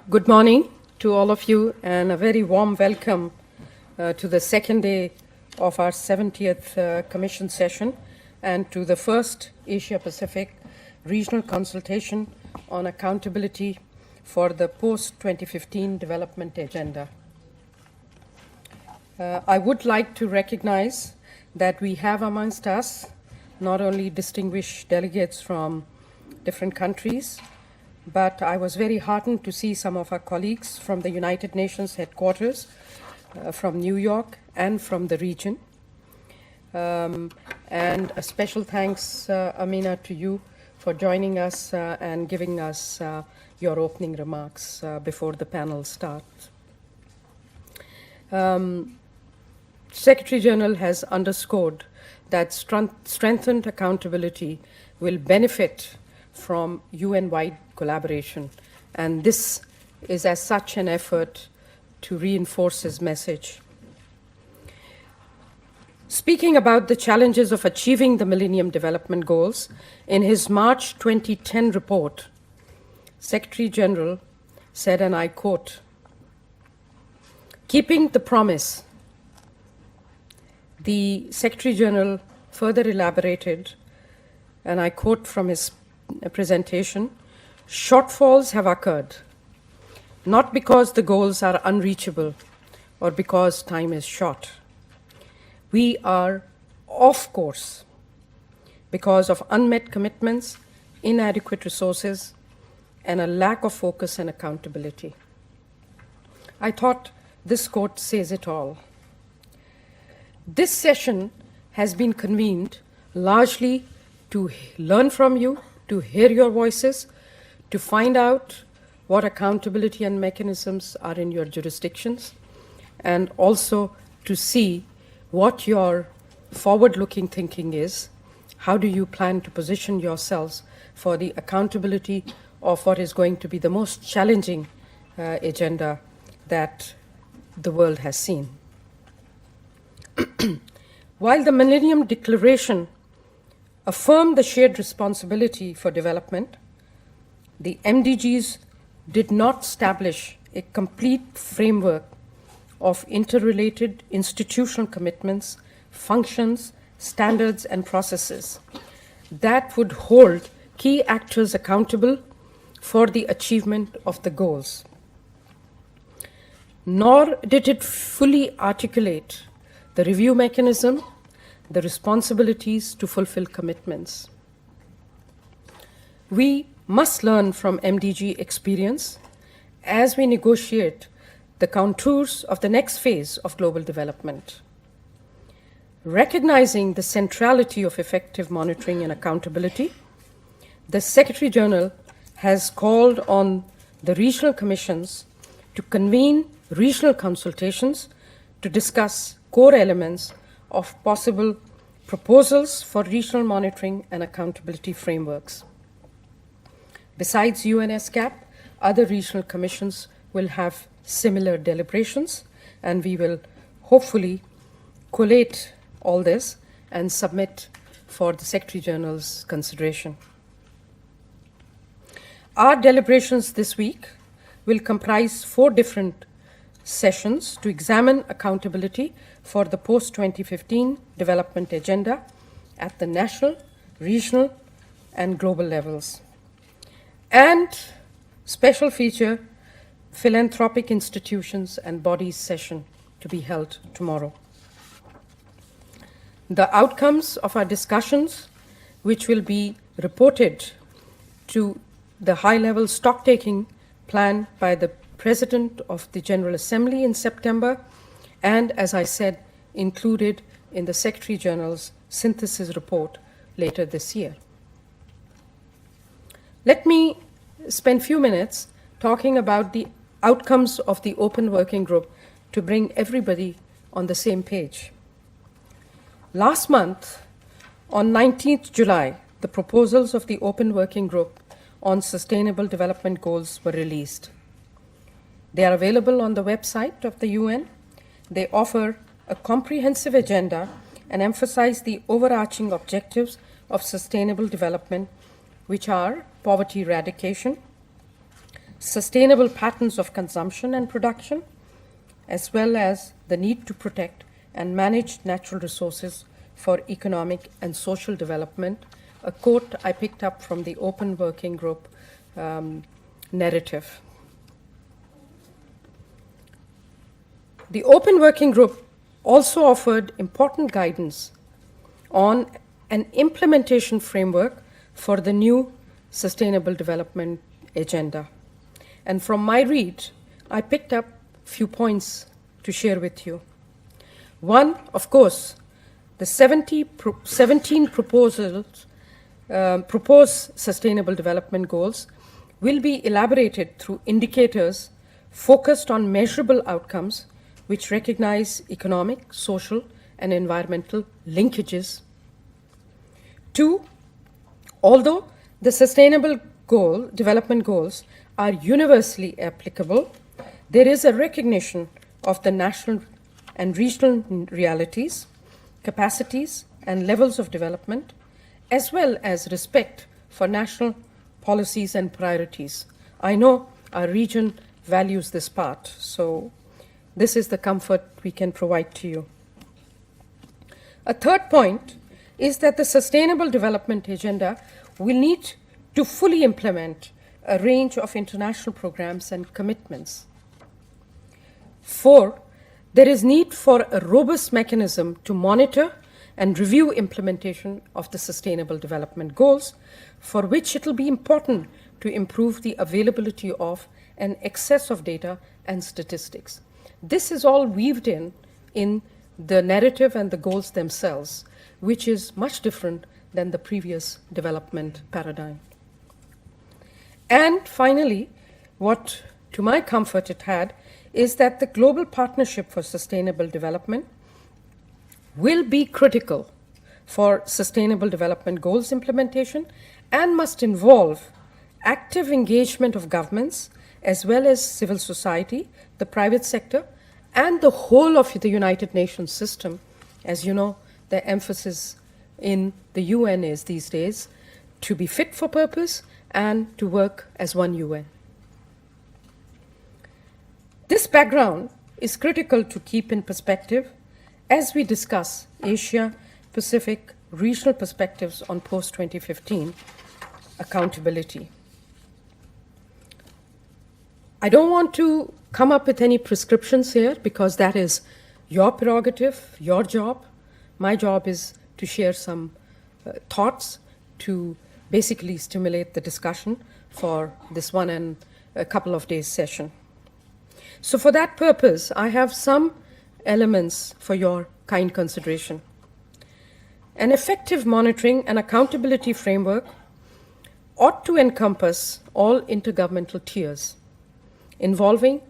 Good morning to all of you, and a very warm welcome to the second day of our 70th Commission session and to the first Asia-Pacific Regional Consultation on Accountability for the Post-2015 Development Agenda. I would like to recognize that we have amongst us not only distinguished delegates from different countries, but I was very heartened to see some of our colleagues from the United Nations headquarters, from New York and from the region. And a special thanks, Amina, to you for joining us and giving us your opening remarks before the panel starts. Secretary General has underscored that strengthened accountability will benefit from UN-wide collaboration, and this is as such an effort to reinforce his message. Speaking about the challenges of achieving the Millennium Development Goals, in his March 2010 report, Secretary General said, and I quote, "Keeping the promise," the Secretary General further elaborated, and I quote from his presentation, "Shortfalls have occurred, not because the goals are unreachable or because time is short. We are off course because of unmet commitments, inadequate resources, and a lack of focus and accountability." I thought this quote says it all. This session has been convened largely to learn from you, to hear your voices, to find out what accountability and mechanisms are in your jurisdictions, and also to see what your forward-looking thinking is. How do you plan to position yourselves for the accountability of what is going to be the most challenging agenda that the world has seen? While the Millennium Declaration affirmed the shared responsibility for development, the MDGs did not establish a complete framework of interrelated institutional commitments, functions, standards, and processes that would hold key actors accountable for the achievement of the goals. Nor did it fully articulate the review mechanism, the responsibilities to fulfill commitments. We must learn from MDG experience as we negotiate the contours of the next phase of global development. Recognizing the centrality of effective monitoring and accountability, the Secretary General has called on the regional commissions to convene regional consultations to discuss core elements of possible proposals for regional monitoring and accountability frameworks. Besides ESCAP, other regional commissions will have similar deliberations, and we will hopefully collate all this and submit for the Secretary General's consideration. Our deliberations this week will comprise 4 different sessions to examine accountability for the post-2015 development agenda at the national, regional, and global levels. And special feature, philanthropic institutions and bodies session to be held tomorrow. The outcomes of our discussions, which will be reported to the high-level stock-taking plan by the President of the General Assembly in September, and, as I said, included in the Secretary General's synthesis report later this year. Let me spend a few minutes talking about the outcomes of the Open Working Group to bring everybody on the same page. Last month, on 19th July, the proposals of the Open Working Group on Sustainable Development Goals were released. They are available on the website of the UN. They offer a comprehensive agenda and emphasize the overarching objectives of sustainable development, which are poverty eradication, sustainable patterns of consumption and production, as well as the need to protect and manage natural resources for economic and social development, a quote I picked up from the Open Working Group narrative. The Open Working Group also offered important guidance on an implementation framework for the new Sustainable Development Agenda. And from my read, I picked up a few points to share with you. One, of course, the 17 proposed Sustainable Development Goals will be elaborated through indicators focused on measurable outcomes which recognize economic, social, and environmental linkages. Two, although the Sustainable Development Goals are universally applicable, there is a recognition of the national and regional realities, capacities, and levels of development, as well as respect for national policies and priorities. I know our region values this part, so this is the comfort we can provide to you. A third point is that the Sustainable Development Agenda will need to fully implement a range of international programs and commitments. Four, there is need for a robust mechanism to monitor and review implementation of the Sustainable Development Goals, for which it will be important to improve the availability of and access of data and statistics. This is all weaved in the narrative and the goals themselves, which is much different than the previous development paradigm. And finally, what to my comfort it had is that the Global Partnership for Sustainable Development will be critical for Sustainable Development Goals implementation and must involve active engagement of governments as well as civil society, the private sector, and the whole of the United Nations system. As you know, the emphasis in the UN is these days to be fit for purpose and to work as one UN. This background is critical to keep in perspective as we discuss Asia-Pacific regional perspectives on post-2015 accountability. I don't want to come up with any prescriptions here because that is your prerogative, your job. My job is to share some thoughts to basically stimulate the discussion for this one and a couple of days session. So for that purpose, I have some elements for your kind consideration. An effective monitoring and accountability framework ought to encompass all intergovernmental tiers, involving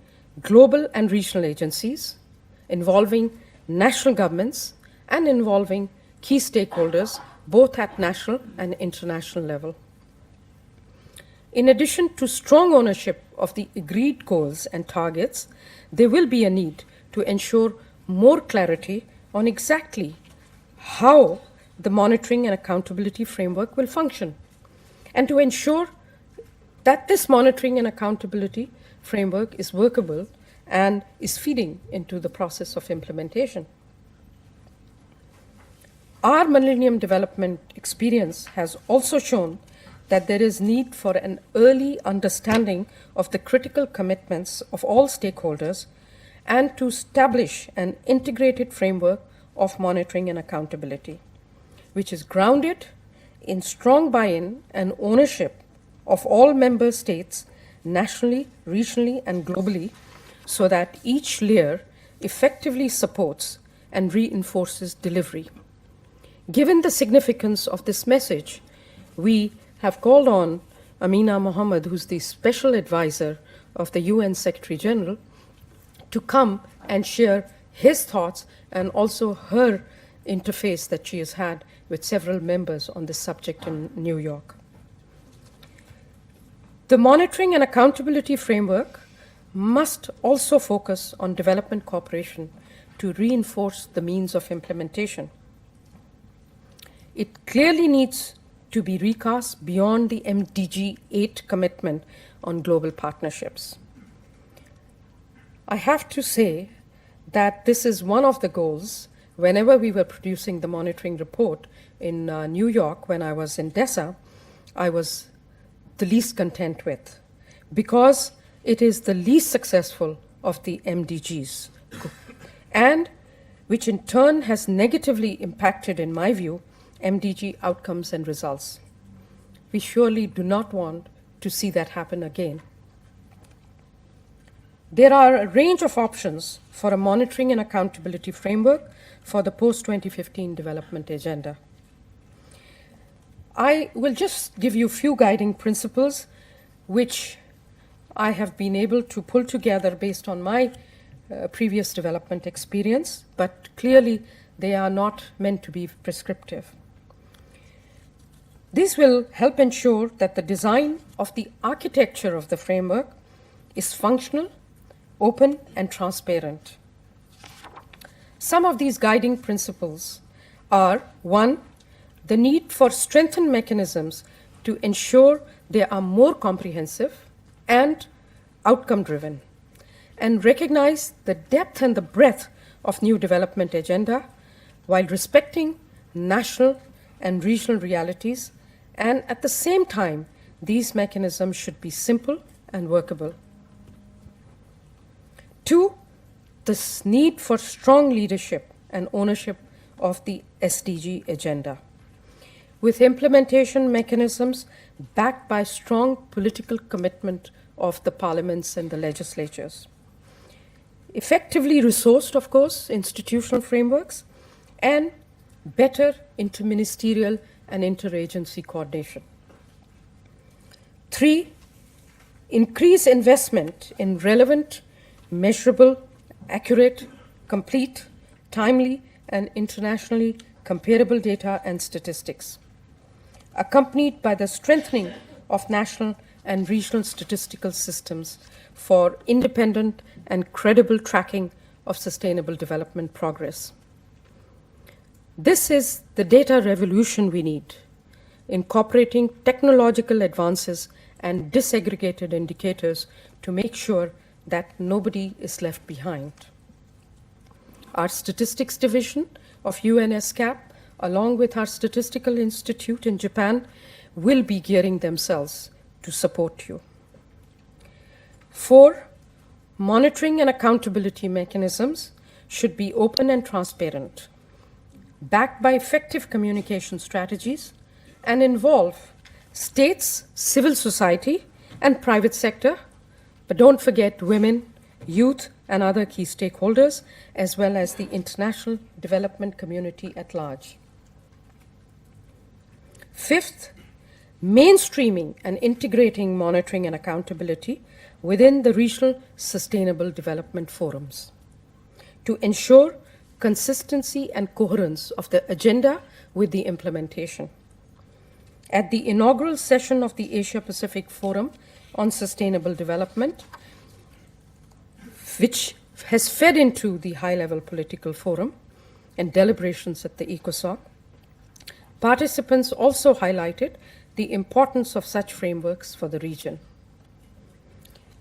global and regional agencies, involving national governments, and involving key stakeholders, both at national and international level. In addition to strong ownership of the agreed goals and targets, there will be a need to ensure more clarity on exactly how the monitoring and accountability framework will function, and to ensure that this monitoring and accountability framework is workable and is feeding into the process of implementation. Our Millennium Development experience has also shown that there is need for an early understanding of the critical commitments of all stakeholders and to establish an integrated framework of monitoring and accountability, which is grounded in strong buy-in and ownership of all member states nationally, regionally, and globally, so that each layer effectively supports and reinforces delivery. Given the significance of this message, we have called on Amina Mohammed, who's the special advisor of the UN Secretary General, to come and share his thoughts and also her interface that she has had with several members on this subject in New York. The monitoring and accountability framework must also focus on development cooperation to reinforce the means of implementation. It clearly needs to be recast beyond the MDG 8 commitment on global partnerships. I have to say that this is one of the goals whenever we were producing the monitoring report in New York when I was in DESA, I was the least content with, because it is the least successful of the MDGs, and which in turn has negatively impacted, in my view, MDG outcomes and results. We surely do not want to see that happen again. There are a range of options for a monitoring and accountability framework for the post-2015 development agenda. I will just give you a few guiding principles which I have been able to pull together based on my previous development experience, but clearly they are not meant to be prescriptive. This will help ensure that the design of the architecture of the framework is functional, open, and transparent. Some of these guiding principles are: 1, the need for strengthened mechanisms to ensure they are more comprehensive and outcome-driven, and recognize the depth and the breadth of new development agenda while respecting national and regional realities, and at the same time, these mechanisms should be simple and workable. 2, this need for strong leadership and ownership of the SDG agenda, with implementation mechanisms backed by strong political commitment of the parliaments and the legislatures. Effectively resourced, of course, institutional frameworks, and better interministerial and interagency coordination. 3, increase investment in relevant, measurable, accurate, complete, timely, and internationally comparable data and statistics, accompanied by the strengthening of national and regional statistical systems for independent and credible tracking of sustainable development progress. This is the data revolution we need, incorporating technological advances and disaggregated indicators to make sure that nobody is left behind. Our statistics division of UN ESCAP, along with our statistical institute in Japan, will be gearing themselves to support you. 4, monitoring and accountability mechanisms should be open and transparent, backed by effective communication strategies, and involve states, civil society, and private sector, but don't forget women, youth, and other key stakeholders, as well as the international development community at large. 5th, mainstreaming and integrating monitoring and accountability within the regional sustainable development forums to ensure consistency and coherence of the agenda with the implementation. At the inaugural session of the Asia-Pacific Forum on Sustainable Development, which has fed into the high-level political forum and deliberations at the ECOSOC, participants also highlighted the importance of such frameworks for the region.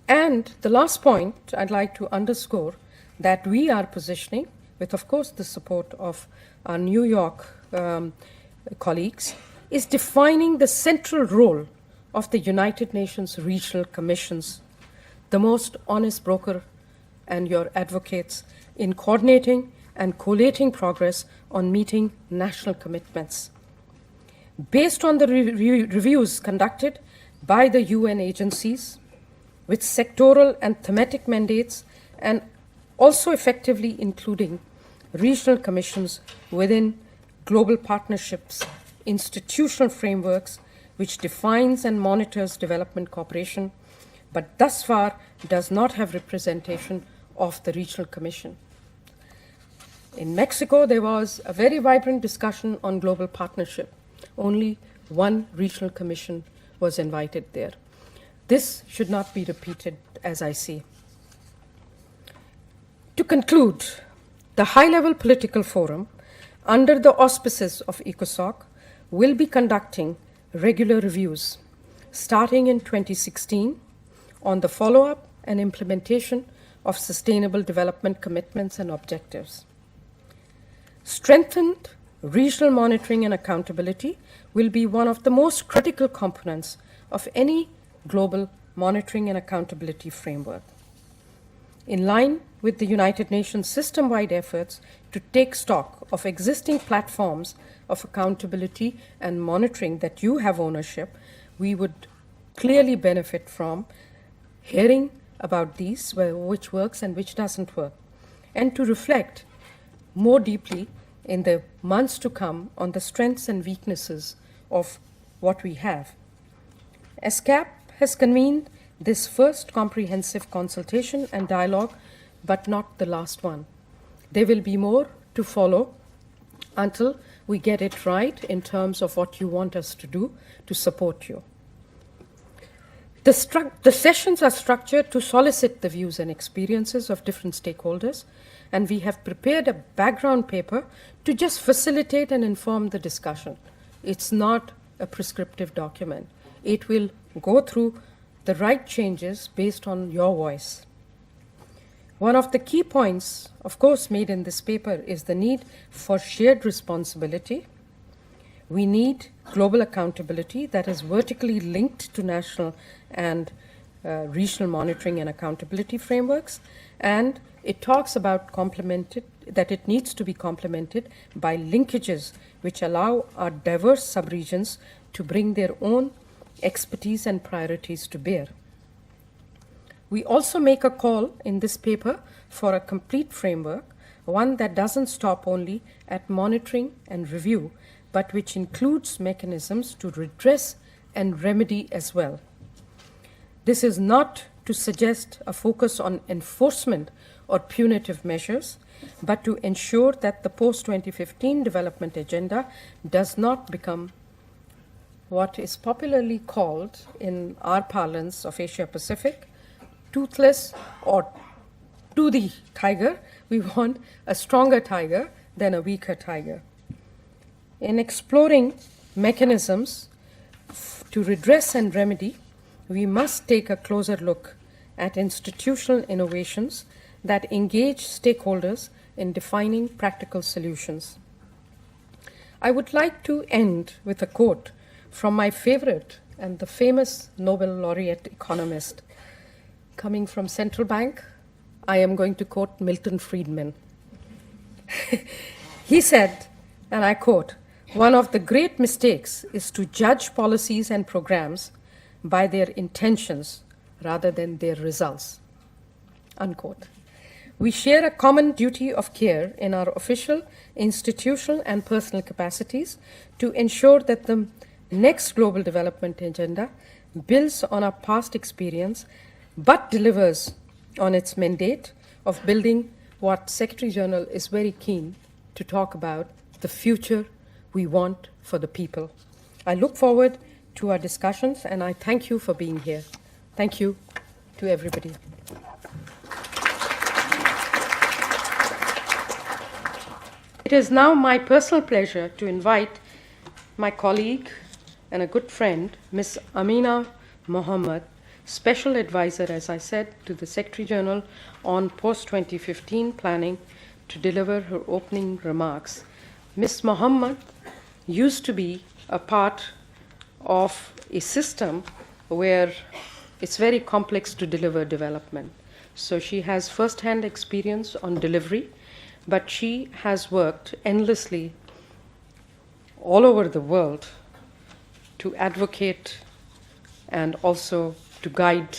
And the last point I'd like to underscore that we are positioning, with of course the support of our New York colleagues, is defining the central role of the United Nations Regional Commissions, the most honest broker and your advocates in coordinating and collating progress on meeting national commitments. Based on the reviews conducted by the UN agencies with sectoral and thematic mandates, and also effectively including regional commissions within global partnerships, institutional frameworks, which defines and monitors development cooperation, but thus far does not have representation of the regional commission. In Mexico, there was a very vibrant discussion on global partnership. Only one regional commission was invited there. This should not be repeated, as I see. To conclude, the high-level political forum, under the auspices of ECOSOC, will be conducting regular reviews, starting in 2016, on the follow-up and implementation of sustainable development commitments and objectives. Strengthened regional monitoring and accountability will be one of the most critical components of any global monitoring and accountability framework. In line with the United Nations system-wide efforts to take stock of existing platforms of accountability and monitoring that you have ownership, we would clearly benefit from hearing about these, which works and which doesn't work, and to reflect more deeply in the months to come on the strengths and weaknesses of what we have. ESCAP has convened this first comprehensive consultation and dialogue, but not the last one. There will be more to follow until we get it right in terms of what you want us to do to support you. The sessions are structured to solicit the views and experiences of different stakeholders, and we have prepared a background paper to just facilitate and inform the discussion. It's not a prescriptive document. It will go through the right changes based on your voice. One of the key points, of course, made in this paper is the need for shared responsibility. We need global accountability that is vertically linked to national and regional monitoring and accountability frameworks, and it talks about that it needs to be complemented by linkages which allow our diverse subregions to bring their own expertise and priorities to bear. We also make a call in this paper for a complete framework, one that doesn't stop only at monitoring and review, but which includes mechanisms to redress and remedy as well. This is not to suggest a focus on enforcement or punitive measures, but to ensure that the post-2015 development agenda does not become what is popularly called in our parlance of Asia Pacific, toothless or to the tiger. We want a stronger tiger than a weaker tiger. In exploring mechanisms to redress and remedy, we must take a closer look at institutional innovations that engage stakeholders in defining practical solutions. I would like to end with a quote from my favorite and the famous Nobel laureate economist. Coming from Central Bank, I am going to quote Milton Friedman. He said, and I quote, "One of the great mistakes is to judge policies and programs by their intentions rather than their results." Unquote. We share a common duty of care in our official, institutional, and personal capacities to ensure that the next Global Development Agenda builds on our past experience but delivers on its mandate of building what Secretary General is very keen to talk about, the future we want for the people. I look forward to our discussions, and I thank you for being here. Thank you to everybody. It is now my personal pleasure to invite my colleague and a good friend, Ms. Amina Mohammed, Special Advisor, as I said, to the Secretary General on post-2015 planning, to deliver her opening remarks. Ms. Mohammed used to be a part of a system where it's very complex to deliver development. So she has first-hand experience on delivery, but she has worked endlessly all over the world to advocate and also to guide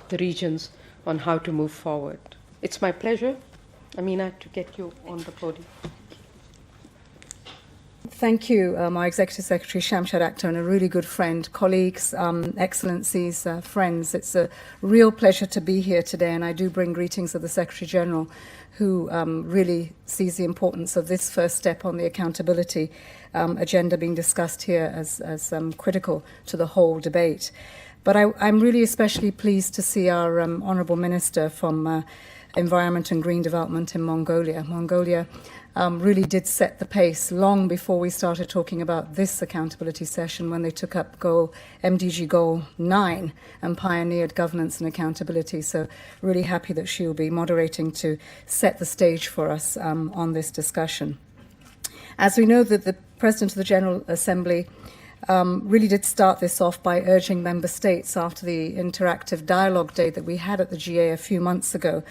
the regions on how to move forward. It's my pleasure, Amina, to get you on the podium. Thank you, my Executive Secretary Shamshad Akhtar, and a really good friend, colleagues, excellencies, friends. It's a real pleasure to be here today, and I do bring greetings of the Secretary General, who really sees the importance of this first step on the accountability agenda being discussed here as critical to the whole debate. But I'm really especially pleased to see our Honourable Minister from environment and green development in Mongolia. Mongolia really did set the pace long before we started talking about this accountability session, when they took up MDG Goal 9 and pioneered governance and accountability. So really happy that she will be moderating to set the stage for us on this discussion. As we know, that the President of the General Assembly really did start this off by urging member states, after the interactive dialogue day that we had at the GA a few months ago,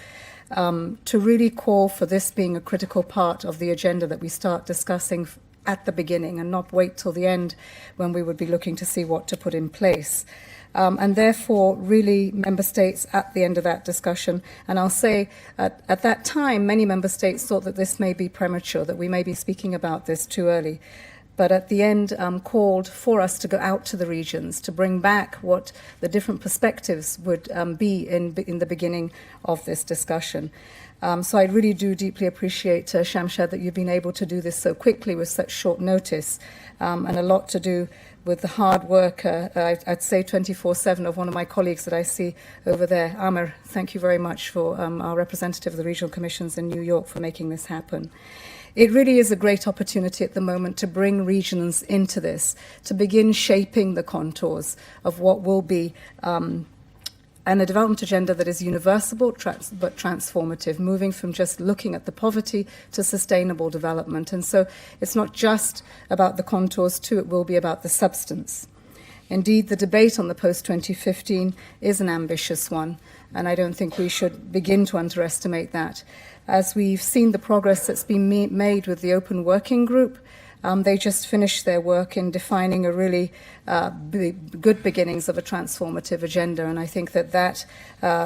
to really call for this being a critical part of the agenda that we start discussing at the beginning and not wait till the end, when we would be looking to see what to put in place. And therefore, really, member states at the end of that discussion, and I'll say at that time, many member states thought that this may be premature, that we may be speaking about this too early. But at the end, called for us to go out to the regions, to bring back what the different perspectives would be in the beginning of this discussion. So I really do deeply appreciate, Shamshad, that you've been able to do this so quickly with such short notice, and a lot to do with the hard work, I'd say 24/7, of one of my colleagues that I see over there. Amr, thank you very much, for our representative of the regional commissions in New York, for making this happen. It really is a great opportunity at the moment to bring regions into this, to begin shaping the contours of what will be and a development agenda that is universal but transformative, moving from just looking at the poverty to sustainable development. And so it's not just about the contours too, it will be about the substance. Indeed, the debate on the post-2015 is an ambitious one, and I don't think we should begin to underestimate that. As we've seen the progress that's been made with the Open Working Group, they just finished their work in defining a really good beginnings of a transformative agenda. And I think that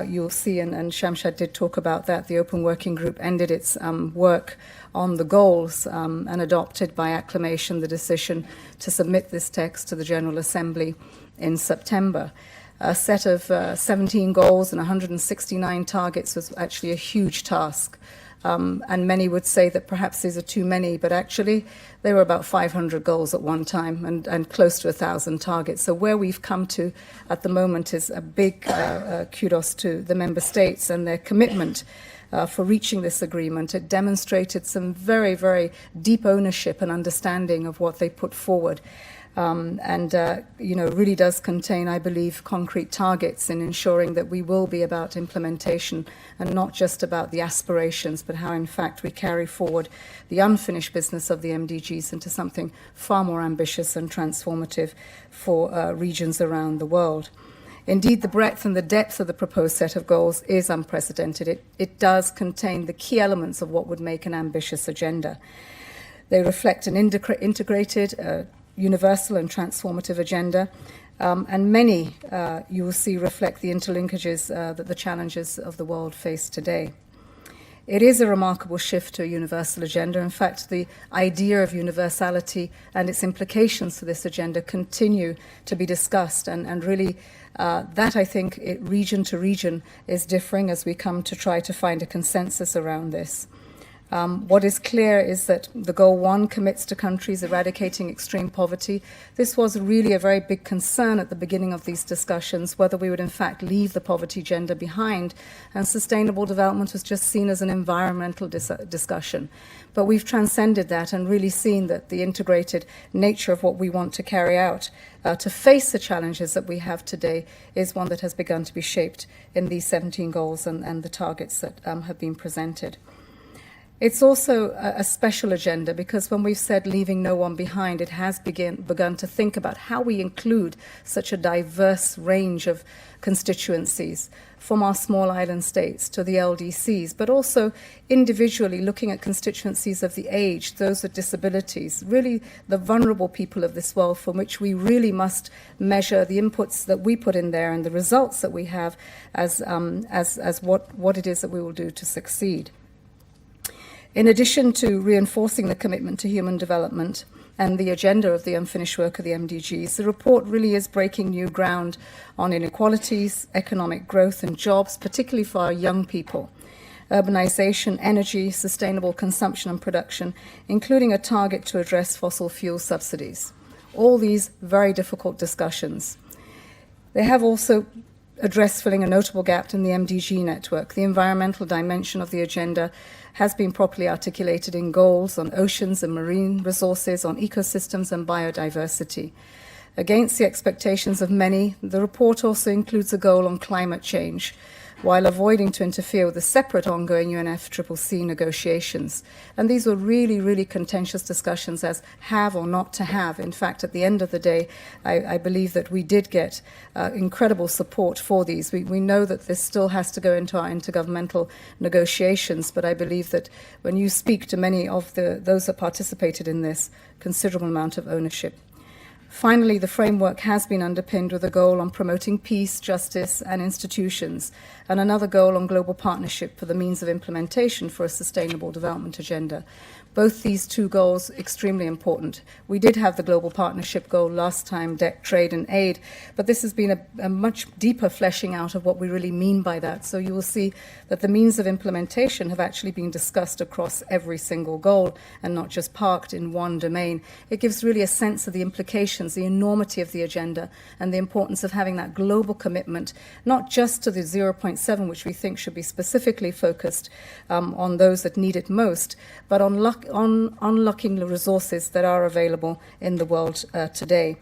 you'll see, and Shamshad did talk about that, the Open Working Group ended its work on the goals and adopted by acclamation the decision to submit this text to the General Assembly in September. A set of 17 goals and 169 targets was actually a huge task. And many would say that perhaps these are too many, but actually there were about 500 goals at one time and close to 1,000 targets. So where we've come to at the moment is a big kudos to the member states and their commitment for reaching this agreement. It demonstrated some very, very deep ownership and understanding of what they put forward. Really does contain, I believe, concrete targets in ensuring that we will be about implementation and not just about the aspirations, but how, in fact, we carry forward the unfinished business of the MDGs into something far more ambitious and transformative for regions around the world. Indeed, the breadth and the depth of the proposed set of goals is unprecedented. It does contain the key elements of what would make an ambitious agenda. They reflect an integrated, universal and transformative agenda, and many, you will see, reflect the interlinkages that the challenges of the world face today. It is a remarkable shift to a universal agenda. In fact, the idea of universality and its implications for this agenda continue to be discussed, and really that, I think, region to region is differing as we come to try to find a consensus around this. What is clear is that the Goal 1 commits to countries eradicating extreme poverty. This was really a very big concern at the beginning of these discussions, whether we would in fact leave the poverty agenda behind, and sustainable development was just seen as an environmental discussion. But we've transcended that and really seen that the integrated nature of what we want to carry out to face the challenges that we have today is one that has begun to be shaped in these 17 goals and the targets that have been presented. It's also a special agenda because when we've said leaving no one behind, it has begun to think about how we include such a diverse range of constituencies, from our small island states to the LDCs, but also individually looking at constituencies of the aged, those with disabilities, really the vulnerable people of this world, from which we really must measure the inputs that we put in there and the results that we have as what it is that we will do to succeed. In addition to reinforcing the commitment to human development and the agenda of the unfinished work of the MDGs, the report really is breaking new ground on inequalities, economic growth and jobs, particularly for our young people, urbanization, energy, sustainable consumption and production, including a target to address fossil fuel subsidies. All these very difficult discussions. They have also address filling a notable gap in the MDG network. The environmental dimension of the agenda has been properly articulated in goals on oceans and marine resources, on ecosystems and biodiversity. Against the expectations of many, the report also includes a goal on climate change, while avoiding to interfere with the separate ongoing UNFCCC negotiations. And these were really, really contentious discussions as have or not to have. In fact, at the end of the day, I believe that we did get incredible support for these. We know that this still has to go into our intergovernmental negotiations, but I believe that when you speak to many of those that participated in this, considerable amount of ownership. Finally, the framework has been underpinned with a goal on promoting peace, justice, and institutions, and another goal on global partnership for the means of implementation for a sustainable development agenda. Both these two goals extremely important. We did have the global partnership goal last time, debt, trade, and aid, but this has been a much deeper fleshing out of what we really mean by that. So you will see that the means of implementation have actually been discussed across every single goal and not just parked in one domain. It gives really a sense of the implications, the enormity of the agenda, and the importance of having that global commitment, not just to the 0.7, which we think should be specifically focused on those that need it most, but on unlocking the resources that are available in the world today.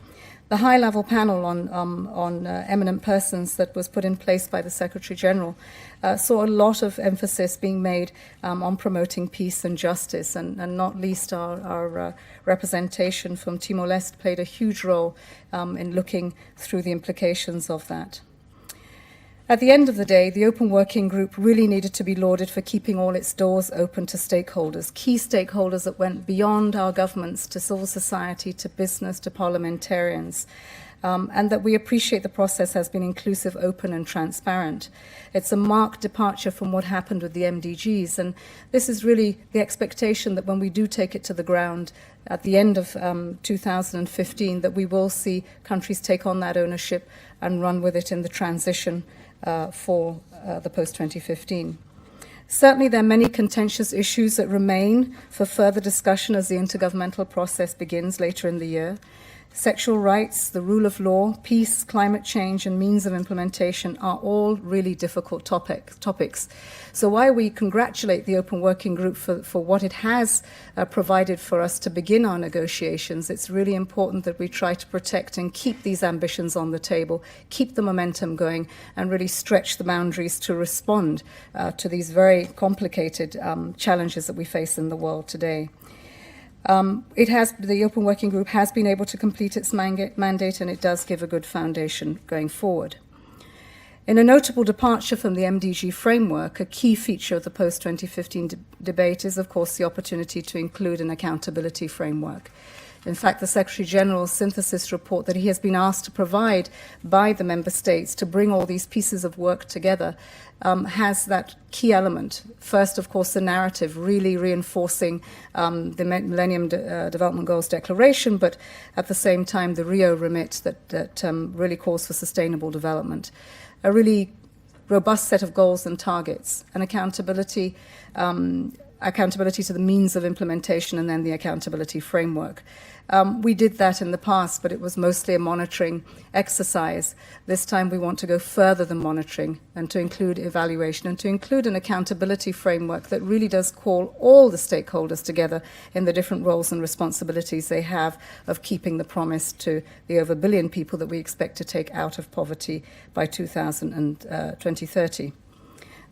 The high-level panel on eminent persons that was put in place by the Secretary General saw a lot of emphasis being made on promoting peace and justice, and not least our representation from Timor-Leste played a huge role in looking through the implications of that. At the end of the day, the Open Working Group really needed to be lauded for keeping all its doors open to stakeholders, key stakeholders that went beyond our governments, to civil society, to business, to parliamentarians, and that we appreciate the process has been inclusive, open and transparent. It's a marked departure from what happened with the MDGs, and this is really the expectation that when we do take it to the ground at the end of 2015, that we will see countries take on that ownership and run with it in the transition for the post-2015. Certainly, there are many contentious issues that remain for further discussion as the intergovernmental process begins later in the year. Sexual rights, the rule of law, peace, climate change, and means of implementation are all really difficult topics. So while we congratulate the Open Working Group for what it has provided for us to begin our negotiations, it's really important that we try to protect and keep these ambitions on the table, keep the momentum going, and really stretch the boundaries to respond to these very complicated challenges that we face in the world today. The Open Working Group has been able to complete its mandate, and it does give a good foundation going forward. In a notable departure from the MDG framework, a key feature of the post-2015 debate is, of course, the opportunity to include an accountability framework. In fact, the Secretary General's synthesis report that he has been asked to provide by the member states to bring all these pieces of work together has that key element. First, of course, the narrative, really reinforcing the Millennium Development Goals Declaration, but at the same time, the Rio remit that really calls for sustainable development. A really robust set of goals and targets, and accountability to the means of implementation, and then the accountability framework. We did that in the past, but it was mostly a monitoring exercise. This time we want to go further than monitoring and to include evaluation and to include an accountability framework that really does call all the stakeholders together in the different roles and responsibilities they have of keeping the promise to the over 1 billion people that we expect to take out of poverty by 2030.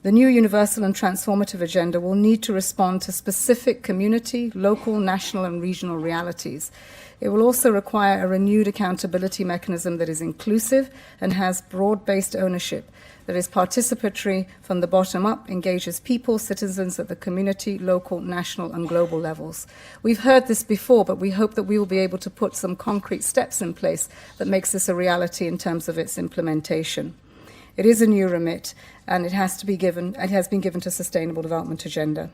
The new universal and transformative agenda will need to respond to specific community, local, national, and regional realities. It will also require a renewed accountability mechanism that is inclusive and has broad-based ownership, that is participatory from the bottom up, engages people, citizens at the community, local, national, and global levels. We've heard this before, but we hope that we will be able to put some concrete steps in place that makes this a reality in terms of its implementation. It is a new remit, and it has been given to Sustainable Development Agenda.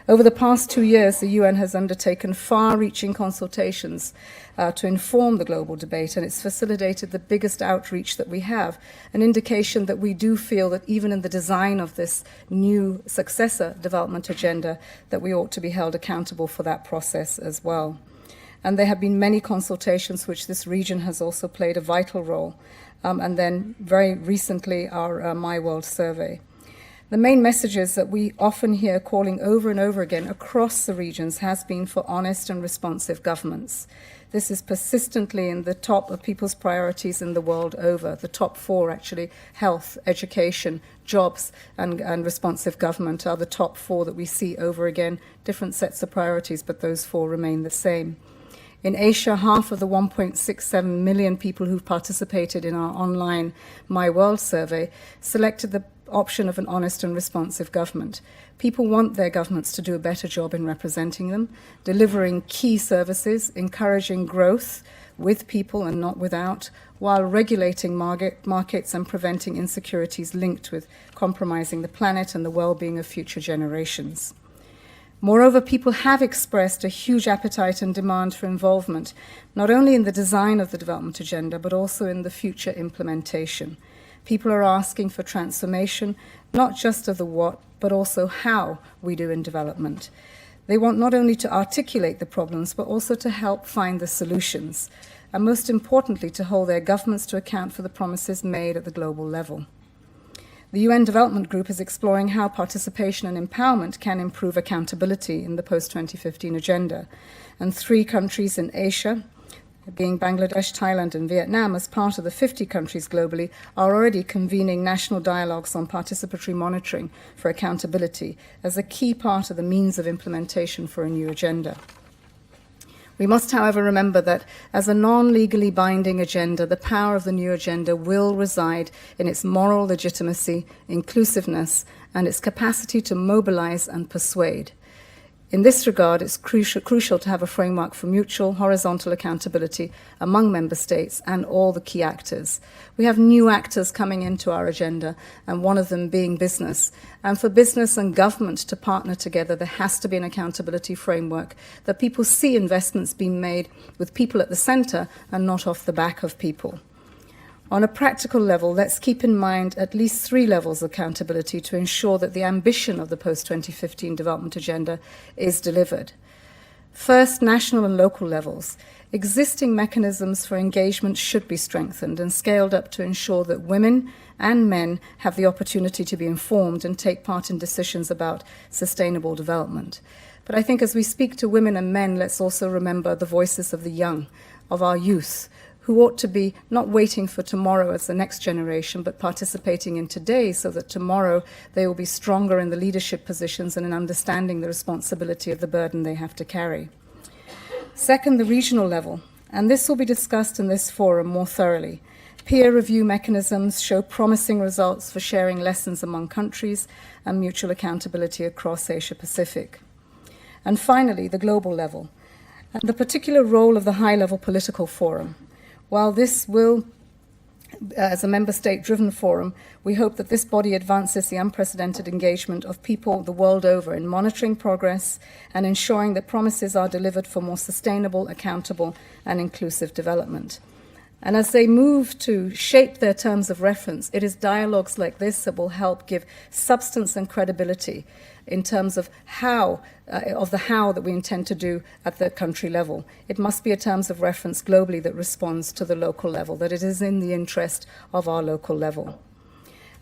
Over the past 2 years, the UN has undertaken far-reaching consultations to inform the global debate, and it's facilitated the biggest outreach that we have, an indication that we do feel that even in the design of this new successor development agenda, that we ought to be held accountable for that process as well. And there have been many consultations which this region has also played a vital role. and then very recently our My World survey. The main messages that we often hear calling over and over again across the regions has been for honest and responsive governments. This is persistently in the top of people's priorities in the world over. The top four, actually, health, education, jobs, and responsive government are the top four that we see over again. Different sets of priorities, but those four remain the same. In Asia, half of the 1.67 million people who've participated in our online My World survey selected the option of an honest and responsive government. People want their governments to do a better job in representing them, delivering key services, encouraging growth with people and not without, while regulating markets and preventing insecurities linked with compromising the planet and the well-being of future generations. Moreover, people have expressed a huge appetite and demand for involvement, not only in the design of the development agenda, but also in the future implementation. People are asking for transformation, not just of the what, but also how we do in development. They want not only to articulate the problems, but also to help find the solutions, and most importantly, to hold their governments to account for the promises made at the global level. The UN Development Group is exploring how participation and empowerment can improve accountability in the post-2015 agenda, and 3 countries in Asia, being Bangladesh, Thailand, and Vietnam, as part of the 50 countries globally, are already convening national dialogues on participatory monitoring for accountability as a key part of the means of implementation for a new agenda. We must, however, remember that as a non-legally binding agenda, the power of the new agenda will reside in its moral legitimacy, inclusiveness, and its capacity to mobilize and persuade. In this regard, it's crucial to have a framework for mutual horizontal accountability among member states and all the key actors. We have new actors coming into our agenda, and one of them being business. And for business and government to partner together, there has to be an accountability framework that people see investments being made with people at the center and not off the back of people. On a practical level, let's keep in mind at least 3 levels of accountability to ensure that the ambition of the post-2015 development agenda is delivered. First, national and local levels. Existing mechanisms for engagement should be strengthened and scaled up to ensure that women and men have the opportunity to be informed and take part in decisions about sustainable development. But I think as we speak to women and men, let's also remember the voices of the young, of our youth, who ought to be not waiting for tomorrow as the next generation, but participating in today so that tomorrow they will be stronger in the leadership positions and in understanding the responsibility of the burden they have to carry. Second, the regional level, and this will be discussed in this forum more thoroughly. Peer review mechanisms show promising results for sharing lessons among countries and mutual accountability across Asia-Pacific. And finally, the global level, and the particular role of the high-level political forum. While this will, as a member state-driven forum, we hope that this body advances the unprecedented engagement of people the world over in monitoring progress and ensuring that promises are delivered for more sustainable, accountable, and inclusive development. And as they move to shape their terms of reference, it is dialogues like this that will help give substance and credibility in terms of how that we intend to do at the country level. It must be a terms of reference globally that responds to the local level, that it is in the interest of our local level.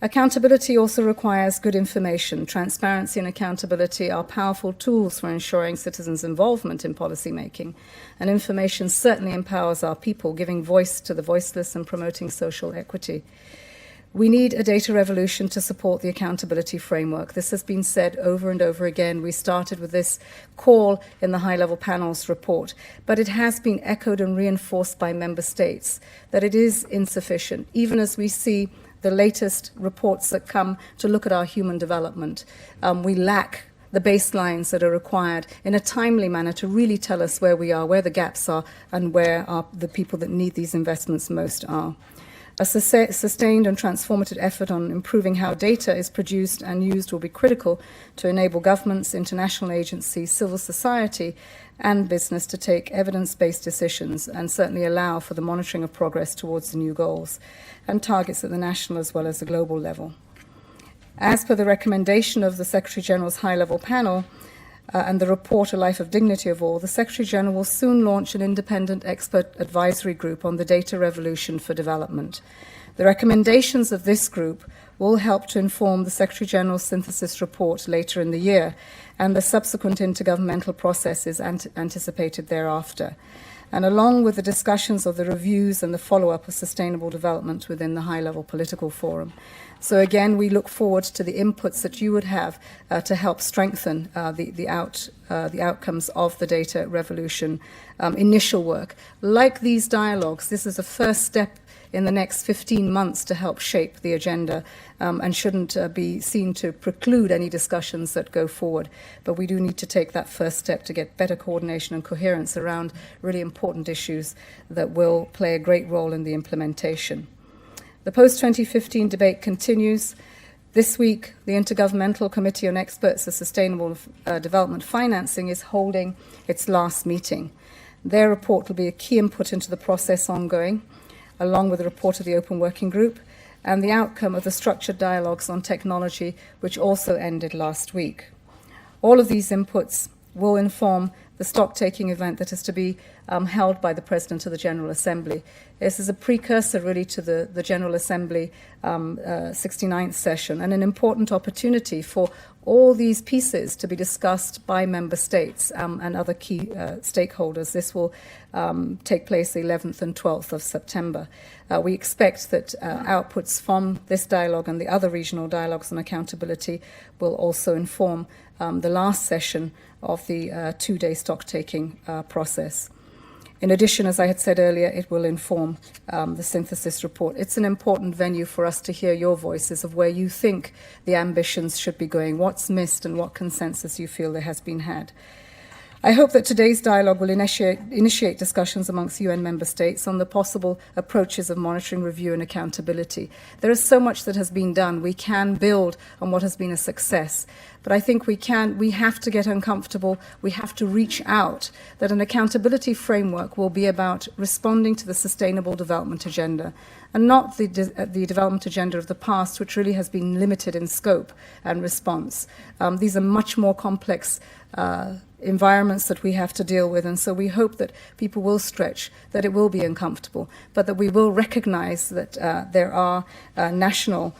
Accountability also requires good information. Transparency and accountability are powerful tools for ensuring citizens' involvement in policy making, and information certainly empowers our people, giving voice to the voiceless and promoting social equity. We need a data revolution to support the accountability framework. This has been said over and over again. We started with this call in the high-level panel's report, but it has been echoed and reinforced by member states that it is insufficient, even as we see the latest reports that come to look at our human development. We lack the baselines that are required in a timely manner to really tell us where we are, where the gaps are, and where the people that need these investments most are. A sustained and transformative effort on improving how data is produced and used will be critical to enable governments, international agencies, civil society, and business to take evidence-based decisions and certainly allow for the monitoring of progress towards the new goals and targets at the national as well as the global level. As per the recommendation of the Secretary-General's high-level panel, and the report, A Life of Dignity of All, the Secretary-General will soon launch an independent expert advisory group on the data revolution for development. The recommendations of this group will help to inform the Secretary-General's synthesis report later in the year, and the subsequent intergovernmental process is anticipated thereafter, and along with the discussions of the reviews and the follow-up of sustainable development within the high-level political forum. So again, we look forward to the inputs that you would have to help strengthen the outcomes of the data revolution initial work. Like these dialogues, this is a first step in the next 15 months to help shape the agenda, and shouldn't be seen to preclude any discussions that go forward. But we do need to take that first step to get better coordination and coherence around really important issues that will play a great role in the implementation. The post-2015 debate continues. This week, the Intergovernmental Committee on Experts for Sustainable Development Financing is holding its last meeting. Their report will be a key input into the process ongoing, along with the report of the Open Working Group and the outcome of the structured dialogues on technology, which also ended last week. All of these inputs will inform the stock-taking event that is to be held by the President of the General Assembly. This is a precursor really to the General Assembly 69th session, and an important opportunity for all these pieces to be discussed by member states and other key stakeholders. This will take place the 11th and 12th of September. We expect that outputs from this dialogue and the other regional dialogues on accountability will also inform the last session of the two-day stock-taking process. In addition, as I had said earlier, it will inform the synthesis report. It's an important venue for us to hear your voices of where you think the ambitions should be going, what's missed and what consensus you feel there has been had. I hope that today's dialogue will initiate discussions amongst UN member states on the possible approaches of monitoring, review and accountability. There is so much that has been done. We can build on what has been a success. But I think we have to get uncomfortable, we have to reach out, that an accountability framework will be about responding to the Sustainable Development Agenda, and not the development agenda of the past, which really has been limited in scope and response. These are much more complex environments that we have to deal with, and so we hope that people will stretch, that it will be uncomfortable, but that we will recognize that there are national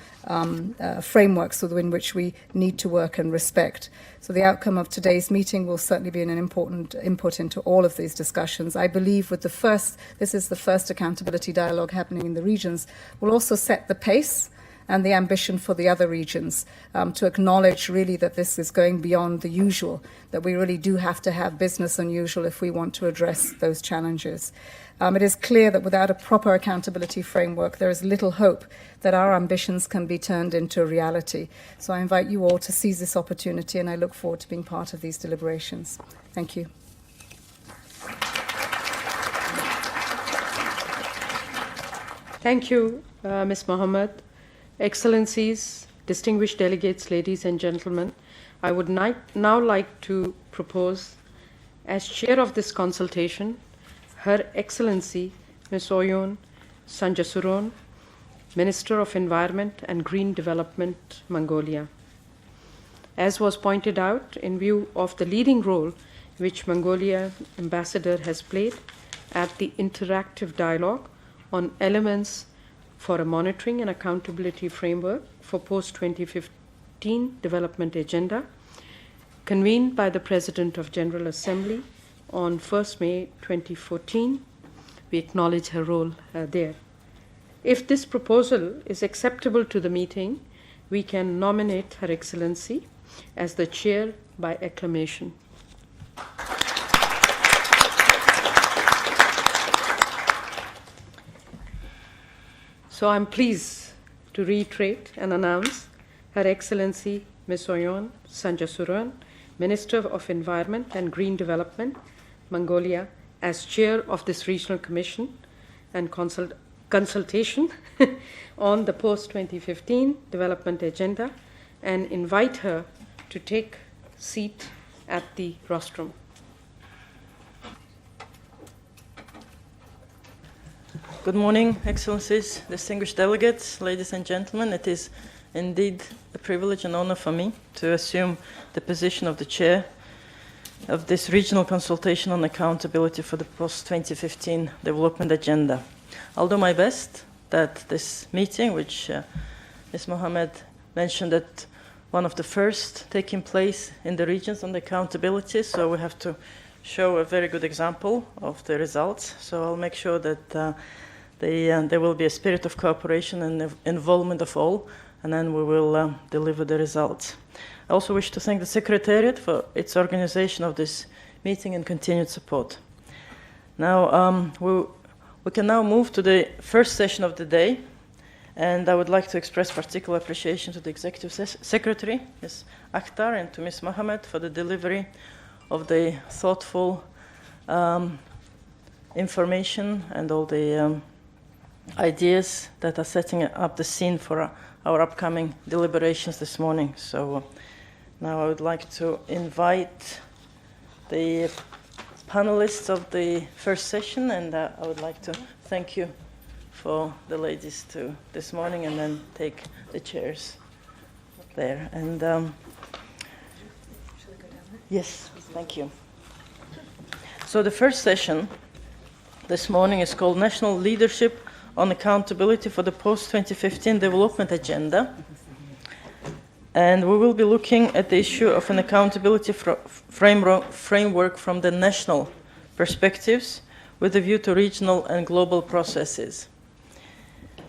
frameworks within which we need to work and respect. So the outcome of today's meeting will certainly be an important input into all of these discussions. I believe with this is the first accountability dialogue happening in the regions, will also set the pace and the ambition for the other regions to acknowledge really that this is going beyond the usual, that we really do have to have business unusual if we want to address those challenges. It is clear that without a proper accountability framework, there is little hope that our ambitions can be turned into reality. So I invite you all to seize this opportunity, and I look forward to being part of these deliberations. Thank you. Thank you, Ms. Mohammed. Excellencies, distinguished delegates, ladies and gentlemen, I would now like to propose, as chair of this consultation, Her Excellency Ms. Oyon Sanjasuron, Minister of Environment and Green Development, Mongolia. As was pointed out, in view of the leading role which Mongolia Ambassador has played at the interactive dialogue on elements for a monitoring and accountability framework for post-2015 development agenda, convened by the President of General Assembly on 1st May 2014, we acknowledge her role there. If this proposal is acceptable to the meeting, we can nominate Her Excellency as the chair by acclamation. So I'm pleased to reiterate and announce Her Excellency Ms. Oyon Sanjasuron, Minister of Environment and Green Development, Mongolia, as chair of this regional commission and consultation on the post-2015 development agenda, and invite her to take seat at the rostrum. Good morning, Excellencies, distinguished delegates, ladies and gentlemen. It is indeed a privilege and honor for me to assume the position of the chair of this regional consultation on accountability for the post-2015 development agenda. I'll do my best that this meeting, which Ms. Mohammed mentioned, that one of the first taking place in the regions on the accountability, so we have to show a very good example of the results. So I'll make sure that there will be a spirit of cooperation and involvement of all, and then we will deliver the results. I also wish to thank the Secretariat for its organization of this meeting and continued support. Now, we can now move to the first session of the day, and I would like to express particular appreciation to the Executive Secretary, Ms. Akhtar, and to Ms. Mohammed for the delivery of the thoughtful information and all the ideas that are setting up the scene for our upcoming deliberations this morning. So now I would like to invite the panelists of the first session, and I would like to thank you for the ladies to this morning, and then take the chairs there. And yes, thank you. So the first session this morning is called National Leadership on Accountability for the Post-2015 Development Agenda. And we will be looking at the issue of an accountability framework from the national perspectives with a view to regional and global processes.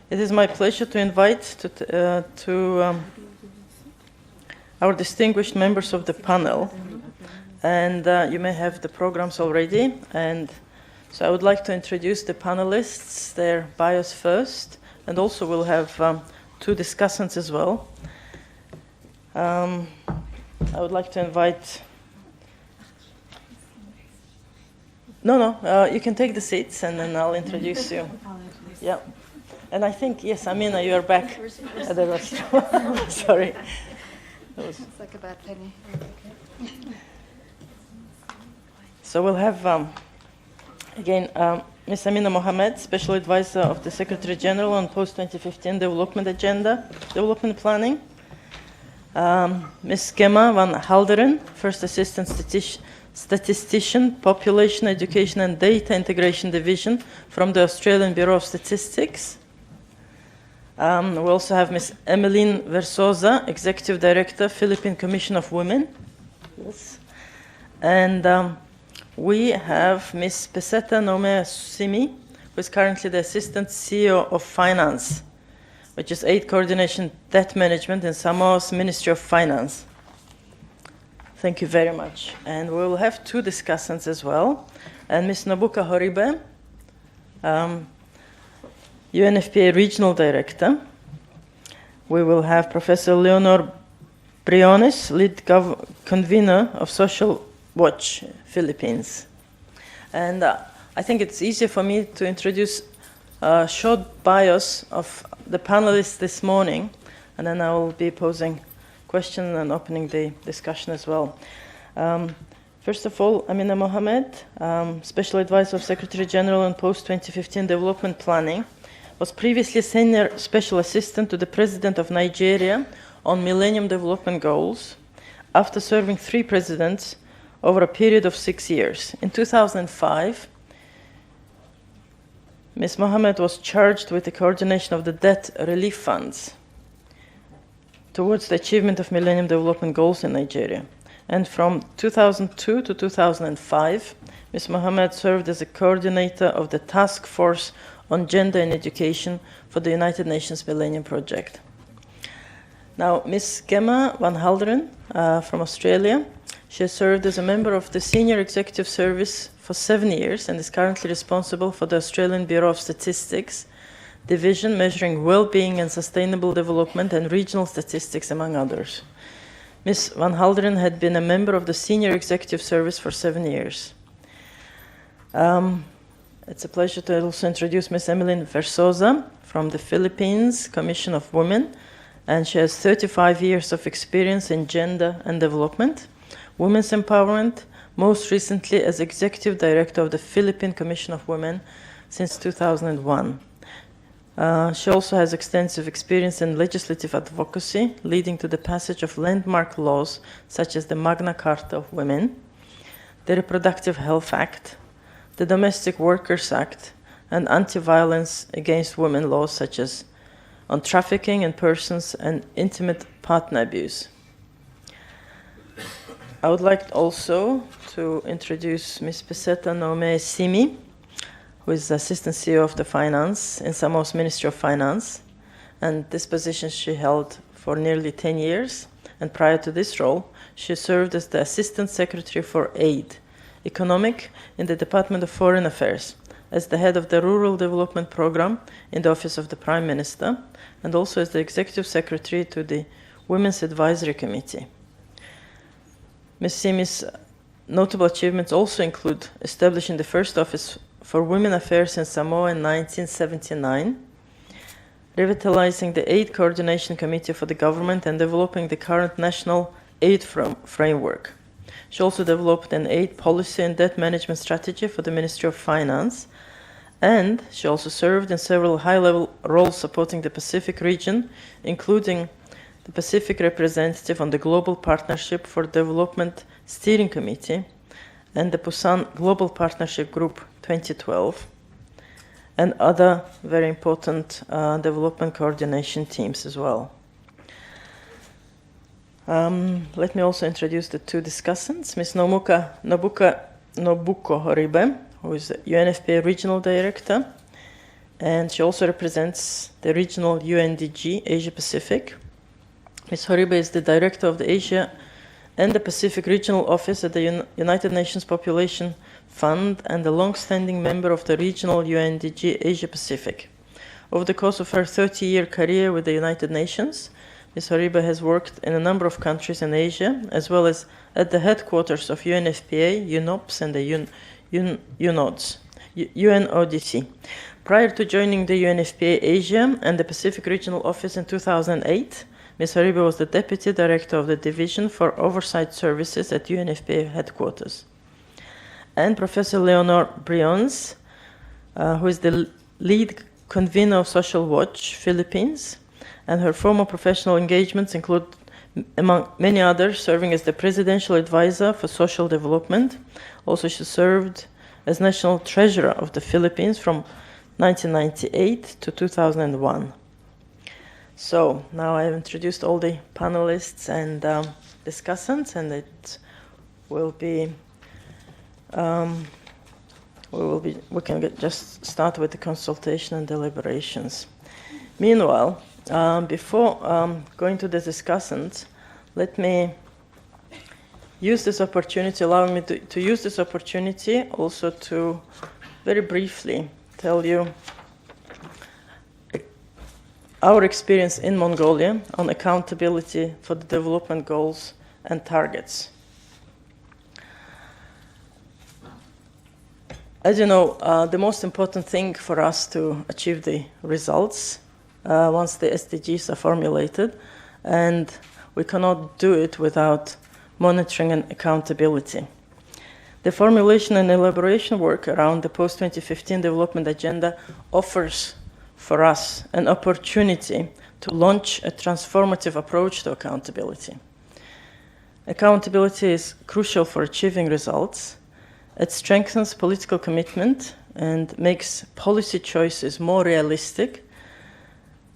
It is my pleasure to invite our distinguished members of the panel. And you may have the programs already. And so I would like to introduce the panelists, their bios first, and also we'll have two discussants as well. I would like to invite... you can take the seats and then I'll introduce you. Yeah. And I think, yes, Amina, you are back at the restaurant. Sorry. It's like a bad penny. So we'll have, again, Ms. Amina Mohammed, Special Advisor of the Secretary General on Post-2015 Development Agenda, Development Planning. Ms. Gemma van Halderen, First Assistant Statistician, Population, Education and Data Integration Division from the Australian Bureau of Statistics. We also have Ms. Emeline Versosa, Executive Director, Philippine Commission of Women. Yes. And we have Ms. Peseta Nomea Simi, who is currently the Assistant CEO of Finance, which is Aid Coordination Debt Management in Samoa's Ministry of Finance. Thank you very much. And we will have two discussants as well. And Ms. Nobuka Horibe, UNFPA Regional Director. We will have Professor Leonor Briones, Lead Convener of Social Watch Philippines. And I think it's easier for me to introduce short bios of the panelists this morning, and then I will be posing questions and opening the discussion as well. First of all, Amina Mohammed, Special Advisor of Secretary General on Post-2015 Development Planning, was previously Senior Special Assistant to the President of Nigeria on Millennium Development Goals, after serving 3 presidents over a period of 6 years. In 2005, Ms. Mohammed was charged with the coordination of the debt relief funds towards the achievement of Millennium Development Goals in Nigeria. And from 2002 to 2005, Ms. Mohammed served as a coordinator of the Task Force on Gender and Education for the United Nations Millennium Project. Now, Ms. Gemma van Halderen from Australia, she has served as a member of the Senior Executive Service for 7 years and is currently responsible for the Australian Bureau of Statistics division measuring well-being and sustainable development and regional statistics, among others. Ms. van Halderen had been a member of the Senior Executive Service for 7 years. It's a pleasure to also introduce Ms. Emeline Versosa from the Philippines Commission of Women, and she has 35 years of experience in gender and development, women's empowerment, most recently as Executive Director of the Philippine Commission of Women since 2001. She also has extensive experience in legislative advocacy, leading to the passage of landmark laws such as the Magna Carta of Women, the Reproductive Health Act, the Domestic Workers Act, and anti-violence against women laws such as on trafficking in persons and intimate partner abuse. I would like also to introduce Ms. Peseta Nome Simi, who is the Assistant CEO of the Finance in Samoa's Ministry of Finance. And this position she held for nearly 10 years. And prior to this role, she served as the Assistant Secretary for Aid, Economic in the Department of Foreign Affairs, as the head of the Rural Development Program in the Office of the Prime Minister, and also as the Executive Secretary to the Women's Advisory Committee. Ms. Simi's notable achievements also include establishing the first Office for Women Affairs in Samoa in 1979, revitalizing the Aid Coordination Committee for the government, and developing the current national aid framework. She also developed an aid policy and debt management strategy for the Ministry of Finance, and she also served in several high-level roles supporting the Pacific region, including the Pacific Representative on the Global Partnership for Development Steering Committee and the Busan Global Partnership Group 2012, and other very important development coordination teams as well. Let me also introduce the two discussants, Ms. Nobuko Horibe, who is the UNFPA Regional Director, and she also represents the regional UNDG Asia Pacific. Ms. Horibe is the Director of the Asia and the Pacific Regional Office at the United Nations Population Fund and a long-standing member of the regional UNDG Asia Pacific. Over the course of her 30-year career with the United Nations, Ms. Horibe has worked in a number of countries in Asia, as well as at the headquarters of UNFPA, UNOPS, and the UNODC. Prior to joining the UNFPA Asia and the Pacific Regional Office in 2008, Ms. Horibe was the Deputy Director of the Division for Oversight Services at UNFPA headquarters. And Professor Leonor Briones, who is the lead convener of Social Watch Philippines, and her former professional engagements include, among many others, serving as the Presidential Advisor for Social Development. Also, she served as National Treasurer of the Philippines from 1998 to 2001. So now I have introduced all the panelists and discussants, and it will be we can just start with the consultation and deliberations. Meanwhile, before going to the discussants, let me use this opportunity, allow me to use this opportunity also to very briefly tell you our experience in Mongolia on accountability for the development goals and targets. As you know, the most important thing for us to achieve the results once the SDGs are formulated, and we cannot do it without monitoring and accountability. The formulation and elaboration work around the Post-2015 Development Agenda offers for us an opportunity to launch a transformative approach to accountability. Accountability is crucial for achieving results. It strengthens political commitment and makes policy choices more realistic,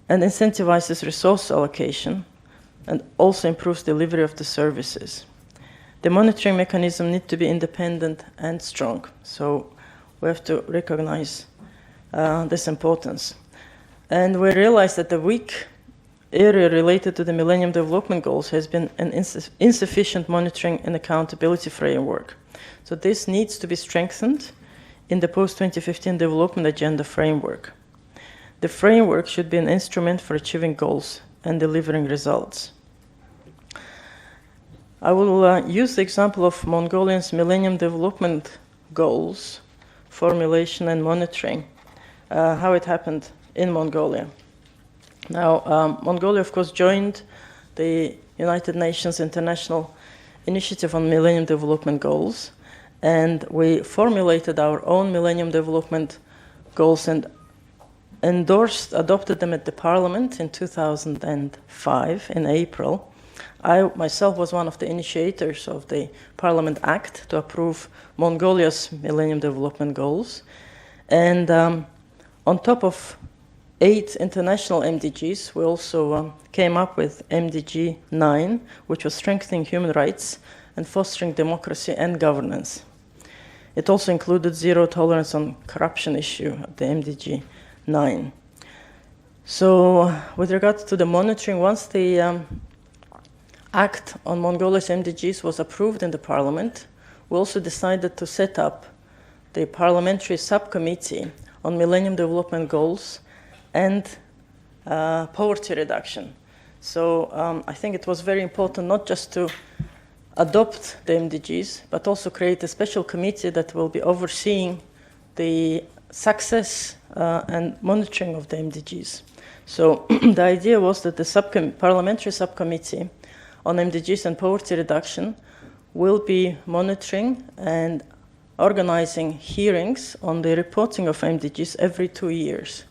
and incentivizes resource allocation, and also improves delivery of the services. The monitoring mechanism needs to be independent and strong, so we have to recognize this importance. And we realize that the weak area related to the Millennium Development Goals has been an insufficient monitoring and accountability framework. So this needs to be strengthened in the Post-2015 Development Agenda framework. The framework should be an instrument for achieving goals and delivering results. I will use the example of Mongolia's Millennium Development Goals formulation and monitoring, how it happened in Mongolia. Now, Mongolia, of course, joined the United Nations International Initiative on Millennium Development Goals, and we formulated our own Millennium Development Goals and adopted them at the Parliament in 2005, in April. I myself was one of the initiators of the Parliament Act to approve Mongolia's Millennium Development Goals. And on top of 8 international MDGs, we also came up with MDG 9, which was strengthening human rights and fostering democracy and governance. It also included zero tolerance on corruption issue at the MDG 9. So with regards to the monitoring, once the Act on Mongolia's MDGs was approved in the Parliament, we also decided to set up the Parliamentary Subcommittee on Millennium Development Goals and poverty reduction. So I think it was very important not just to adopt the MDGs, but also create a special committee that will be overseeing the success and monitoring of the MDGs. So the idea was that the Parliamentary Subcommittee on MDGs and poverty reduction will be monitoring and organizing hearings on the reporting of MDGs every 2 years.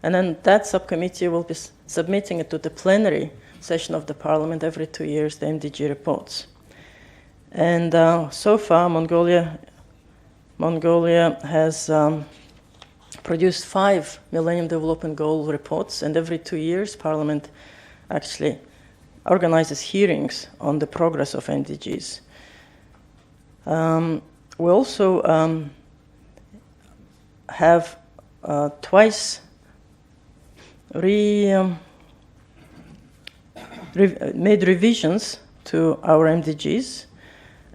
And then that subcommittee will be submitting it to the plenary session of the Parliament every 2 years, the MDG reports. And so far, Mongolia has produced 5 Millennium Development Goal reports, and every 2 years, Parliament actually organizes hearings on the progress of MDGs. We also have twice made revisions to our MDGs,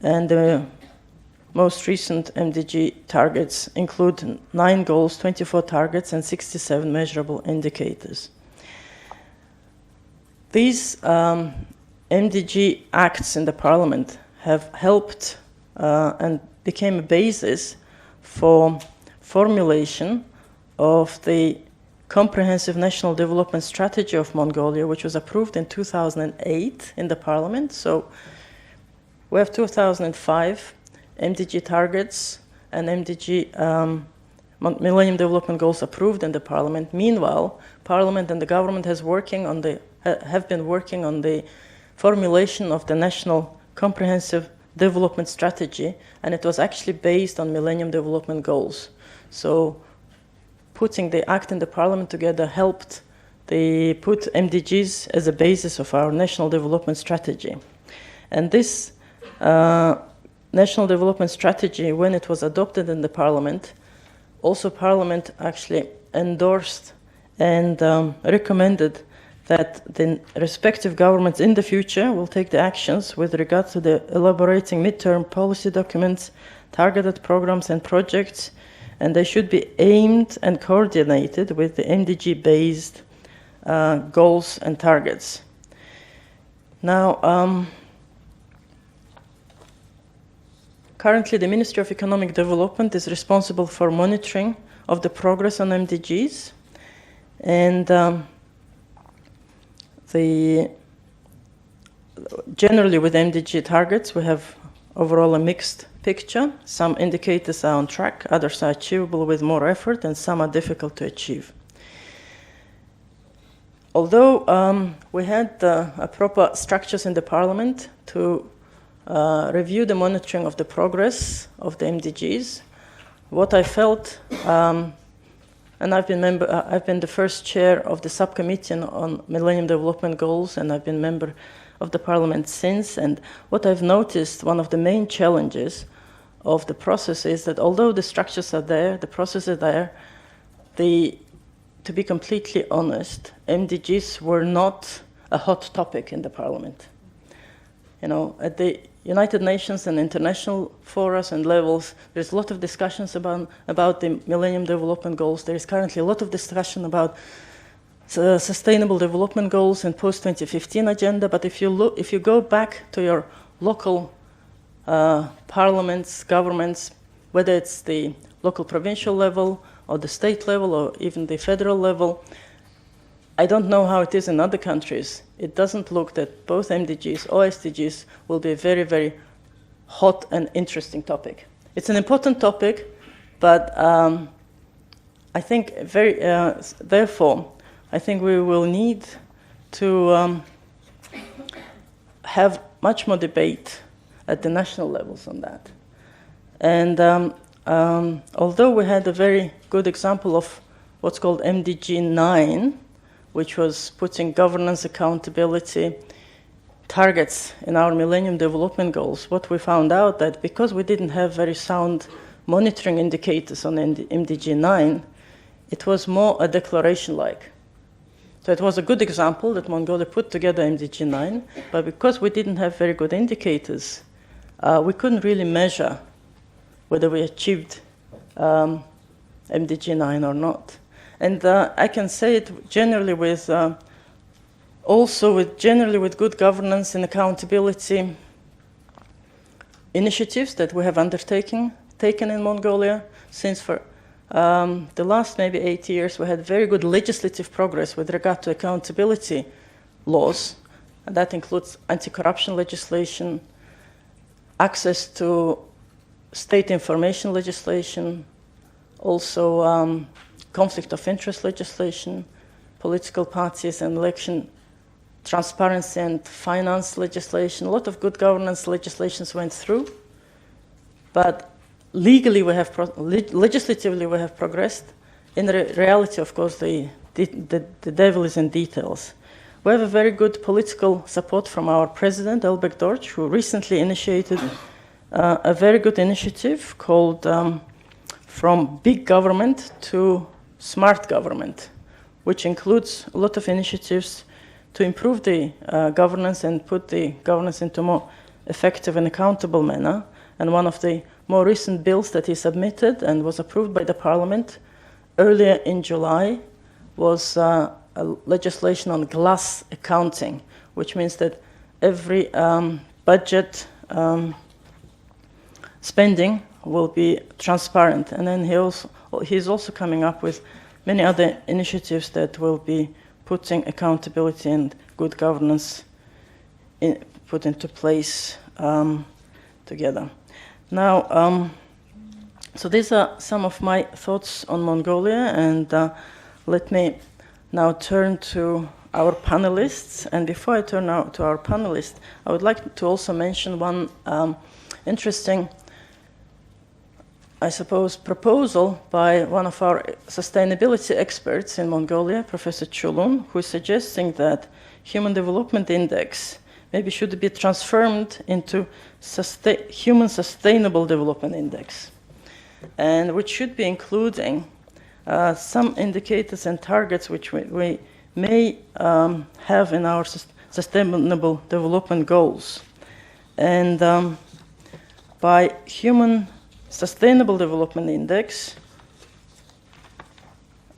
and the most recent MDG targets include 9 goals, 24 targets, and 67 measurable indicators. These MDG acts in the Parliament have helped and became a basis for formulation of the Comprehensive National Development Strategy of Mongolia, which was approved in 2008 in the Parliament. So we have 2005 MDG targets and MDG Millennium Development Goals approved in the Parliament. Meanwhile, Parliament and the government have been working on the formulation of the National Comprehensive Development Strategy, and it was actually based on Millennium Development Goals. So putting the act in the Parliament together helped put MDGs as a basis of our National Development Strategy. And this National Development Strategy, when it was adopted in the Parliament, also Parliament actually endorsed and recommended that the respective governments in the future will take the actions with regard to the elaborating midterm policy documents, targeted programs and projects, and they should be aimed and coordinated with the MDG-based goals and targets. Now, currently the Ministry of Economic Development is responsible for monitoring of the progress on MDGs, and generally with MDG targets we have overall a mixed picture. Some indicators are on track, others are achievable with more effort, and some are difficult to achieve. Although we had proper structures in the Parliament to review the monitoring of the progress of the MDGs, what I felt, and I've been the first chair of the subcommittee on Millennium Development Goals, and I've been member of the Parliament since. And what I've noticed, one of the main challenges of the process is that although the structures are there, the process is there, to be completely honest, MDGs were not a hot topic in the Parliament. You know, at the United Nations and international forums and levels, there's a lot of discussions about the Millennium Development Goals. There is currently a lot of discussion about Sustainable Development Goals and Post-2015 agenda. But if you go back to your local parliaments, governments, whether it's the local provincial level or the state level or even the federal level, I don't know how it is in other countries. It doesn't look that both MDGs or SDGs will be a very, very hot and interesting topic. It's an important topic, but I think therefore, I think we will need to have much more debate at the national levels on that. And although we had a very good example of what's called MDG 9, which was putting governance, accountability, targets in our Millennium Development Goals, what we found out that because we didn't have very sound monitoring indicators on MDG 9, it was more a declaration-like. So it was a good example that Mongolia put together MDG 9, but because we didn't have very good indicators, we couldn't really measure whether we achieved MDG 9 or not. And I can say it generally with generally with good governance and accountability initiatives that we have taken in Mongolia. Since for the last maybe 8 years, we had very good legislative progress with regard to accountability laws, and that includes anti-corruption legislation, access to state information legislation, also conflict of interest legislation, political parties and election transparency and finance legislation. A lot of good governance legislations went through, but legally we have legislatively we have progressed. In reality, of course, the devil is in details. We have a very good political support from our president, Elbek Dorj, who recently initiated a very good initiative called From Big Government to Smart Government, which includes a lot of initiatives to improve the governance and put the governance into a more effective and accountable manner. And one of the more recent bills that he submitted and was approved by the parliament earlier in July was a legislation on glass accounting, which means that every budget spending will be transparent. And then he's also coming up with many other initiatives that will be putting accountability and good governance put into place together. Now, so these are some of my thoughts on Mongolia, and let me now turn to our panelists. And before I turn now to our panelists, I would like to also mention one interesting, I suppose, proposal by one of our sustainability experts in Mongolia, Professor Chulun, who is suggesting that Human Development Index maybe should be transformed into Human Sustainable Development Index, and which should be including some indicators and targets which we may have in our Sustainable Development Goals. And by Human Sustainable Development Index,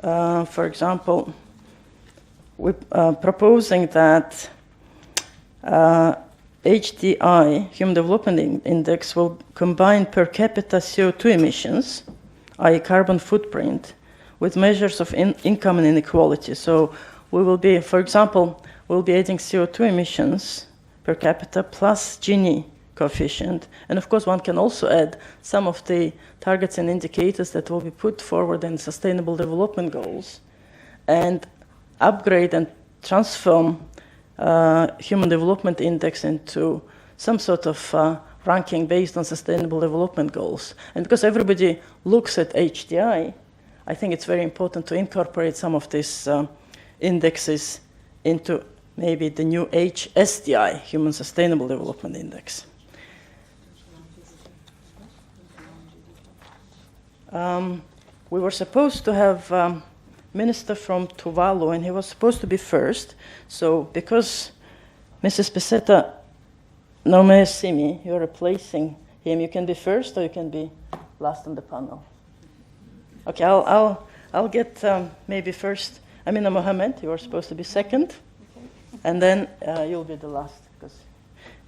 for example, we're proposing that HDI, Human Development Index, will combine per capita CO2 emissions, i.e. carbon footprint, with measures of income and inequality. So we will be, for example, we'll be adding CO2 emissions per capita plus Gini coefficient. And of course, one can also add some of the targets and indicators that will be put forward in Sustainable Development Goals and upgrade and transform Human Development Index into some sort of ranking based on Sustainable Development Goals. And because everybody looks at HDI, I think it's very important to incorporate some of these indexes into maybe the new HSDI, Human Sustainable Development Index. We were supposed to have minister from Tuvalu, and he was supposed to be first. So because Mrs. Peseta no may see me, you're replacing him. You can be first, or you can be last on the panel. Okay, I'll get maybe first. Amina Mohammed, you are supposed to be second, and then you'll be the last because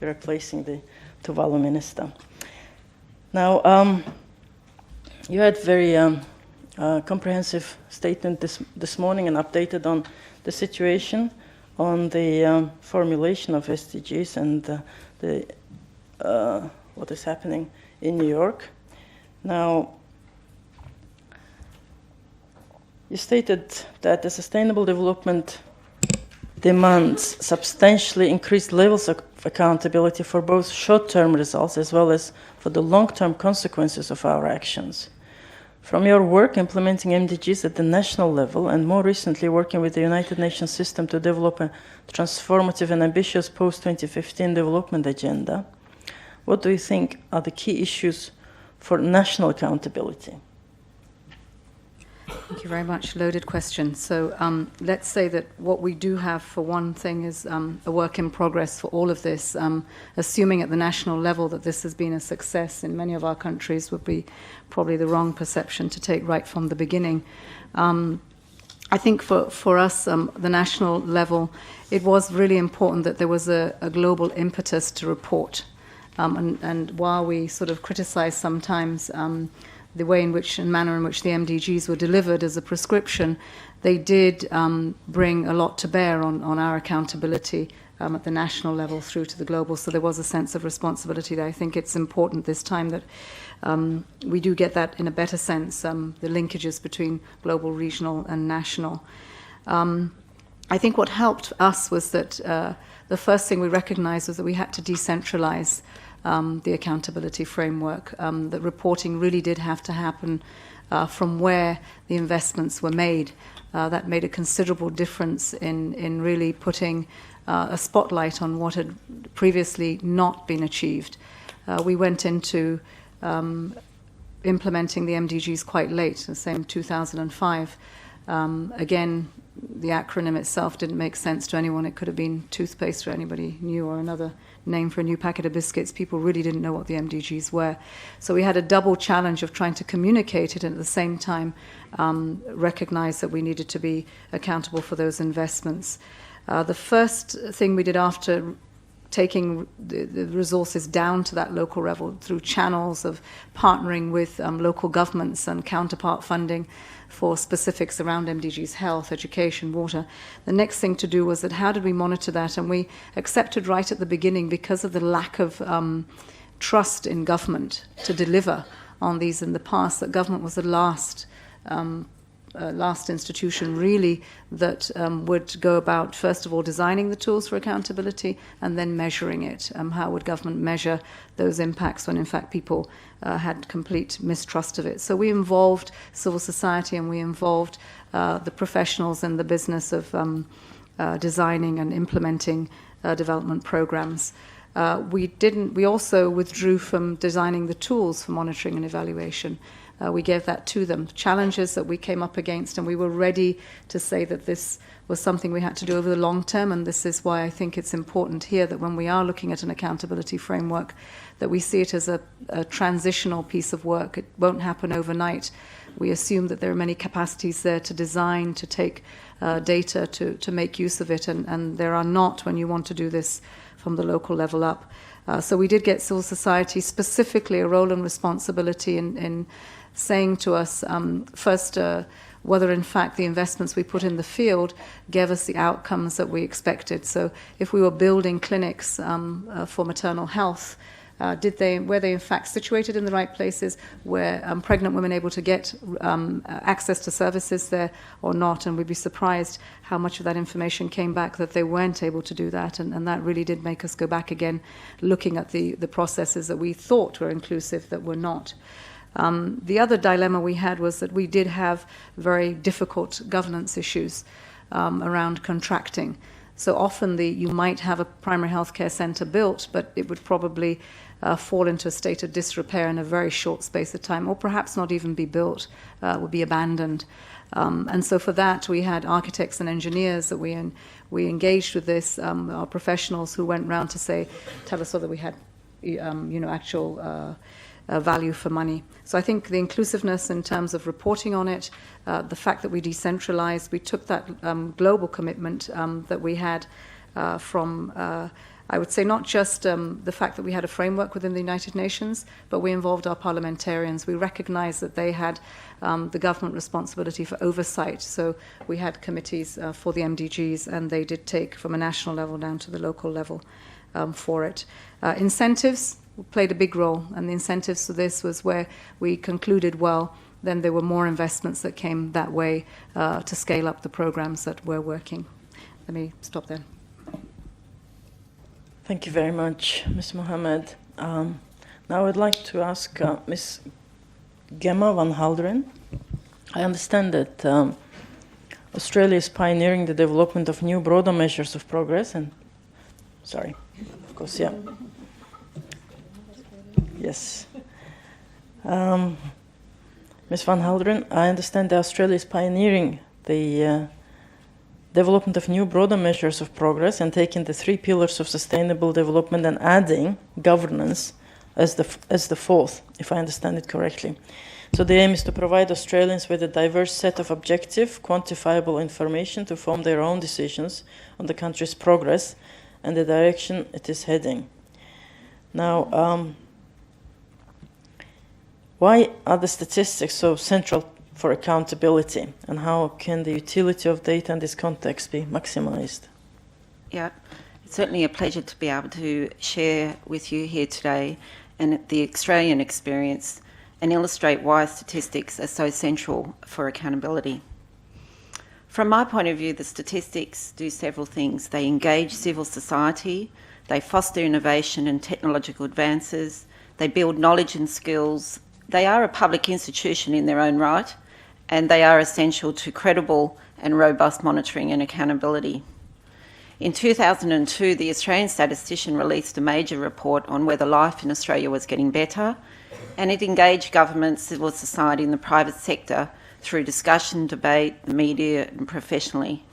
you're replacing the Tuvalu minister. Now, you had very comprehensive statement this morning and updated on the situation on the formulation of SDGs and what is happening in New York. Now, you stated that the sustainable development demands substantially increased levels of accountability for both short-term results as well as for the long-term consequences of our actions. From your work implementing MDGs at the national level and more recently working with the United Nations system to develop a transformative and ambitious post-2015 development agenda, what do you think are the key issues for national accountability? Thank you very much. Loaded question. So let's say that what we do have for one thing is a work in progress for all of this. Assuming at the national level that this has been a success in many of our countries would be probably the wrong perception to take right from the beginning. I think for us, the national level, it was really important that there was a global impetus to report. And while we sort of criticize sometimes the way in which and manner in which the MDGs were delivered as a prescription, they did bring a lot to bear on our accountability at the national level through to the global. So there was a sense of responsibility there. I think it's important this time that we do get that in a better sense, the linkages between global, regional, and national. I think what helped us was that the first thing we recognized was that we had to decentralize the accountability framework, that reporting really did have to happen from where the investments were made. That made a considerable difference in really putting a spotlight on what had previously not been achieved. We went into implementing the MDGs quite late, the same 2005. Again, the acronym itself didn't make sense to anyone. It could have been toothpaste for anybody new or another name for a new packet of biscuits. People really didn't know what the MDGs were. So we had a double challenge of trying to communicate it and at the same time recognize that we needed to be accountable for those investments. The first thing we did after taking the resources down to that local level through channels of partnering with local governments and counterpart funding for specifics around MDGs, health, education, water. The next thing to do was that how did we monitor that? And we accepted right at the beginning, because of the lack of trust in government to deliver on these in the past, that government was the last institution really that would go about, first of all, designing the tools for accountability and then measuring it. How would government measure those impacts when in fact people had complete mistrust of it? So we involved civil society and we involved the professionals in the business of designing and implementing development programs. We also withdrew from designing the tools for monitoring and evaluation. We gave that to them, challenges that we came up against, and we were ready to say that this was something we had to do over the long term, and this is why I think it's important here that when we are looking at an accountability framework, that we see it as a transitional piece of work. It won't happen overnight. We assume that there are many capacities there to design, to take data, to make use of it, and there are not when you want to do this from the local level up. So we did get civil society specifically a role and responsibility in saying to us, first, whether in fact the investments we put in the field gave us the outcomes that we expected. So if we were building clinics for maternal health, were they in fact situated in the right places? Were pregnant women able to get access to services there or not? And we'd be surprised how much of that information came back that they weren't able to do that. And that really did make us go back again, looking at the processes that we thought were inclusive that were not. The other dilemma we had was that we did have very difficult governance issues around contracting. So often you might have a primary healthcare centre built, but it would probably fall into a state of disrepair in a very short space of time, or perhaps not even be built, would be abandoned. And so for that, we had architects and engineers that we engaged with this, our professionals who went round to tell us whether we had actual value for money. So I think the inclusiveness in terms of reporting on it, the fact that we decentralized, we took that global commitment that we had from, I would say, not just the fact that we had a framework within the United Nations, but we involved our parliamentarians. We recognized that they had the government responsibility for oversight. So we had committees for the MDGs, and they did take from a national level down to the local level for it. Incentives played a big role, and the incentives for this was where we concluded, well, then there were more investments that came that way to scale up the programs that were working. Let me stop there. Thank you very much, Ms. Mohammed. Now I'd like to ask Ms. Gemma van Halderen. I understand that Australia is pioneering the development of new broader measures of progress and, sorry, of course, yeah. Yes. Ms. van Halderen, I understand that Australia is pioneering the development of new broader measures of progress and taking the 3 pillars of sustainable development and adding governance as the fourth, if I understand it correctly. So the aim is to provide Australians with a diverse set of objective, quantifiable information to form their own decisions on the country's progress and the direction it is heading. Now, why are the statistics so central for accountability, and how can the utility of data in this context be maximised? Yeah, it's certainly a pleasure to be able to share with you here today and the Australian experience and illustrate why statistics are so central for accountability. From my point of view, the statistics do several things. They engage civil society, they foster innovation and technological advances, they build knowledge and skills. They are a public institution in their own right, and they are essential to credible and robust monitoring and accountability. In 2002, the Australian statistician released a major report on whether life in Australia was getting better, and it engaged government, civil society and the private sector through discussion, debate, the media and professionally.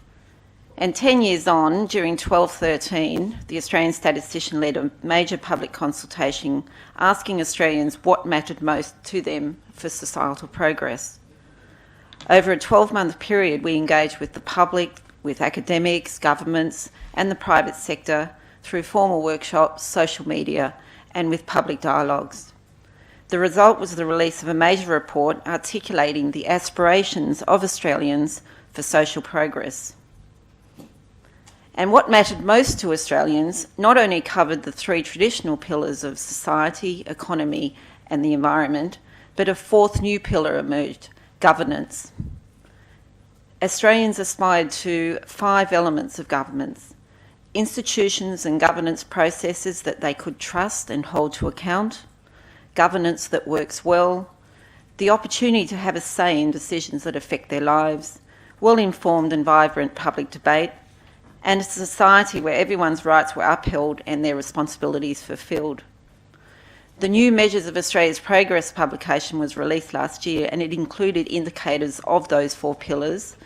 And 10 years on, during 12-13, the Australian statistician led a major public consultation asking Australians what mattered most to them for societal progress. Over a 12-month period, we engaged with the public, with academics, governments and the private sector through formal workshops, social media and with public dialogues. The result was the release of a major report articulating the aspirations of Australians for social progress. And what mattered most to Australians not only covered the 3 traditional pillars of society, economy and the environment, but a 4th new pillar emerged, governance. Australians aspired to 5 elements of governance: institutions and governance processes that they could trust and hold to account, governance that works well, the opportunity to have a say in decisions that affect their lives, well-informed and vibrant public debate, and a society where everyone's rights were upheld and their responsibilities fulfilled. The new Measures of Australia's Progress publication was released last year, and it included indicators of those 4 pillars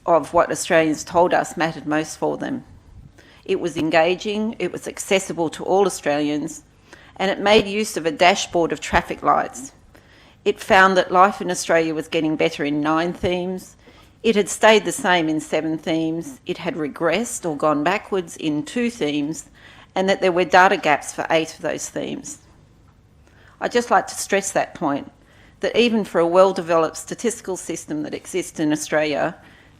of what Australians told us mattered most for them. It was engaging, it was accessible to all Australians, and it made use of a dashboard of traffic lights. It found that life in Australia was getting better in 9 themes, it had stayed the same in 7 themes, it had regressed or gone backwards in 2 themes, and that there were data gaps for 8 of those themes. I'd just like to stress that point, that even for a well-developed statistical system that exists in Australia,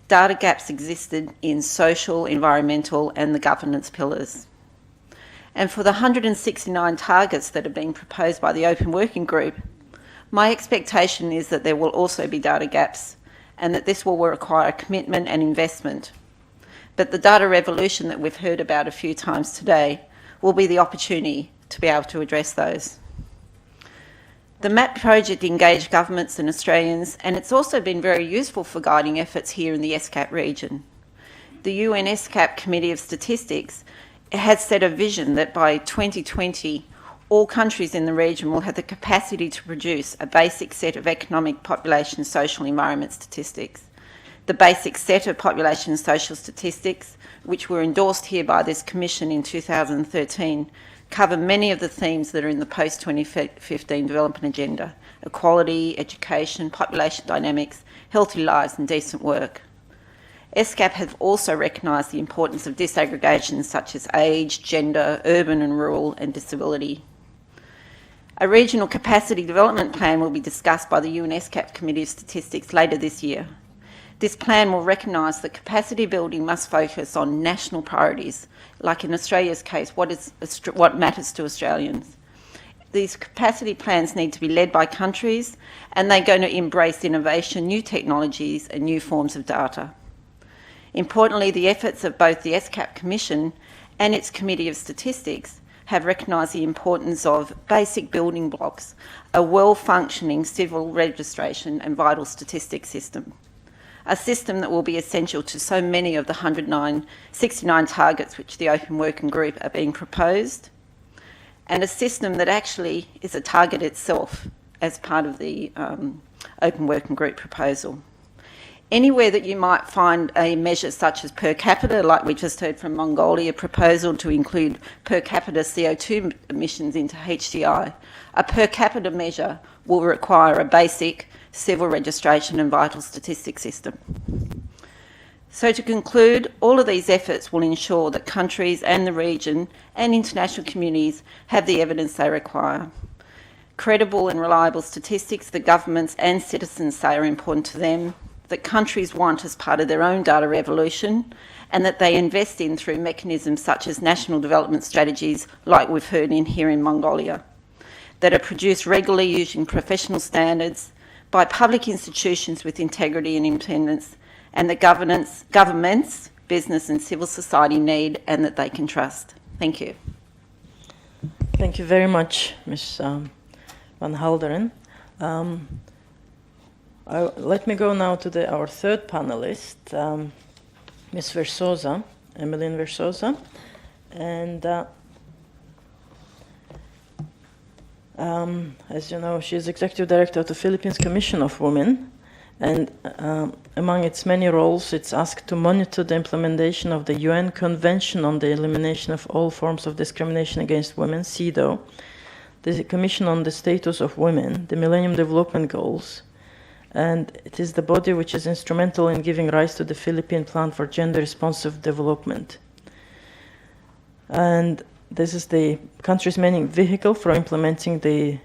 data gaps existed in social, environmental and the governance pillars. And for the 169 targets that have been proposed by the Open Working Group, my expectation is that there will also be data gaps and that this will require commitment and investment. But the data revolution that we've heard about a few times today will be the opportunity to be able to address those. The MAP project engaged governments and Australians, and it's also been very useful for guiding efforts here in the ESCAP region. The UN ESCAP Committee of Statistics has set a vision that by 2020, all countries in the region will have the capacity to produce a basic set of economic, population, social, environment statistics. The basic set of population and social statistics, which were endorsed here by this Commission in 2013, cover many of the themes that are in the Post-2015 Development Agenda: equality, education, population dynamics, healthy lives and decent work. ESCAP have also recognised the importance of disaggregations such as age, gender, urban and rural, and disability. A regional capacity development plan will be discussed by the UN ESCAP Committee of Statistics later this year. This plan will recognise that capacity building must focus on national priorities, like in Australia's case, what matters to Australians. These capacity plans need to be led by countries, and they're going to embrace innovation, new technologies and new forms of data. Importantly, the efforts of both the ESCAP Commission and its Committee of Statistics have recognised the importance of basic building blocks, a well-functioning civil registration and vital statistics system, a system that will be essential to so many of the 69 targets which the Open Working Group are being proposed, and a system that actually is a target itself as part of the Open Working Group proposal. Anywhere that you might find a measure such as per capita, like we just heard from Mongolia, proposal to include per capita CO2 emissions into HDI, a per capita measure will require a basic civil registration and vital statistics system. So to conclude, all of these efforts will ensure that countries and the region and international communities have the evidence they require. Credible and reliable statistics that governments and citizens say are important to them, that countries want as part of their own data revolution, and that they invest in through mechanisms such as national development strategies like we've heard in here in Mongolia, that are produced regularly using professional standards by public institutions with integrity and independence, and that governments, business and civil society need and that they can trust. Thank you. Thank you very much, Ms. Van Halderen. Let me go now to our third panelist, Ms. Versosa, Emmeline Versosa. And as you know, she is Executive Director of the Philippines Commission of Women. And among its many roles, it's asked to monitor the implementation of the UN Convention on the Elimination of All Forms of Discrimination Against Women, CEDAW, the Commission on the Status of Women, the Millennium Development Goals, and it is the body which is instrumental in giving rise to the Philippine Plan for Gender-Responsive Development. And this is the country's main vehicle for implementing the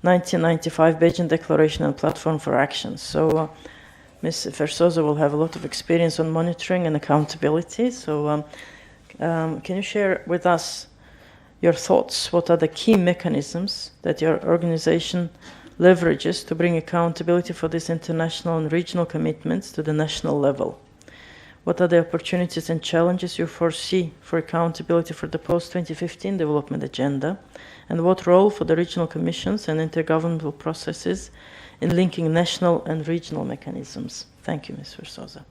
1995 Beijing Declaration and Platform for Action. So Ms. Versosa will have a lot of experience on monitoring and accountability. So can you share with us your thoughts? What are the key mechanisms that your organization leverages to bring accountability for these international and regional commitments to the national level? What are the opportunities and challenges you foresee for accountability for the post-2015 development agenda? And what role for the regional commissions and intergovernmental processes in linking national and regional mechanisms? Thank you, Ms. Versosa.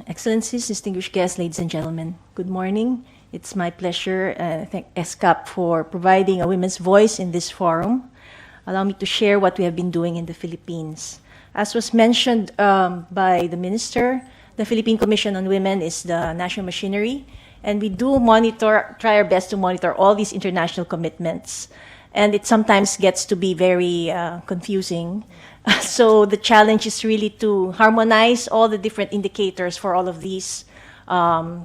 Excellencies, distinguished guests, ladies and gentlemen, good morning. It's my pleasure, thank ESCAP for providing a women's voice in this forum. Allow me to share what we have been doing in the Philippines. As was mentioned by the Minister, the Philippine Commission on Women is the national machinery, and we do try our best to monitor all these international commitments. And it sometimes gets to be very confusing. So the challenge is really to harmonize all the different indicators for all of these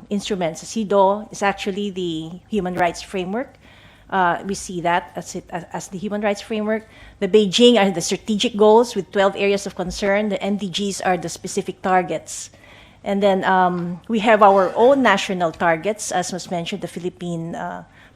instruments. CEDAW is actually the human rights framework. We see that as the human rights framework. The Beijing are the strategic goals with 12 areas of concern. The MDGs are the specific targets. And then we have our own national targets, as was mentioned, the Philippine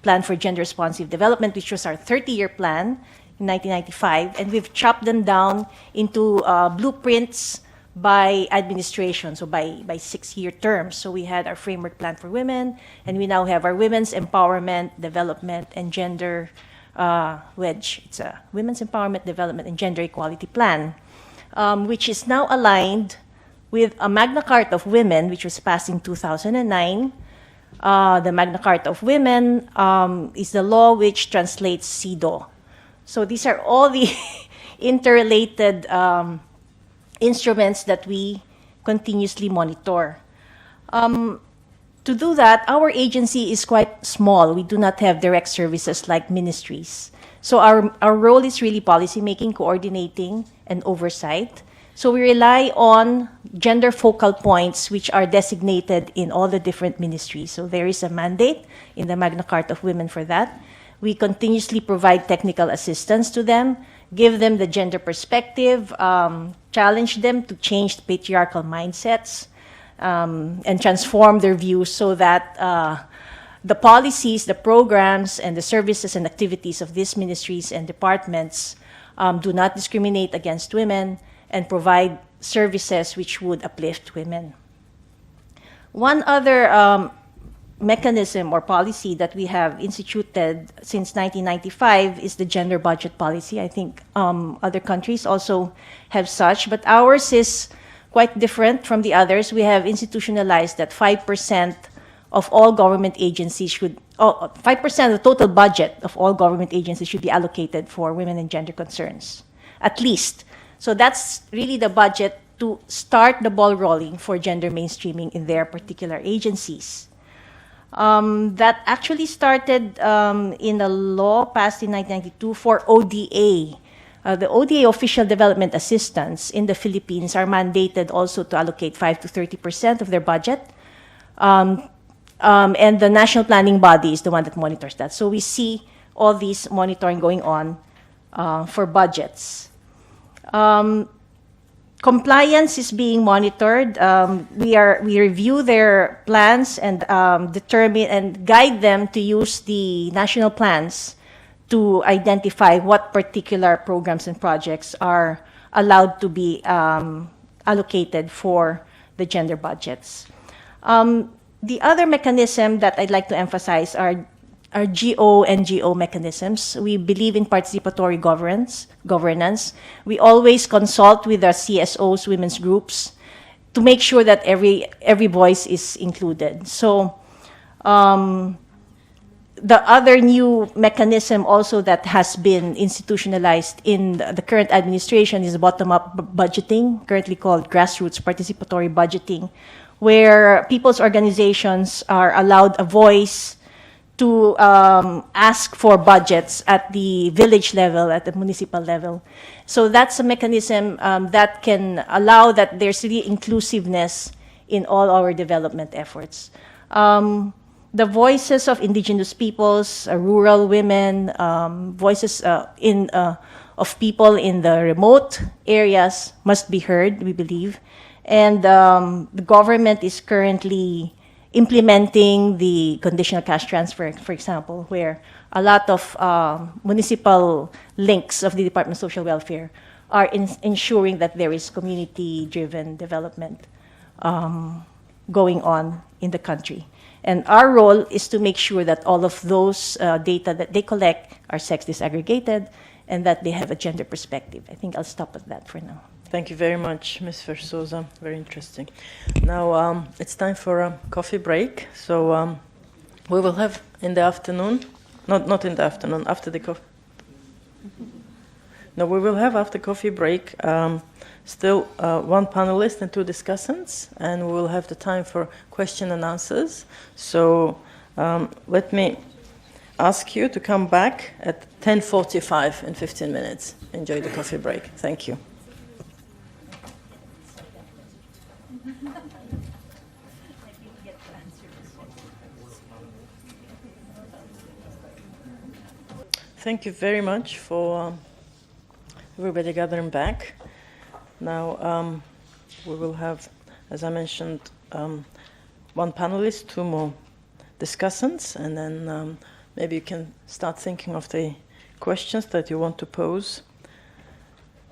Plan for Gender-Responsive Development, which was our 30-year plan in 1995. And we've chopped them down into blueprints by administration, so by 6-year terms. So we had our framework plan for women, and we now have our women's empowerment, development, and gender wedge. It's a women's empowerment, development, and gender equality plan, which is now aligned with a Magna Carta of Women, which was passed in 2009. The Magna Carta of Women is the law which translates CEDAW. So these are all the interrelated instruments that we continuously monitor. To do that, our agency is quite small. We do not have direct services like ministries. So our role is really policymaking, coordinating, and oversight. So we rely on gender focal points which are designated in all the different ministries. So there is a mandate in the Magna Carta of Women for that. We continuously provide technical assistance to them, give them the gender perspective, challenge them to change the patriarchal mindsets, and transform their views so that the policies, the programs, and the services and activities of these ministries and departments do not discriminate against women and provide services which would uplift women. One other mechanism or policy that we have instituted since 1995 is the gender budget policy. I think other countries also have such, but ours is quite different from the others. We have institutionalized that 5% of all government agencies should, 5% of the total budget of all government agencies should be allocated for women and gender concerns, at least. So that's really the budget to start the ball rolling for gender mainstreaming in their particular agencies. That actually started in a law passed in 1992 for ODA. The ODA, Official Development Assistance, in the Philippines are mandated also to allocate 5 to 30% of their budget. And the national planning body is the one that monitors that. So we see all these monitoring going on for budgets. Compliance is being monitored. We review their plans and determine and guide them to use the national plans to identify what particular programs and projects are allowed to be allocated for the gender budgets. The other mechanism that I'd like to emphasize are GO mechanisms. We believe in participatory governance. We always consult with our CSOs, women's groups, to make sure that every voice is included. So the other new mechanism also that has been institutionalized in the current administration is bottom-up budgeting, currently called grassroots participatory budgeting, where people's organizations are allowed a voice to ask for budgets at the village level, at the municipal level. So that's a mechanism that can allow that there's really inclusiveness in all our development efforts. The voices of indigenous peoples, rural women, voices of people in the remote areas must be heard, we believe. And the government is currently implementing the conditional cash transfer, for example, where a lot of municipal links of the Department of Social Welfare are ensuring that there is community-driven development going on in the country. And our role is to make sure that all of those data that they collect are sex disaggregated and that they have a gender perspective. I think I'll stop at that for now. Thank you very much, Ms. Versosa. Very interesting. Now it's time for a coffee break. So we will have in the afternoon, not in the afternoon, after the coffee. No, we will have after coffee break still one panelist and two discussants, and we will have the time for question and answers. So let me ask you to come back at 10:45 in 15 minutes. Enjoy the coffee break. Thank you. Thank you very much for everybody gathering back. Now we will have, as I mentioned, one panelist, two more discussants, and then maybe you can start thinking of the questions that you want to pose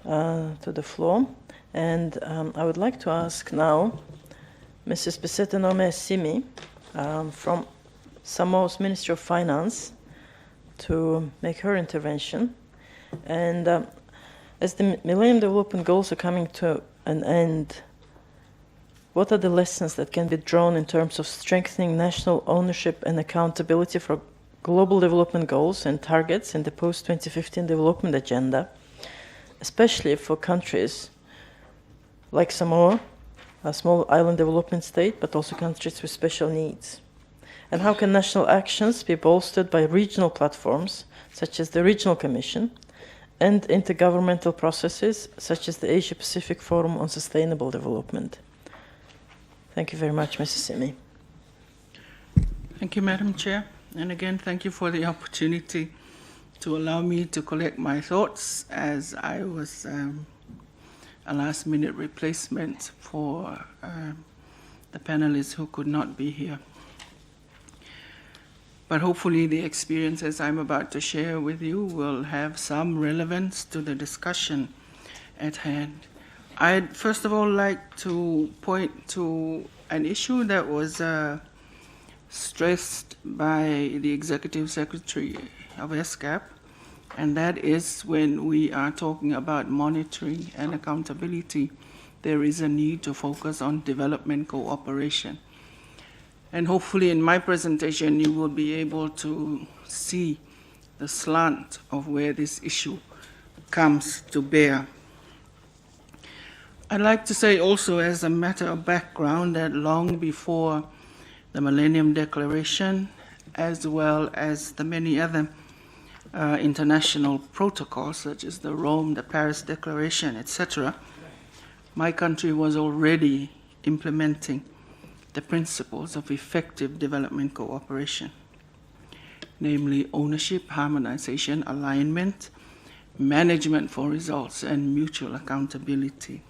to the floor. And I would like to ask now Mrs. Besetanome Simi from Samoa's Ministry of Finance to make her intervention. And as the Millennium Development Goals are coming to an end, what are the lessons that can be drawn in terms of strengthening national ownership and accountability for global development goals and targets in the post-2015 development agenda, especially for countries like Samoa, a small island development state, but also countries with special needs? And how can national actions be bolstered by regional platforms, such as the Regional Commission, and intergovernmental processes, such as the Asia-Pacific Forum on Sustainable Development? Thank you very much, Mrs. Simi. Thank you, Madam Chair. And again, thank you for the opportunity to allow me to collect my thoughts, as I was a last-minute replacement for the panelists who could not be here. But hopefully the experiences I'm about to share with you will have some relevance to the discussion at hand. I'd first of all like to point to an issue that was stressed by the Executive Secretary of ESCAP, and that is when we are talking about monitoring and accountability, there is a need to focus on development cooperation. And hopefully in my presentation you will be able to see the slant of where this issue comes to bear. I'd like to say also, as a matter of background, that long before the Millennium Declaration, as well as the many other international protocols, such as the Rome, the Paris Declaration, etc., my country was already implementing the principles of effective development cooperation, namely ownership, harmonization, alignment, management for results, and mutual accountability.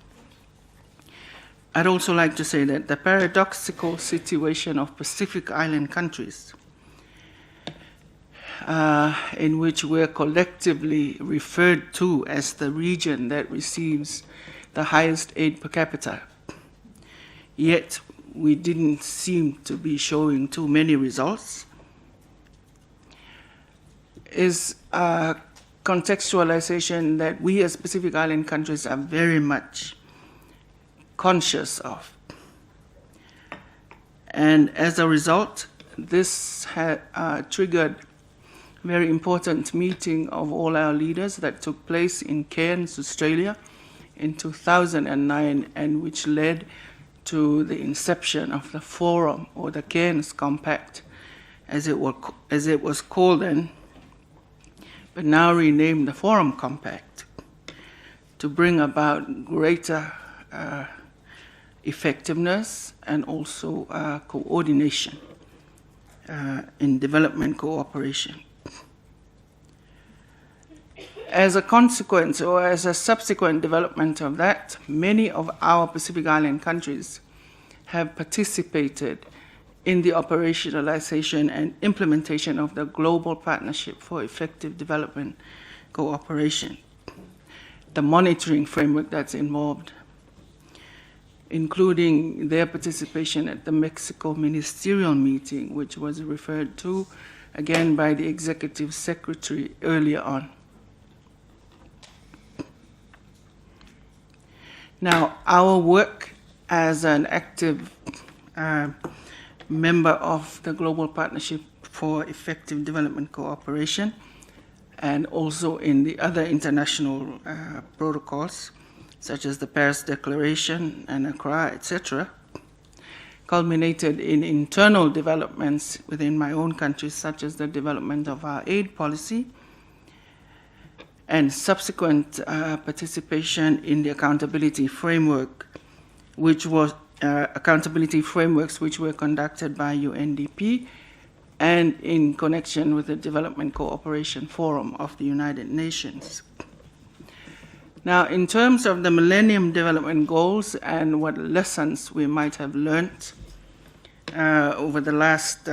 I'd also like to say that the paradoxical situation of Pacific Island countries, in which we're collectively referred to as the region that receives the highest aid per capita, yet we didn't seem to be showing too many results, is a contextualization that we as Pacific Island countries are very much conscious of. And as a result, this had triggered a very important meeting of all our leaders that took place in Cairns, Australia in 2009, and which led to the inception of the Forum, or the Cairns Compact, as it was called then, but now renamed the Forum Compact, to bring about greater effectiveness and also coordination in development cooperation. As a consequence, or as a subsequent development of that, many of our Pacific Island countries have participated in the operationalization and implementation of the Global Partnership for Effective Development Cooperation, the monitoring framework that's involved, including their participation at the Mexico Ministerial Meeting, which was referred to again by the Executive Secretary earlier on. Now, our work as an active member of the Global Partnership for Effective Development Cooperation, and also in the other international protocols, such as the Paris Declaration and Accra, etc., culminated in internal developments within my own country, such as the development of our aid policy, and subsequent participation in the accountability framework, which was accountability frameworks which were conducted by UNDP and in connection with the Development Cooperation Forum of the United Nations. Now, in terms of the Millennium Development Goals and what lessons we might have learned over the last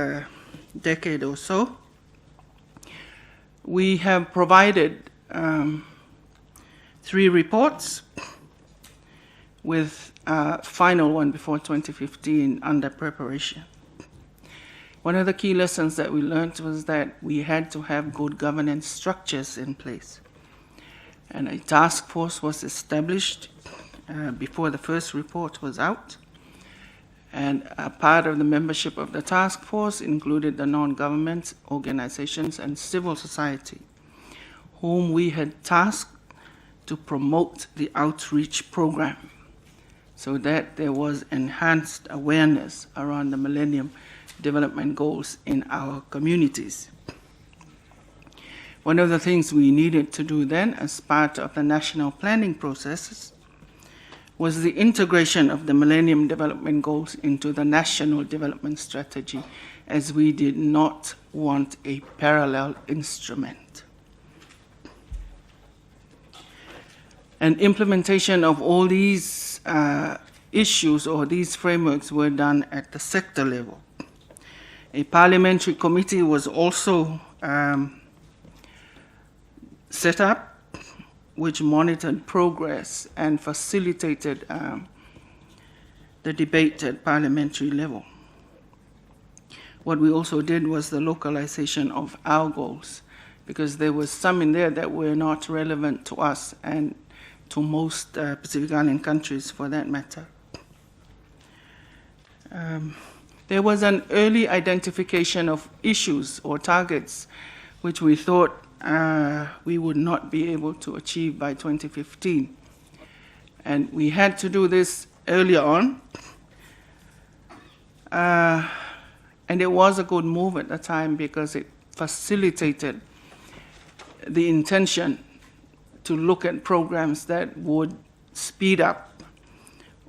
decade or so, we have provided 3 reports, with a final one before 2015 under preparation. One of the key lessons that we learned was that we had to have good governance structures in place. And a task force was established before the first report was out. And a part of the membership of the task force included the non-government organizations and civil society, whom we had tasked to promote the outreach program so that there was enhanced awareness around the Millennium Development Goals in our communities. One of the things we needed to do then, as part of the national planning processes, was the integration of the Millennium Development Goals into the National Development Strategy, as we did not want a parallel instrument. And implementation of all these issues or these frameworks were done at the sector level. A parliamentary committee was also set up, which monitored progress and facilitated the debate at parliamentary level. what we also did was the localization of our goals, because there was some in there that were not relevant to us and to most Pacific Island countries for that matter. There was an early identification of issues or targets which we thought we would not be able to achieve by 2015. And we had to do this earlier on. And it was a good move at the time because it facilitated the intention to look at programs that would speed up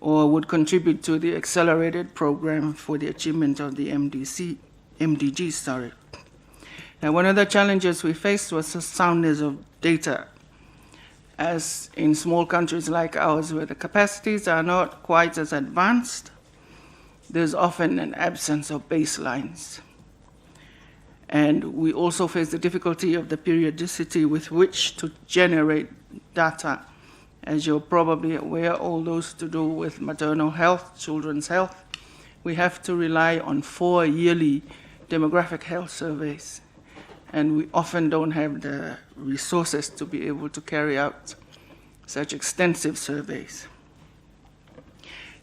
or would contribute to the accelerated program for the achievement of the MDGs. Now, one of the challenges we faced was the soundness of data. As in small countries like ours, where the capacities are not quite as advanced, there's often an absence of baselines. And we also face the difficulty of the periodicity with which to generate data. As you're probably aware, all those to do with maternal health, children's health, we have to rely on 4 yearly demographic health surveys. And we often don't have the resources to be able to carry out such extensive surveys.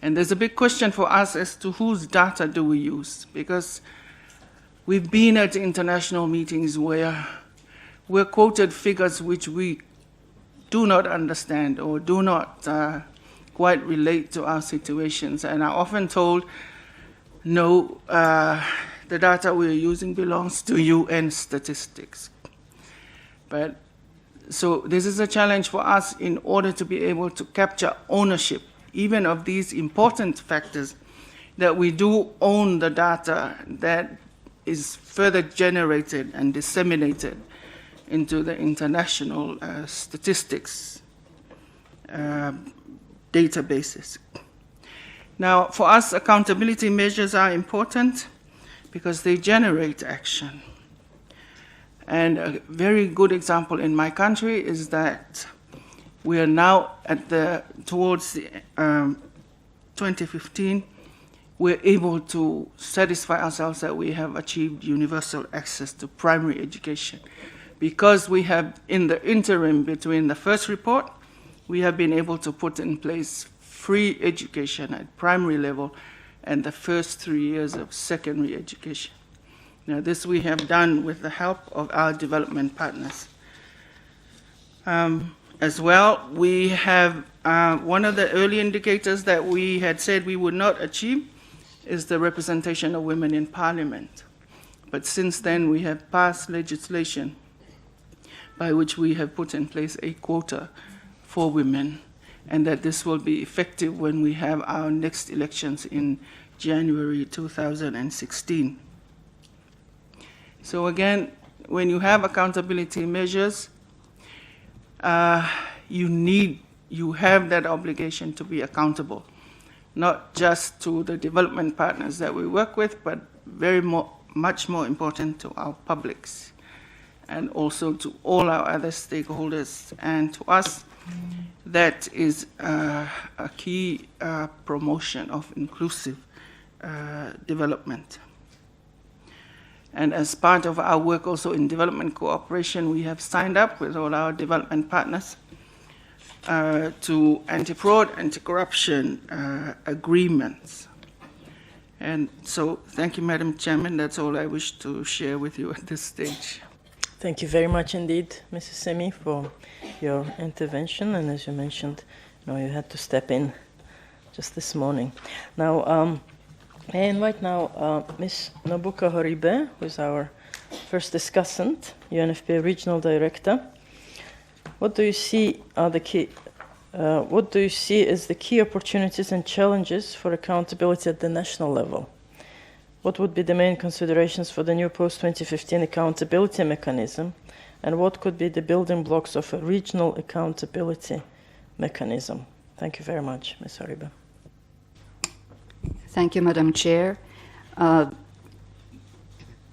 And there's a big question for us as to whose data do we use, because we've been at international meetings where we're quoted figures which we do not understand or do not quite relate to our situations, and are often told, no, the data we're using belongs to UN statistics. But so this is a challenge for us in order to be able to capture ownership, even of these important factors, that we do own the data that is further generated and disseminated into the international statistics databases. Now, for us, accountability measures are important because they generate action. And a very good example in my country is that we are now towards the 2015, we're able to satisfy ourselves that we have achieved universal access to primary education. Because we have, in the interim between the first report, we have been able to put in place free education at primary level and the first 3 years of secondary education. Now, this we have done with the help of our development partners. As well, we have one of the early indicators that we had said we would not achieve is the representation of women in parliament. But since then, we have passed legislation by which we have put in place a quota for women, and that this will be effective when we have our next elections in January 2016. So again, when you have accountability measures, you have that obligation to be accountable, not just to the development partners that we work with, but much more important to our publics, and also to all our other stakeholders. And to us, that is a key promotion of inclusive development. And as part of our work also in development cooperation, we have signed up with all our development partners to anti-fraud, anti-corruption agreements. And so, thank you, Madam Chairman. That's all I wish to share with you at this stage. Thank you very much indeed, Mrs. Semi, for your intervention. And as you mentioned, you had to step in just this morning. Now, I invite now Ms. Nobuka Horibe, who is our first discussant, UNFPA Regional Director. What do you see as the key opportunities and challenges for accountability at the national level? What would be the main considerations for the new post-2015 accountability mechanism, and what could be the building blocks of a regional accountability mechanism? Thank you very much, Ms. Horibe. Thank you, Madam Chair.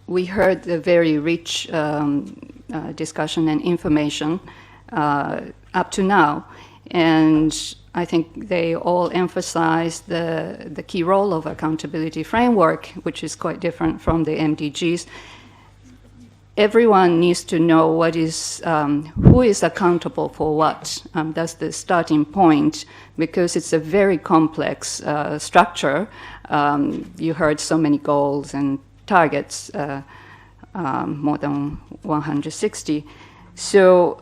We heard a very rich discussion and information up to now, and I think they all emphasize the key role of accountability framework, which is quite different from the MDGs. Everyone needs to know what is, who is accountable for what. That's the starting point, because it's a very complex structure. You heard so many goals and targets, more than 160. So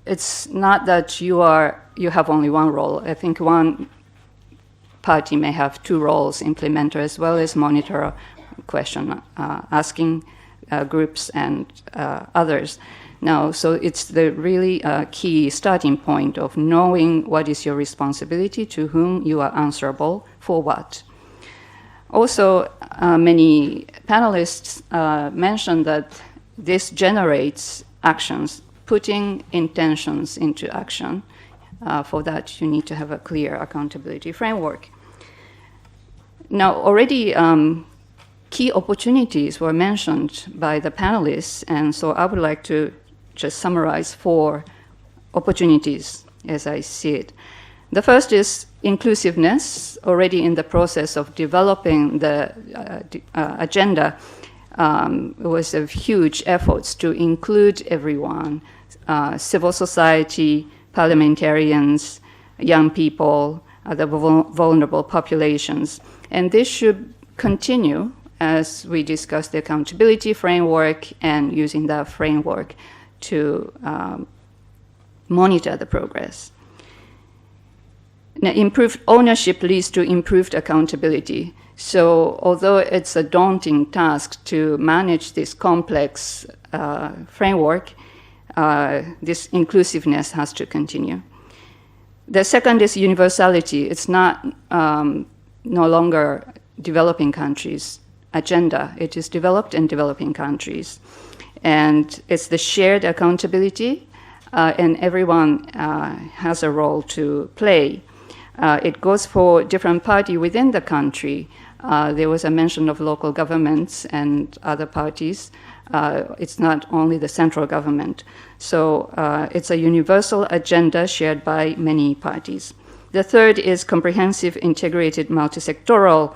it's not that you have only one role. I think one party may have two roles: implementer as well as monitor, question asking groups and others. Now, so it's the really key starting point of knowing what is your responsibility, to whom you are answerable for what. Also, many panelists mentioned that this generates actions, putting intentions into action. For that, you need to have a clear accountability framework. Now, already key opportunities were mentioned by the panelists, and so I would like to just summarize 4 opportunities as I see it. The first is inclusiveness. Already in the process of developing the agenda, it was a huge efforts to include everyone, civil society, parliamentarians, young people, the vulnerable populations. And this should continue as we discuss the accountability framework and using that framework to monitor the progress. Now, improved ownership leads to improved accountability. So although it's a daunting task to manage this complex framework, this inclusiveness has to continue. The second is universality. It's not no longer developing countries' agenda. It is developed and developing countries. And it's the shared accountability, and everyone has a role to play. It goes for different parties within the country. There was a mention of local governments and other parties. It's not only the central government. So it's a universal agenda shared by many parties. The third is comprehensive, integrated, multisectoral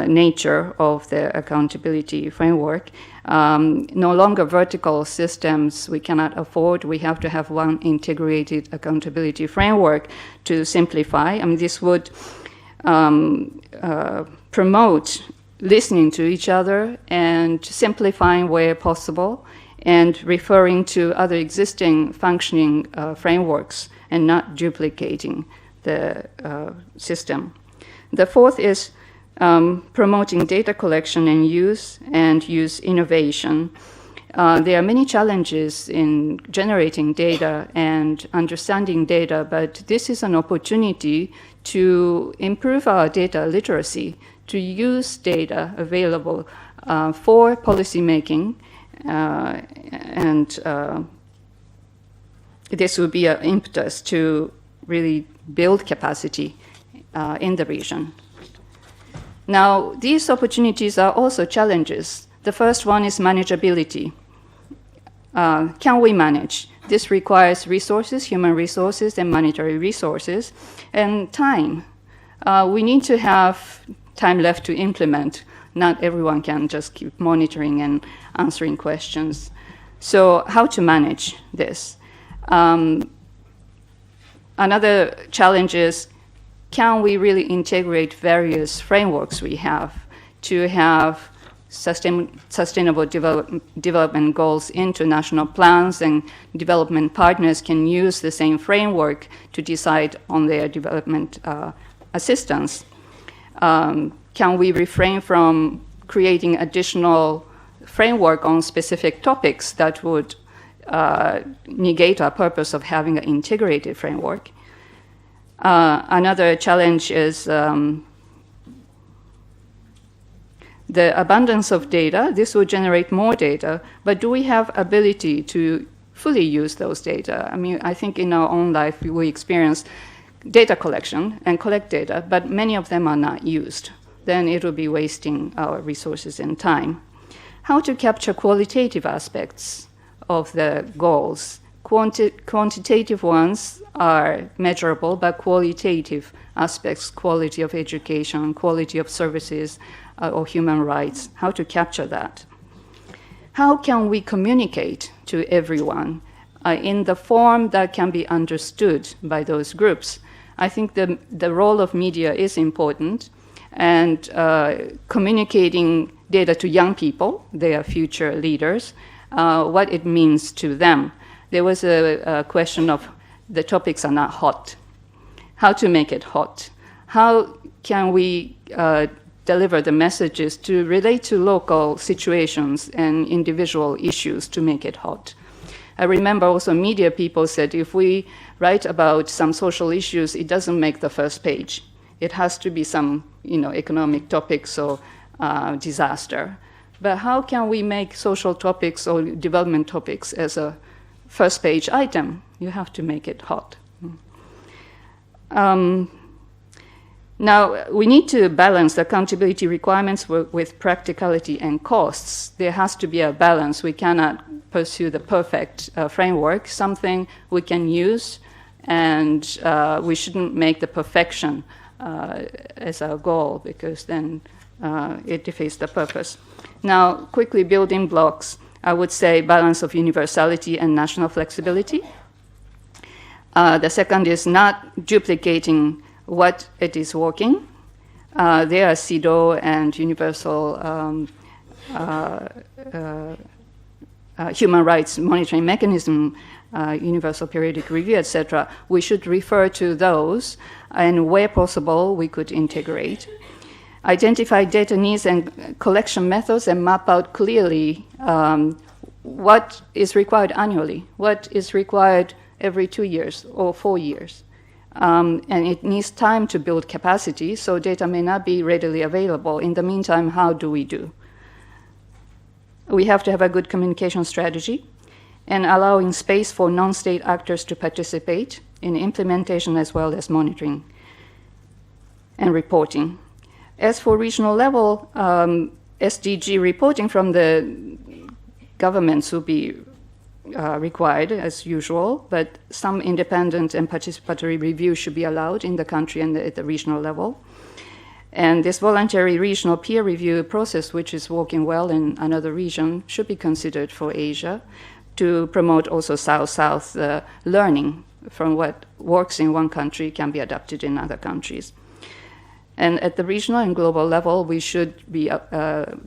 nature of the accountability framework. No longer vertical systems we cannot afford. We have to have one integrated accountability framework to simplify. I mean, this would promote listening to each other and simplifying where possible and referring to other existing functioning frameworks and not duplicating the system. The fourth is promoting data collection and use innovation. There are many challenges in generating data and understanding data, but this is an opportunity to improve our data literacy, to use data available for policymaking, and this will be an impetus to really build capacity in the region. Now, these opportunities are also challenges. The first one is manageability. Can we manage? This requires resources, human resources, and monetary resources, and time. We need to have time left to implement. Not everyone can just keep monitoring and answering questions. So how to manage this? Another challenge is, can we really integrate various frameworks we have to have sustainable development goals into national plans, and development partners can use the same framework to decide on their development assistance? Can we refrain from creating additional framework on specific topics that would negate our purpose of having an integrated framework? Another challenge is the abundance of data. This will generate more data, but do we have ability to fully use those data? I mean, I think in our own life we experience data collection and collect data, but many of them are not used. Then it will be wasting our resources and time. How to capture qualitative aspects of the goals, Quantitative ones are measurable, but qualitative aspects, quality of education, quality of services, or human rights, how to capture that. How can we communicate to everyone in the form that can be understood by those groups? I think the role of media is important, and communicating data to young people, they are future leaders, what it means to them. There was a question of the topics are not hot. How to make it hot? How can we deliver the messages to relate to local situations and individual issues to make it hot? I remember also media people said if we write about some social issues, it doesn't make the first page. It has to be some economic topics or disaster. But how can we make social topics or development topics as a first page item? You have to make it hot. Now, we need to balance the accountability requirements with practicality and costs. There has to be a balance. We cannot pursue the perfect framework, something we can use, and we shouldn't make the perfection as our goal, because then it defeats the purpose. Now, quickly, building blocks. I would say balance of universality and national flexibility. The second is not duplicating what it is working. There are CEDAW and universal human rights monitoring mechanism, universal periodic review, etc. We should refer to those, and where possible, we could integrate. Identify data needs and collection methods and map out clearly what is required annually, what is required every 2 years or 4 years. And it needs time to build capacity, so data may not be readily available. In the meantime, how do we do? We have to have a good communication strategy and allowing space for non-state actors to participate in implementation as well as monitoring and reporting. As for regional level, SDG reporting from the governments will be required as usual, but some independent and participatory review should be allowed in the country and at the regional level. And this voluntary regional peer review process, which is working well in another region, should be considered for Asia to promote also South-South learning from what works in one country can be adapted in other countries. And at the regional and global level, we should be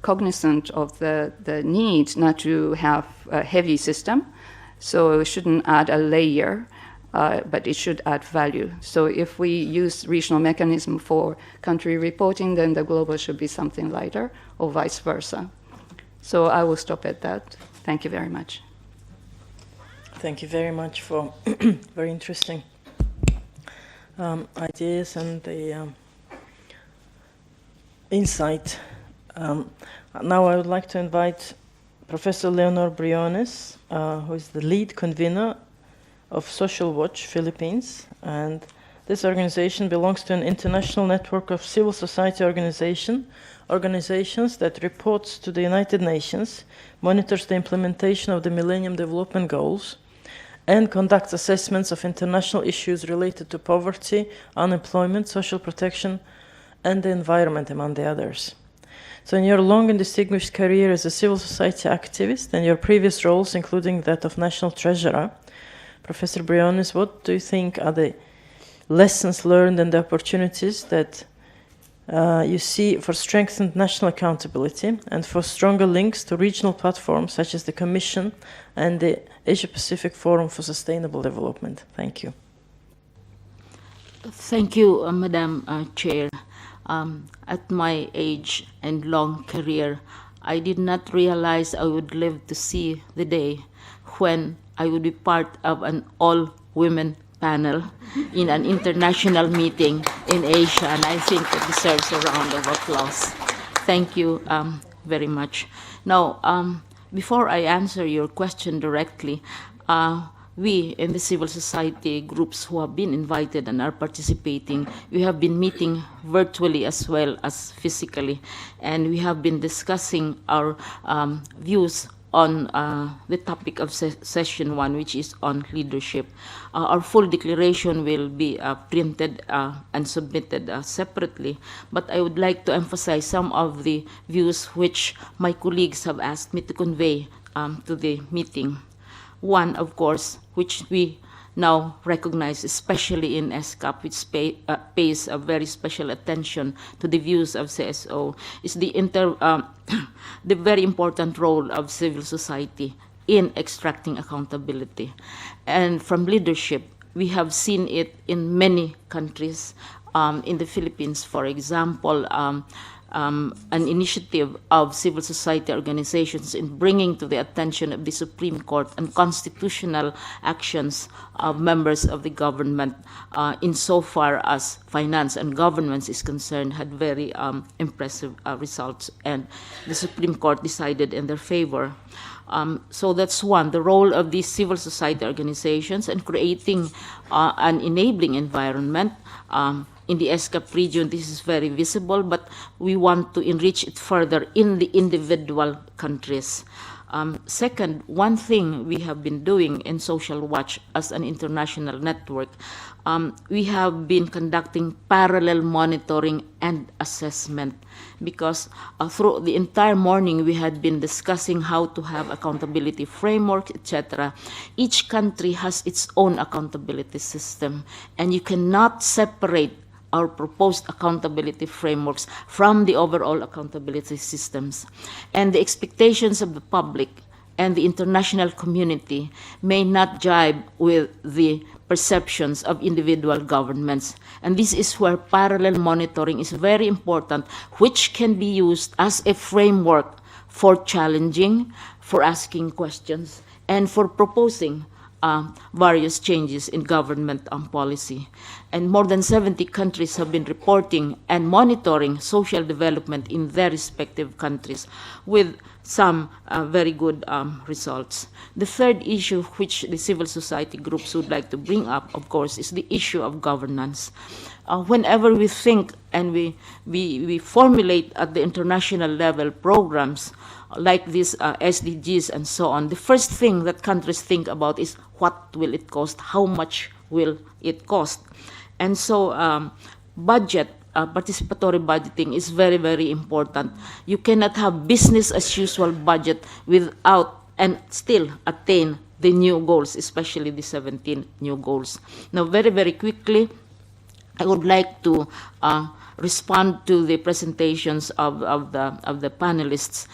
cognizant of the need not to have a heavy system. So we shouldn't add a layer, but it should add value. So if we use regional mechanism for country reporting, then the global should be something lighter, or vice versa. So I will stop at that. Thank you very much. Thank you very much for very interesting ideas and the insight. Now I would like to invite Professor Leonor Briones, who is the lead convener of Social Watch Philippines. And this organization belongs to an international network of civil society organizations that reports to the United Nations, monitors the implementation of the Millennium Development Goals, and conducts assessments of international issues related to poverty, unemployment, social protection, and the environment, among the others. So in your long and distinguished career as a civil society activist and your previous roles, including that of National Treasurer, Professor Briones, what do you think are the lessons learned and the opportunities that you see for strengthened national accountability and for stronger links to regional platforms such as the Commission and the Asia-Pacific Forum for Sustainable Development? Thank you. Thank you, Madam Chair. At my age and long career, I did not realize I would live to see the day when I would be part of an all-women panel in an international meeting in Asia, and I think it deserves a round of applause. Thank you very much. Now, before I answer your question directly, we in the civil society groups who have been invited and are participating, we have been meeting virtually as well as physically, and we have been discussing our views on the topic of session 1, which is on leadership. Our full declaration will be printed and submitted separately, but I would like to emphasize some of the views which my colleagues have asked me to convey to the meeting. One, of course, which we now recognize, especially in ESCAP, which pays a very special attention to the views of CSO, is the very important role of civil society in extracting accountability. And from leadership, we have seen it in many countries. In the Philippines, for example, an initiative of civil society organizations in bringing to the attention of the Supreme Court and constitutional actions of members of the government insofar as finance and governance is concerned had very impressive results, and the Supreme Court decided in their favor. So that's one, the role of these civil society organizations and creating an enabling environment. In the ESCAP region, this is very visible, but we want to enrich it further in the individual countries. Second, one thing we have been doing in Social Watch as an international network, we have been conducting parallel monitoring and assessment, because through the entire morning we had been discussing how to have accountability framework, etc. Each country has its own accountability system, and you cannot separate our proposed accountability frameworks from the overall accountability systems. And the expectations of the public and the international community may not jibe with the perceptions of individual governments. And this is where parallel monitoring is very important, which can be used as a framework for challenging, for asking questions, and for proposing various changes in government policy. And more than 70 countries have been reporting and monitoring social development in their respective countries with some very good results. The third issue which the civil society groups would like to bring up, of course, is the issue of governance. Whenever we think and we formulate at the international level programs like these SDGs and so on, the first thing that countries think about is what will it cost, how much will it cost. And so participatory budgeting is very, very important. You cannot have business as usual budget without and still attain the new goals, especially the 17 new goals. Now, very, very quickly, I would like to respond to the presentations of the panelists.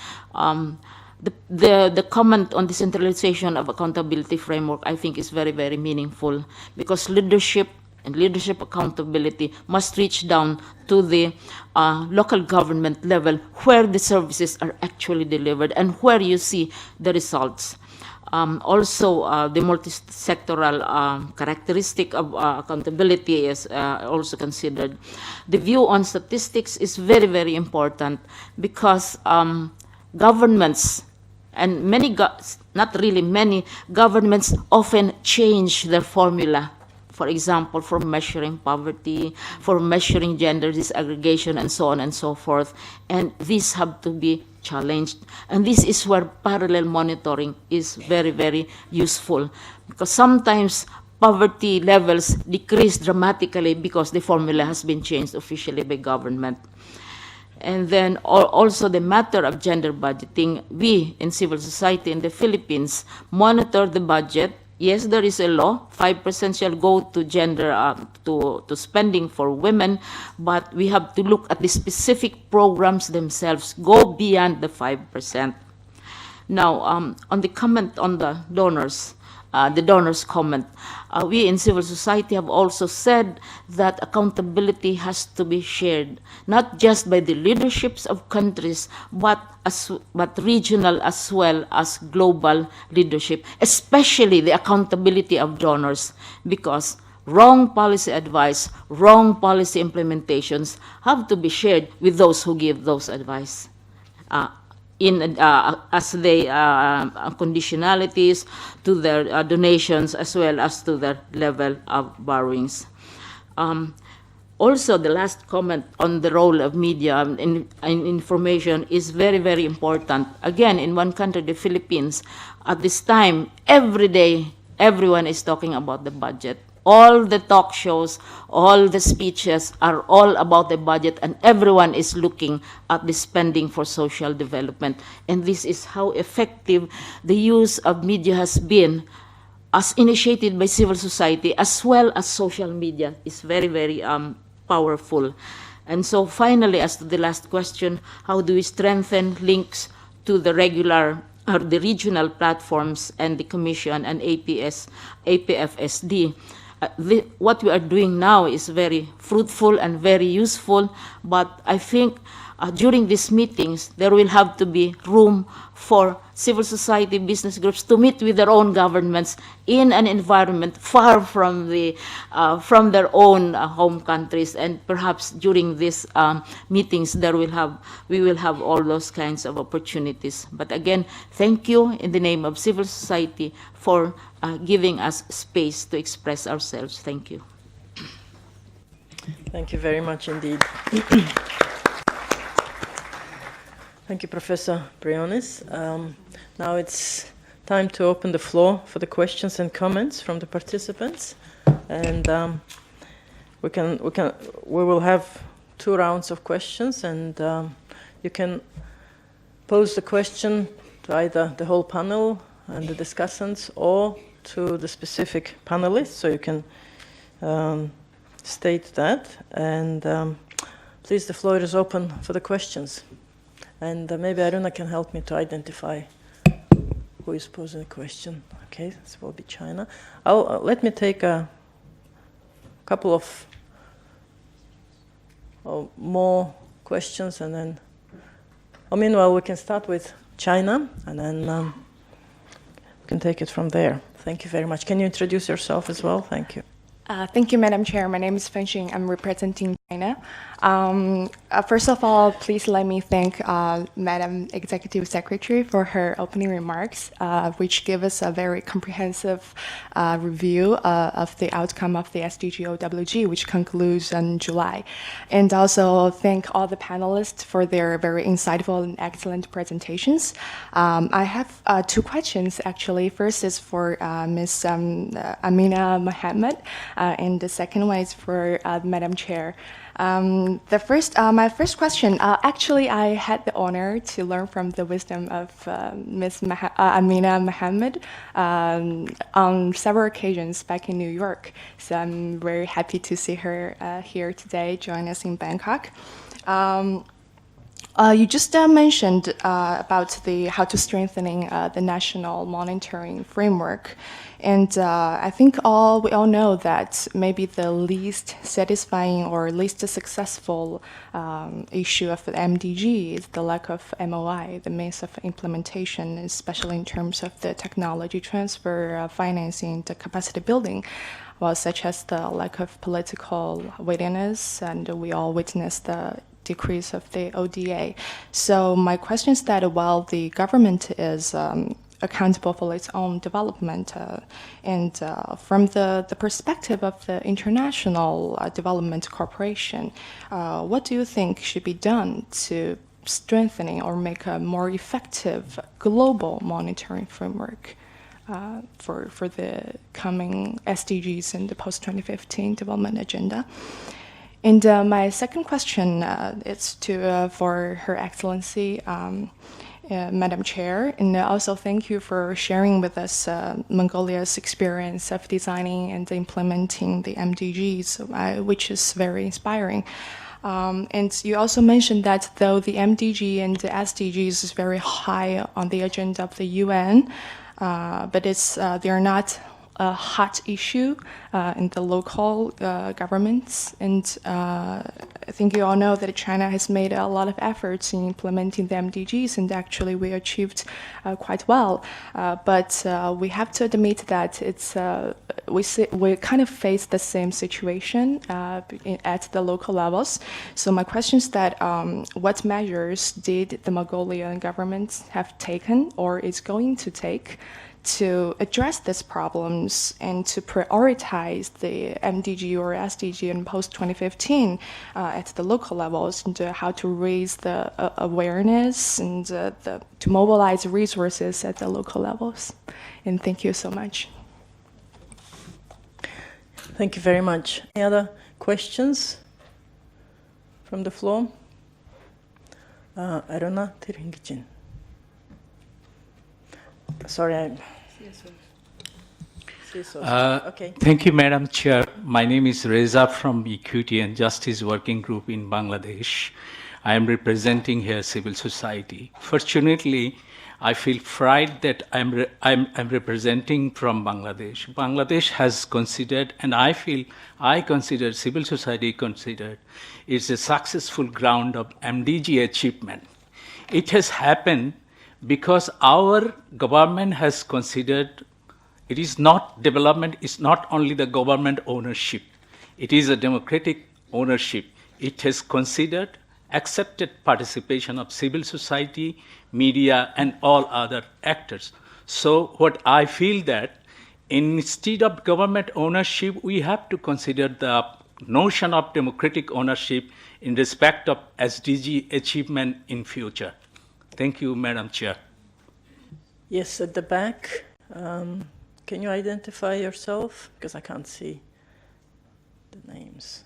The comment on decentralization of accountability framework, I think, is very, very meaningful, because leadership and leadership accountability must reach down to the local government level, where the services are actually delivered and where you see the results. Also, the multi-sectoral characteristic of accountability is also considered. The view on statistics is very, very important, because governments, and many, not really many, governments often change their formula. For example, for measuring poverty, for measuring gender disaggregation, and so on and so forth. And these have to be challenged. And this is where parallel monitoring is very, very useful, because sometimes poverty levels decrease dramatically because the formula has been changed officially by government. And then also the matter of gender budgeting. We in civil society in the Philippines monitor the budget. Yes, there is a law, 5% shall go to gender, to spending for women, but we have to look at the specific programs themselves, go beyond the 5%. Now, on the comment on the donors comment, we in civil society have also said that accountability has to be shared, not just by the leaderships of countries, but regional as well as global leadership, especially the accountability of donors, because wrong policy advice, wrong policy implementations have to be shared with those who give those advice. As they conditionalities to their donations, as well as to their level of borrowings. also, the last comment on the role of media and information is very, very important. Again, in one country, the Philippines, at this time, every day, everyone is talking about the budget. All the talk shows, all the speeches are all about the budget, and everyone is looking at the spending for social development. And this is how effective the use of media has been, as initiated by civil society as well as social media is very, very powerful. And so finally, as to the last question, how do we strengthen links to the regular or the regional platforms and the Commission and APFSD? What we are doing now is very fruitful and very useful, but I think during these meetings, there will have to be room for civil society business groups to meet with their own governments in an environment far from from their own home countries, and perhaps during these meetings we will have all those kinds of opportunities. But again, thank you in the name of civil society for giving us space to express ourselves. Thank you. Thank you very much indeed. Thank you, Professor Briones. Now it's time to open the floor for the questions and comments from the participants, and we will have 2 rounds of questions, and you can pose the question to either the whole panel and the discussants or to the specific panelists. So you can state that, and please, the floor is open for the questions. And maybe Aruna can help me to identify who is posing the question. Okay, this will be China. Let me take a couple of more questions, and then, meanwhile, we can start with China, and then we can take it from there. Thank you very much. Can you introduce yourself as well? Thank you. Thank you, Madam Chair. My name is Feng Xing. I'm representing China. First of all, please let me thank Madam Executive Secretary for her opening remarks, which give us a very comprehensive review of the outcome of the SDG OWG, which concludes in July. And also thank all the panelists for their very insightful and excellent presentations. I have 2 questions, actually. First is for Ms. Amina Mohammed, and the second one is for Madam Chair. My first question, actually, I had the honor to learn from the wisdom of Ms. Amina Mohammed on several occasions back in New York. So I'm very happy to see her here today, join us in Bangkok. You just mentioned about how to strengthening the national monitoring framework. And I think we all know that maybe the least satisfying or least successful issue of the MDG is the lack of MOI, the means of implementation, especially in terms of the technology transfer, financing, the capacity building, well, such as the lack of political willingness, and we all witnessed the decrease of the ODA. So my question is that while the government is accountable for its own development, and from the perspective of the international development cooperation, what do you think should be done to strengthening or make a more effective global monitoring framework for the coming SDGs and the post-2015 development agenda? And my second question is for Her Excellency, Madam Chair, and also thank you for sharing with us Mongolia's experience of designing and implementing the MDGs, which is very inspiring. And you also mentioned that though the MDG and the SDGs is very high on the agenda of the UN, but they are not a hot issue in the local governments. And I think you all know that China has made a lot of efforts in implementing the MDGs, and actually we achieved quite well. But we have to admit that we kind of face the same situation at the local levels. So my question is that what measures did the Mongolian government have taken or is going to take to address these problems and to prioritize the MDG or SDG in post-2015 at the local levels, and how to raise the awareness and to mobilize resources at the local levels. And thank you so much. Thank you very much. Any other questions from the floor? Aruna Tirhingichin. Sorry, okay. Thank you, Madam Chair. My name is Reza from Equity and Justice Working Group in Bangladesh. I am representing here civil society. Fortunately, I feel pride that I'm representing from Bangladesh. Bangladesh has considered, and I consider, civil society considered, it's a successful ground of MDG achievement. It has happened because our government has considered it is not development, it's not only the government ownership, it is a democratic ownership. It has considered accepted participation of civil society, media, and all other actors. So what I feel that instead of government ownership, we have to consider the notion of democratic ownership in respect of SDG achievement in future. Thank you, Madam Chair. Yes, at the back. Can you identify yourself? Because I can't see the names.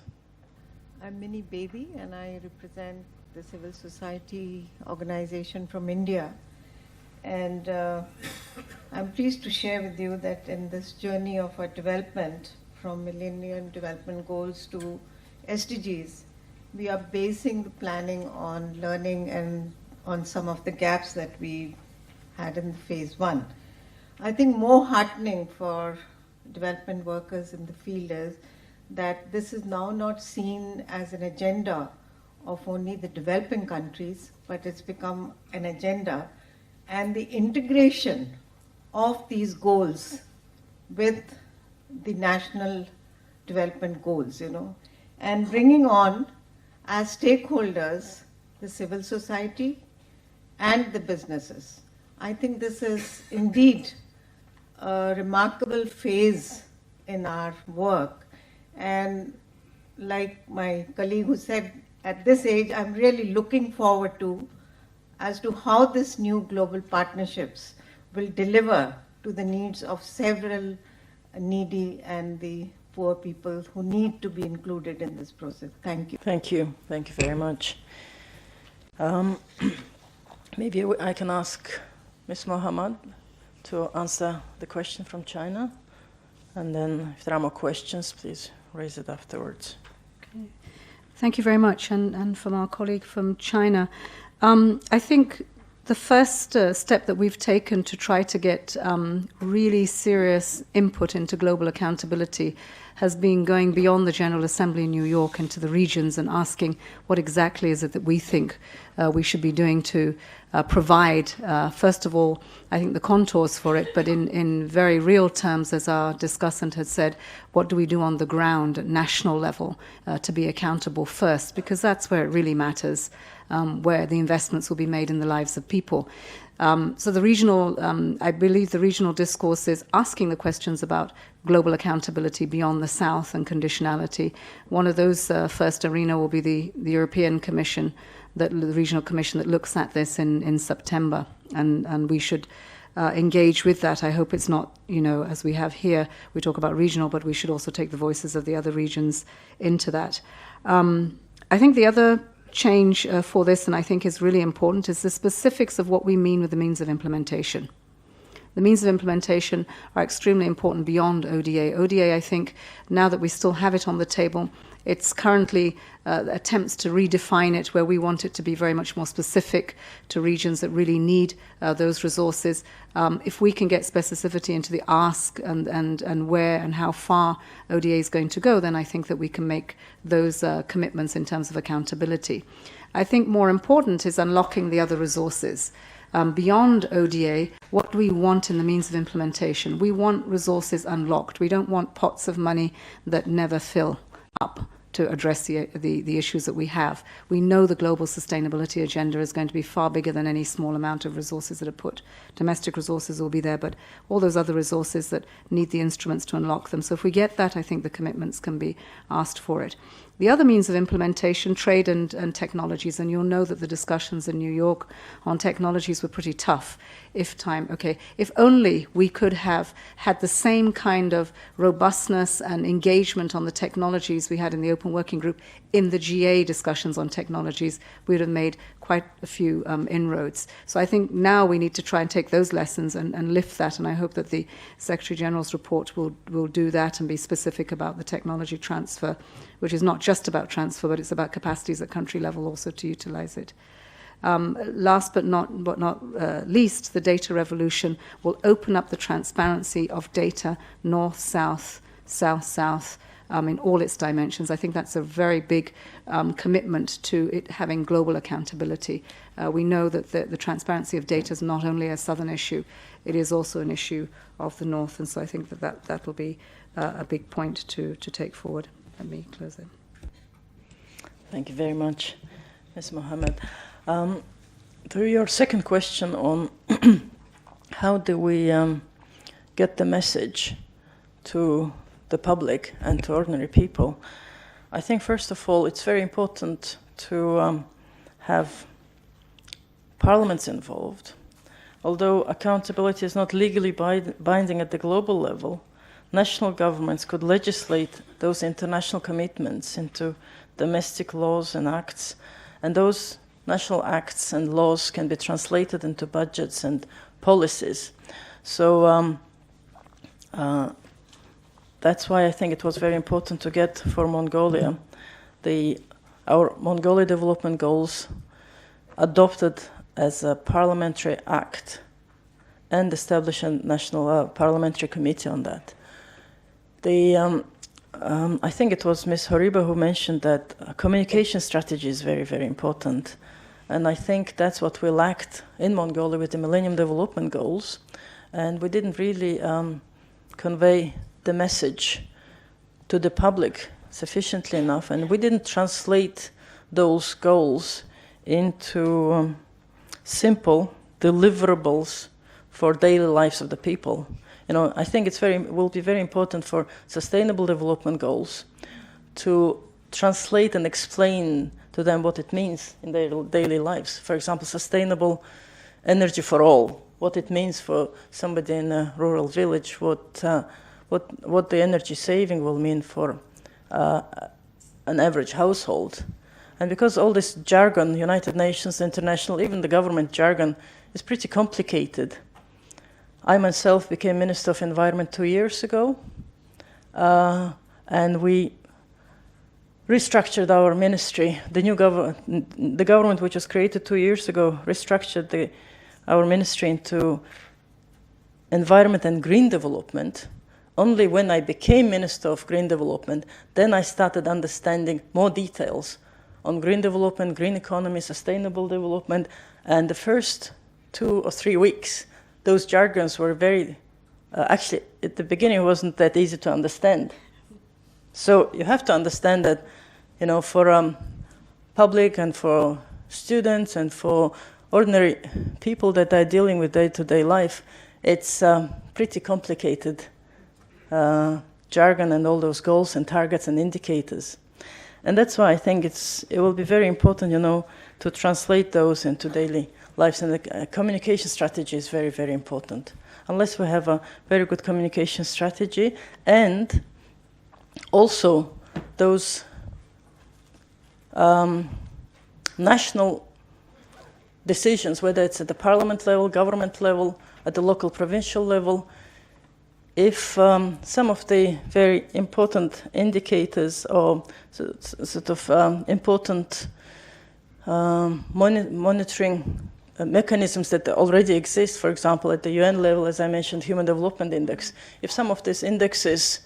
I'm Minnie Baby, and I represent the civil society organization from India. And I'm pleased to share with you that in this journey of our development, from Millennium Development Goals to SDGs, we are basing the planning on learning and on some of the gaps that we had in phase 1. I think more heartening for development workers in the field is that this is now not seen as an agenda of only the developing countries, but it's become an agenda, and the integration of these goals with the national development goals, and bringing on as stakeholders the civil society and the businesses. I think this is indeed a remarkable phase in our work. And like my colleague who said, at this age, I'm really looking forward to as to how this new global partnerships will deliver to the needs of several needy and the poor people who need to be included in this process. Thank you. Thank you. Thank you very much. Maybe I can ask Ms. Mohammad to answer the question from China. And then if there are more questions, please raise it afterwards. Okay. Thank you very much. And from our colleague from China, I think the first step that we've taken to try to get really serious input into global accountability has been going beyond the General Assembly in New York into the regions and asking what exactly is it that we think we should be doing to provide, first of all, I think the contours for it, but in very real terms, as our discussant had said, what do we do on the ground at national level to be accountable first, because that's where it really matters, where the investments will be made in the lives of people. So the regional, I believe the regional discourse is asking the questions about global accountability beyond the South and conditionality. One of those first arena will be the European Commission, the regional commission that looks at this in September. And we should engage with that. I hope it's not, as we have here, we talk about regional, but we should also take the voices of the other regions into that. I think the other change for this, and I think is really important, is the specifics of what we mean with the means of implementation. The means of implementation are extremely important beyond ODA. ODA, I think, now that we still have it on the table, it's currently attempts to redefine it where we want it to be very much more specific to regions that really need those resources. If we can get specificity into the ask and where and how far ODA is going to go, then I think that we can make those commitments in terms of accountability. I think more important is unlocking the other resources. Beyond ODA, what do we want in the means of implementation? We want resources unlocked. We don't want pots of money that never fill up. to address the issues that we have. We know the global sustainability agenda is going to be far bigger than any small amount of resources that are put. Domestic resources will be there, but all those other resources that need the instruments to unlock them. So if we get that, I think the commitments can be asked for it. The other means of implementation, trade and technologies, and you'll know that the discussions in New York on technologies were pretty tough. If only we could have had the same kind of robustness and engagement on the technologies we had in the Open Working Group in the GA discussions on technologies, we would have made quite a few inroads. So I think now we need to try and take those lessons and lift that, and I hope that the Secretary General's report will do that and be specific about the technology transfer, which is not just about transfer, but it's about capacities at country level also to utilize it. Last but not least, the data revolution will open up the transparency of data north-south, south-south, in all its dimensions. I think that's a very big commitment to it having global accountability. We know that the transparency of data is not only a southern issue, it is also an issue of the north, and so I think that will be a big point to take forward. Let me close it. Thank you very much, Ms. Mohammed. To your second question on how do we get the message to the public and to ordinary people, I think first of all it's very important to have parliaments involved. Although accountability is not legally binding at the global level, national governments could legislate those international commitments into domestic laws and acts, and those national acts and laws can be translated into budgets and policies. So that's why I think it was very important to get for Mongolia our Mongolia development goals adopted as a parliamentary act and establish a national parliamentary committee on that. I think it was Ms. Horiba who mentioned that a communication strategy is very, very important. And I think that's what we lacked in Mongolia with the Millennium Development Goals. And we didn't really convey the message to the public sufficiently enough. And we didn't translate those goals into simple deliverables for daily lives of the people. You know, I think will be very important for sustainable development goals to translate and explain to them what it means in their daily lives. For example, sustainable energy for all, what it means for somebody in a rural village, what the energy saving will mean for an average household. And because all this jargon, United Nations, international, even the government jargon, is pretty complicated. I myself became Minister of Environment 2 years ago, and we restructured our ministry. The government which was created 2 years ago restructured our ministry into environment and green development. Only when I became Minister of Green Development, then I started understanding more details on green development, green economy, sustainable development, and the first 2 or 3 weeks, those jargons were very, actually, at the beginning it wasn't that easy to understand. So you have to understand that, you know, for public and for students and for ordinary people that are dealing with day-to-day life, it's pretty complicated jargon and all those goals and targets and indicators. And that's why I think it will be very important, you know, to translate those into daily lives. And the communication strategy is very, very important. Unless we have a very good communication strategy and also those national decisions, whether it's at the parliament level, government level, at the local provincial level, if some of the very important indicators or sort of important monitoring mechanisms that already exist, for example, at the UN level, as I mentioned, Human Development Index, if some of these indexes,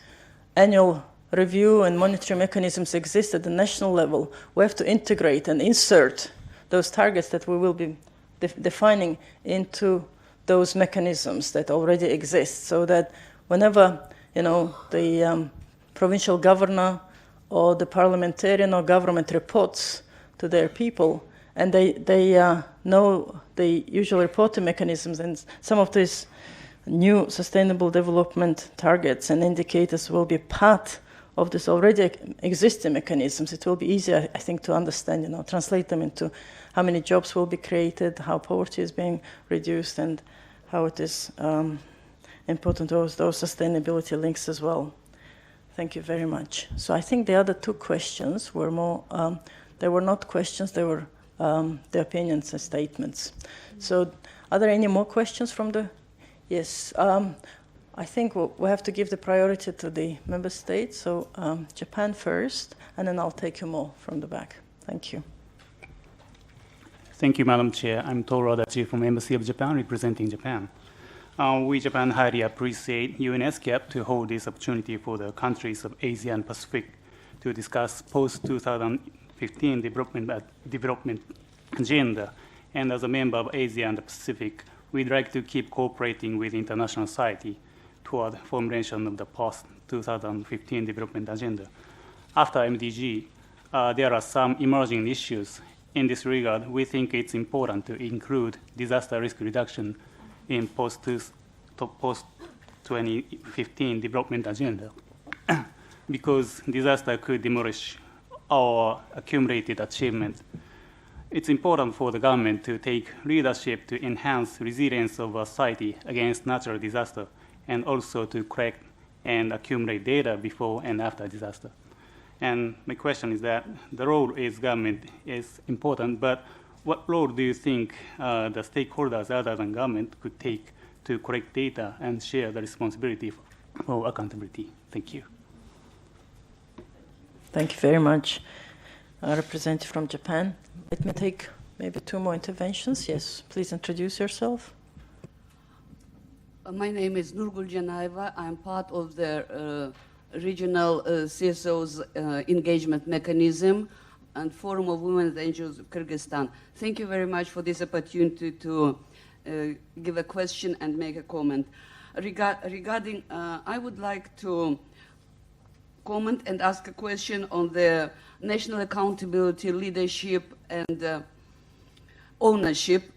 annual review and monitoring mechanisms exist at the national level, we have to integrate and insert those targets that we will be defining into those mechanisms that already exist, so that whenever, you know, the provincial governor or the parliamentarian or government reports to their people, and they know the usual reporting mechanisms, and some of these new sustainable development targets and indicators will be part of this already existing mechanisms. It will be easier, I think, to understand, translate them into how many jobs will be created, how poverty is being reduced, and how it is important, those sustainability links as well. Thank you very much. So I think the other two questions were more, they were not questions, they were the opinions and statements. So are there any more questions from the, yes, I think we'll have to give the priority to the member states. So Japan first, and then I'll take you more from the back. Thank you. Thank you, Madam Chair. I'm Toru Adachi from Embassy of Japan, representing Japan. We, Japan, highly appreciate UN ESCAP to hold this opportunity for the countries of Asia and Pacific to discuss post-2015 development agenda. And as a member of Asia and the Pacific, we'd like to keep cooperating with international society toward formulation of the post-2015 development agenda. After MDG, there are some emerging issues. In this regard, we think it's important to include disaster risk reduction in post-2015 development agenda because disaster could demolish our accumulated achievements. It's important for the government to take leadership to enhance resilience of our society against natural disaster and also to collect and accumulate data before and after disaster. And my question is that the role of government is important, but what role do you think the stakeholders other than government could take to collect data and share the responsibility for accountability? Thank you. Thank you very much. Representative from Japan. Let me take maybe two more interventions. Yes, please introduce yourself. My name is Nurgul Janayeva. I'm part of the regional CSO's engagement mechanism and Forum of Women and NGOs of Kyrgyzstan. Thank you very much for this opportunity to give a question and make a comment. Regarding, I would like to comment and ask a question on the national accountability, leadership, and ownership.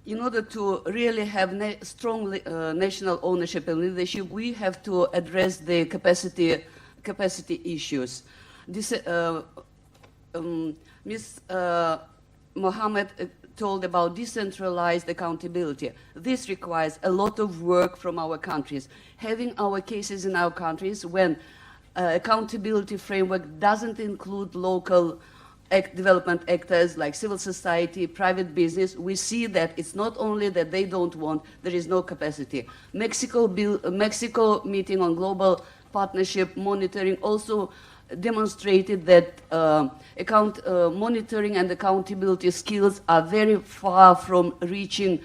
In order to really have strong national ownership and leadership, we have to address the capacity issues. This, Ms. Mohammed told about decentralized accountability. This requires a lot of work from our countries. Having our cases in our countries when accountability framework doesn't include local development actors like civil society, private business, we see that it's not only that they don't want, there is no capacity. Mexico meeting on global partnership monitoring also demonstrated that monitoring and accountability skills are very far from reaching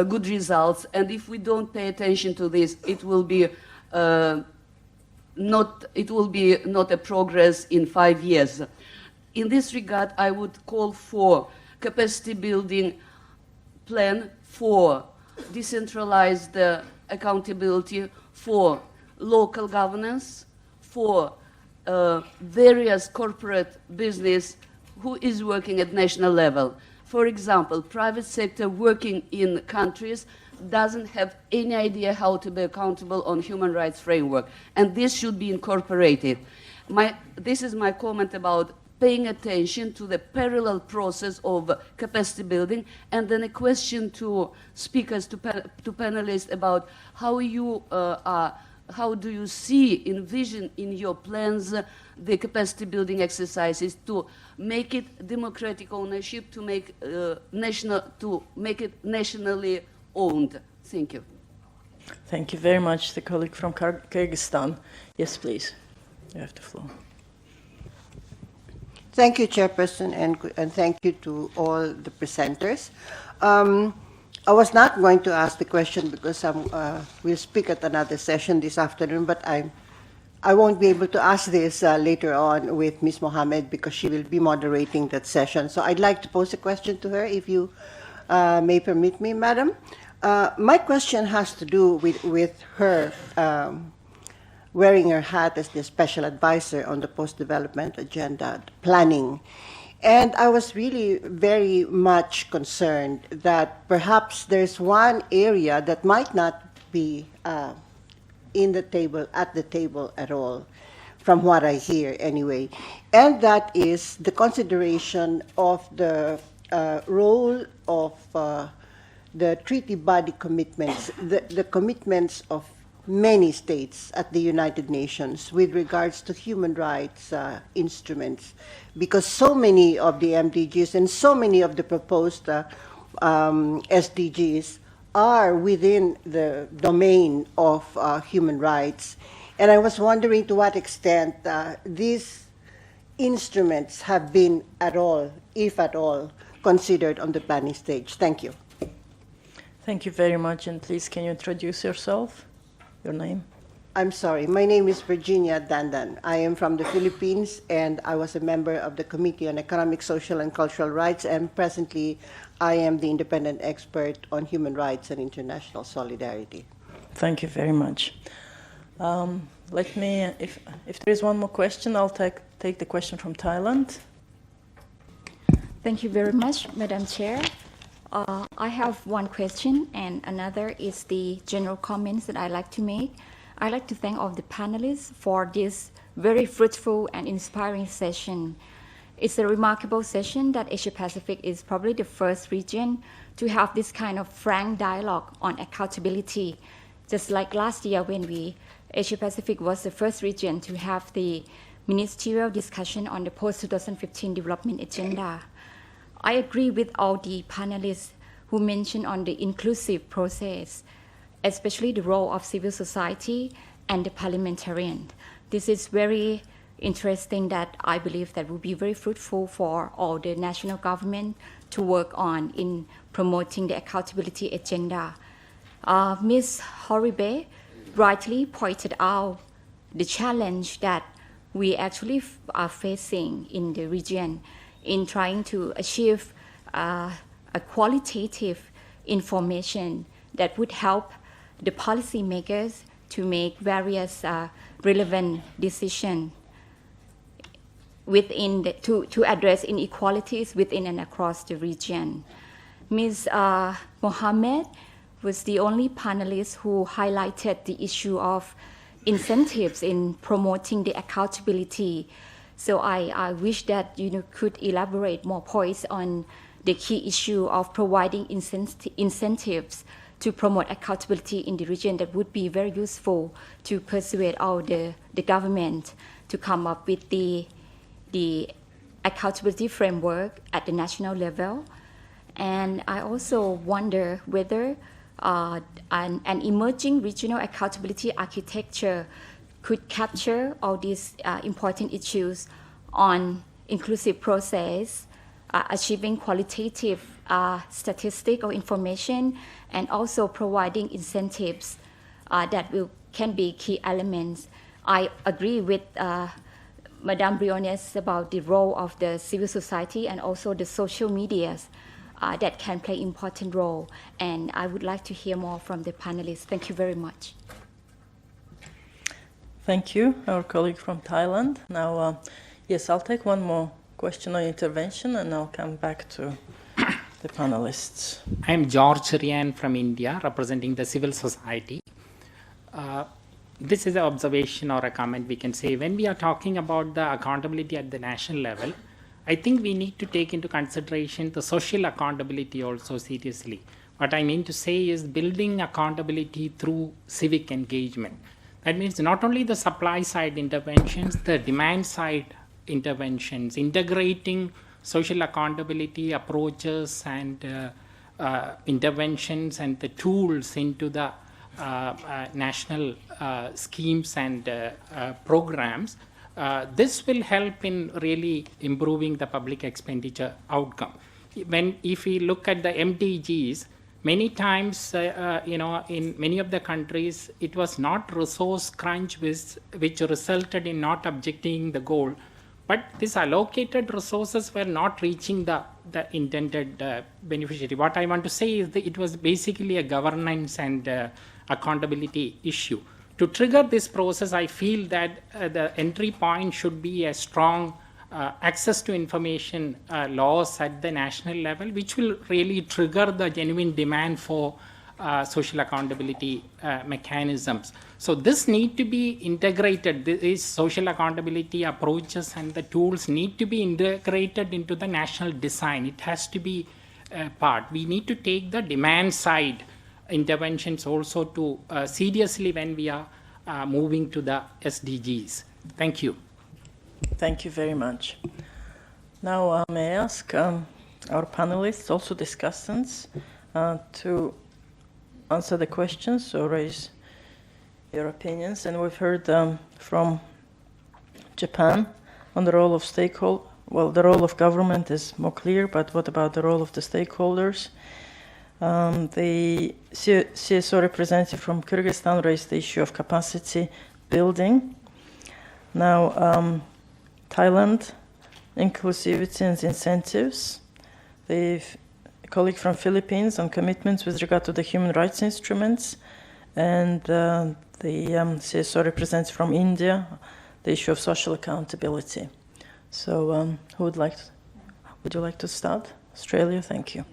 good results. And if we don't pay attention to this, it will be not a progress in 5 years. In this regard, I would call for capacity building plan for decentralized accountability, for local governance, for various corporate business who is working at national level. For example, private sector working in countries doesn't have any idea how to be accountable on human rights framework, and this should be incorporated. This is my comment about paying attention to the parallel process of capacity building, and then a question to speakers, to panelists about how do you envision in your plans the capacity building exercises to make it democratic ownership, to make it nationally owned. Thank you. Thank you very much, the colleague from Kyrgyzstan. Yes, please. You have the floor. Thank you, Chairperson, and thank you to all the presenters. I was not going to ask the question because we'll speak at another session this afternoon, but I won't be able to ask this later on with Ms. Mohammed because she will be moderating that session. So I'd like to pose a question to her, if you may permit me, Madam. My question has to do with her wearing her hat as the special advisor on the post-development agenda planning. And I was really very much concerned that perhaps there's one area that might not be at the table at all, from what I hear anyway, and that is the consideration of the role of the treaty body commitments, the commitments of many states at the United Nations with regards to human rights instruments, because so many of the MDGs and so many of the proposed SDGs are within the domain of human rights. And I was wondering to what extent these instruments have been at all, if at all, considered on the planning stage. Thank you. Thank you very much, and please can you introduce yourself, your name? I'm sorry, my name is Virginia Dandan. I am from the Philippines, and I was a member of the Committee on Economic, Social, and Cultural Rights, and presently I am the independent expert on human rights and international solidarity. Thank you very much. Let me, if there is one more question, I'll take the question from Thailand. Thank you very much, Madam Chair. I have one question, and another is the general comments that I'd like to make. I'd like to thank all the panelists for this very fruitful and inspiring session. It's a remarkable session that Asia Pacific is probably the first region to have this kind of frank dialogue on accountability. Just like last year when Asia Pacific was the first region to have the ministerial discussion on the post-2015 development agenda. I agree with all the panelists who mentioned on the inclusive process, especially the role of civil society and the parliamentarian. This is very interesting that I believe that will be very fruitful for all the national government to work on in promoting the accountability agenda. Ms. Horibe rightly pointed out the challenge that we actually are facing in the region in trying to achieve a qualitative information that would help the policymakers to make various relevant decisions to address inequalities within and across the region. Ms. Mohammed was the only panelist who highlighted the issue of incentives in promoting the accountability. So I wish that you could elaborate more points on the key issue of providing incentives to promote accountability in the region. That would be very useful to persuade all the government to come up with the accountability framework at the national level. And I also wonder whether an emerging regional accountability architecture could capture all these important issues on inclusive process, achieving qualitative statistical information, and also providing incentives that can be key elements. I agree with Madame Briones about the role of the civil society and also the social medias that can play important role. And I would like to hear more from the panelists. Thank you very much. Thank you, our colleague from Thailand. Now, yes, I'll take one more question on intervention and I'll come back to the panelists. I'm George Rian from India, representing the civil society. This is an observation or a comment we can say. When we are talking about the accountability at the national level, I think we need to take into consideration the social accountability also seriously. What I mean to say is building accountability through civic engagement. That means not only the supply side interventions, the demand side interventions, integrating social accountability approaches and interventions and the tools into the national schemes and programs. This will help in really improving the public expenditure outcome. If we look at the MDGs, many times, in many of the countries, it was not resource crunch which resulted in not objecting the goal, but these allocated resources were not reaching the intended beneficiary. What I want to say is that it was basically a governance and accountability issue. To trigger this process, I feel that the entry point should be a strong access to information laws at the national level, which will really trigger the genuine demand for social accountability mechanisms. So this need to be integrated. These social accountability approaches and the tools need to be integrated into the national design. It has to be a part. We need to take the demand side interventions also to seriously when we are moving to the SDGs. Thank you. Thank you very much. Now may I ask our panelists, also discussants, to answer the questions or raise your opinions. And we've heard from Japan on the role of stakeholders. Well, the role of government is more clear, but what about the role of the stakeholders? The CSO representative from Kyrgyzstan raised the issue of capacity building. Now, Thailand, inclusivity and incentives. The colleague from Philippines on commitments with regard to the human rights instruments. And the CSO representative from India, the issue of social accountability. So who would you like to start? Australia, thank you.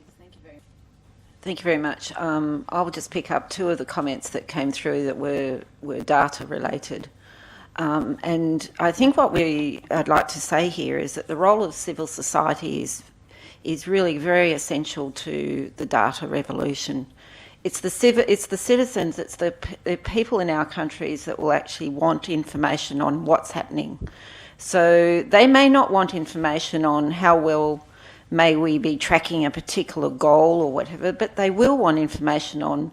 Thank you very much. I will just pick up two of the comments that came through that were data related. And I think what I'd like to say here is that the role of civil society is really very essential to the data revolution. It's the citizens, it's the people in our countries that will actually want information on what's happening. So they may not want information on how well may we be tracking a particular goal or whatever, but they will want information on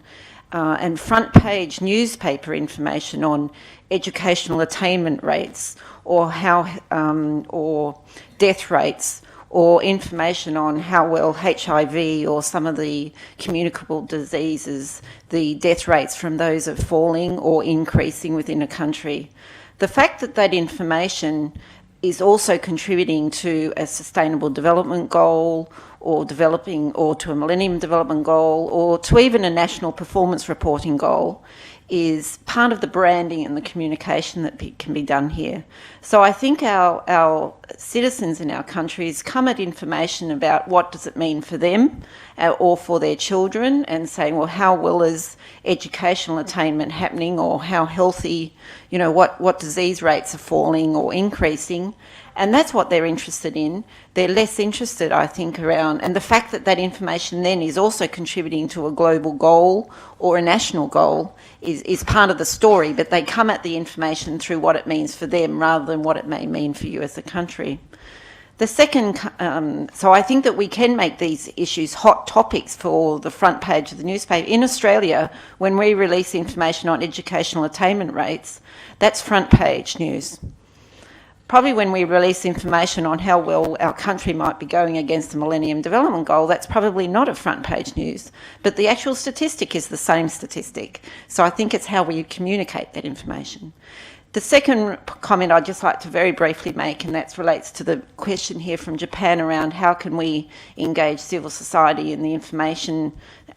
and front page newspaper information on educational attainment rates or or death rates, or information on how well HIV or some of the communicable diseases, the death rates from those are falling or increasing within a country. The fact that that information is also contributing to a sustainable development goal or to a Millennium Development Goal or to even a national performance reporting goal is part of the branding and the communication that can be done here. So I think our citizens in our countries come at information about what does it mean for them or for their children, and saying, well, how well is educational attainment happening, or how healthy, what disease rates are falling or increasing. And that's what they're interested in. They're less interested, I think, around, and the fact that that information then is also contributing to a global goal or a national goal is part of the story, but they come at the information through what it means for them rather than what it may mean for you as a country. The second, so I think that we can make these issues hot topics for the front page of the newspaper. In Australia, when we release information on educational attainment rates, that's front page news. Probably when we release information on how well our country might be going against the Millennium Development Goal, that's probably not a front page news, but the actual statistic is the same statistic. So I think it's how we communicate that information. The second comment I'd just like to very briefly make, and that relates to the question here from Japan around how can we engage civil society in the information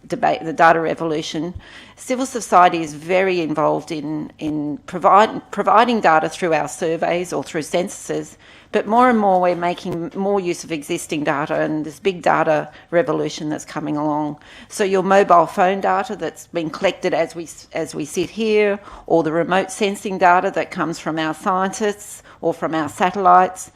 debate, the data revolution. Civil society is very involved in providing data through our surveys or through censuses, but more and more we're making more use of existing data, and this big data revolution that's coming along. So your mobile phone data that's been collected as we sit here, or the remote sensing data that comes from our scientists or from our satellites,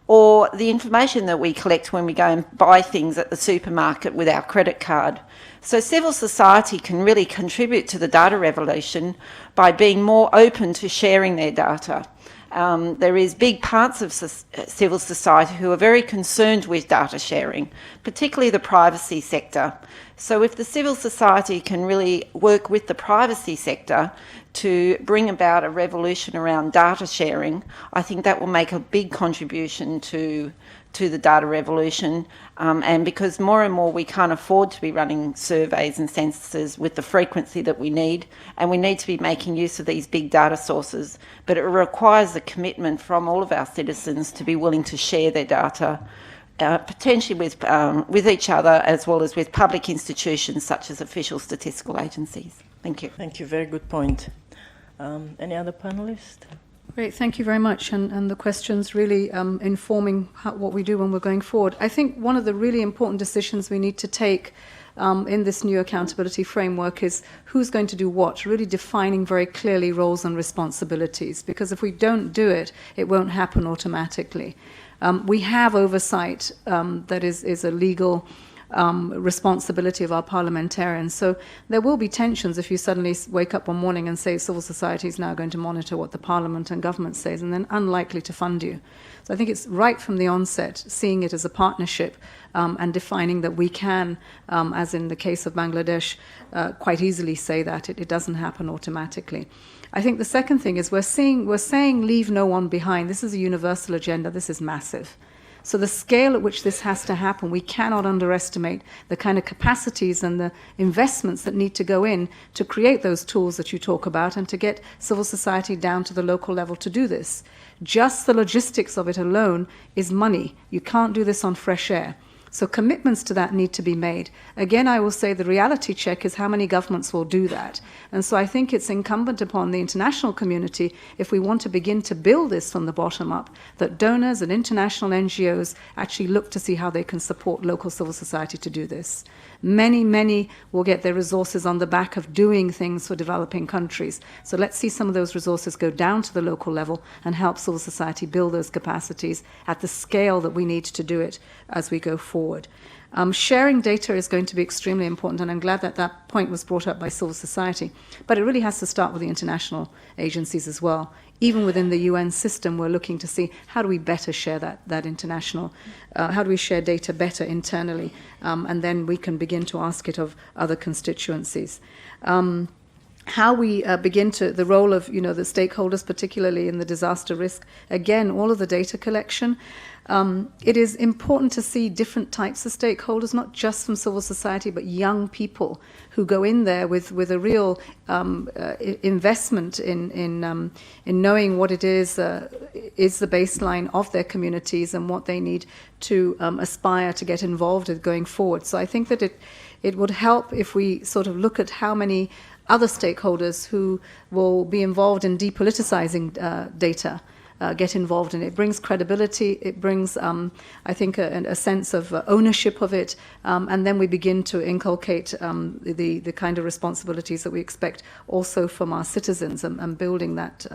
or the information that we collect when we go and buy things at the supermarket with our credit card. So civil society can really contribute to the data revolution by being more open to sharing their data. There is big parts of civil society who are very concerned with data sharing, particularly the privacy sector. So if the civil society can really work with the privacy sector to bring about a revolution around data sharing, I think that will make a big contribution to the data revolution, and because more and more we can't afford to be running surveys and censuses with the frequency that we need, and we need to be making use of these big data sources, but it requires a commitment from all of our citizens to be willing to share their data, potentially with each other as well as with public institutions such as official statistical agencies. Thank you. Thank you, very good point. Any other panelists? Great, thank you very much. And the questions really informing what we do when we're going forward. I think one of the really important decisions we need to take in this new accountability framework is who's going to do what, really defining very clearly roles and responsibilities, because if we don't do it, it won't happen automatically. We have oversight that is a legal responsibility of our parliamentarians. So there will be tensions if you suddenly wake up one morning and say civil society is now going to monitor what the parliament and government says, and then unlikely to fund you. So I think it's right from the onset, seeing it as a partnership and defining that we can, as in the case of Bangladesh, quite easily say that it doesn't happen automatically. I think the second thing is we're saying leave no one behind. This is a universal agenda. This is massive. So the scale at which this has to happen, we cannot underestimate the kind of capacities and the investments that need to go in to create those tools that you talk about and to get civil society down to the local level to do this. Just the logistics of it alone is money. You can't do this on fresh air. So commitments to that need to be made. Again, I will say the reality check is how many governments will do that. And so I think it's incumbent upon the international community, if we want to begin to build this from the bottom up, that donors and international NGOs actually look to see how they can support local civil society to do this. Many will get their resources on the back of doing things for developing countries. So let's see some of those resources go down to the local level and help civil society build those capacities at the scale that we need to do it as we go forward. Sharing data is going to be extremely important, and I'm glad that that point was brought up by civil society. But it really has to start with the international agencies as well. Even within the UN system, we're looking to see how do we better share that international, how do we share data better internally, and then we can begin to ask it of other constituencies. How we begin to, the role of the stakeholders, particularly in the disaster risk, again, all of the data collection. It is important to see different types of stakeholders, not just from civil society, but young people who go in there with a real investment in knowing what it is the baseline of their communities and what they need to aspire to get involved with going forward. So I think that it would help if we sort of look at how many other stakeholders who will be involved in depoliticizing data get involved in it. It brings credibility, it brings, I think, a sense of ownership of it, and then we begin to inculcate the kind of responsibilities that we expect also from our citizens and building that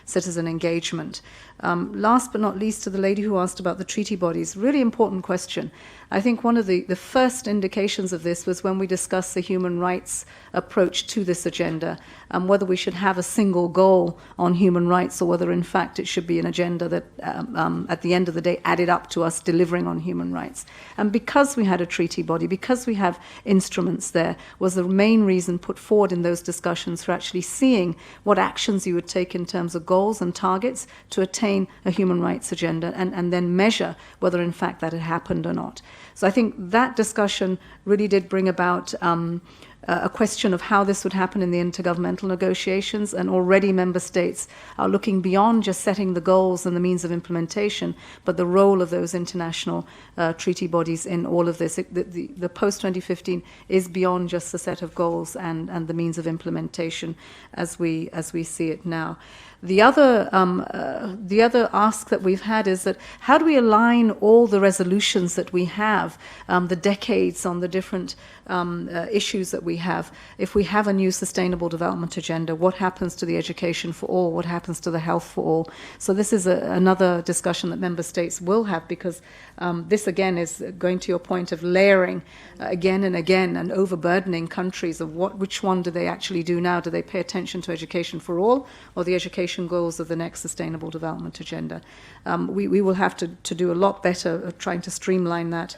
citizen engagement. Last but not least, to the lady who asked about the treaty bodies, really important question. I think one of the first indications of this was when we discussed the human rights approach to this agenda, whether we should have a single goal on human rights or whether in fact it should be an agenda that at the end of the day added up to us delivering on human rights. And because we had a treaty body, because we have instruments there, was the main reason put forward in those discussions for actually seeing what actions you would take in terms of goals and targets to attain a human rights agenda and then measure whether in fact that had happened or not. So I think that discussion really did bring about a question of how this would happen in the intergovernmental negotiations, and already member states are looking beyond just setting the goals and the means of implementation, but the role of those international treaty bodies in all of this. The Post-2015 is beyond just the set of goals and the means of implementation as we see it now. The other ask that we've had is that how do we align all the resolutions that we have, the decades on the different issues that we have? If we have a new sustainable development agenda, what happens to the education for all? What happens to the health for all? So this is another discussion that member states will have, because this again is going to your point of layering again and again and overburdening countries of which one do they actually do now? Do they pay attention to education for all or the education goals of the next sustainable development agenda? We will have to do a lot better of trying to streamline that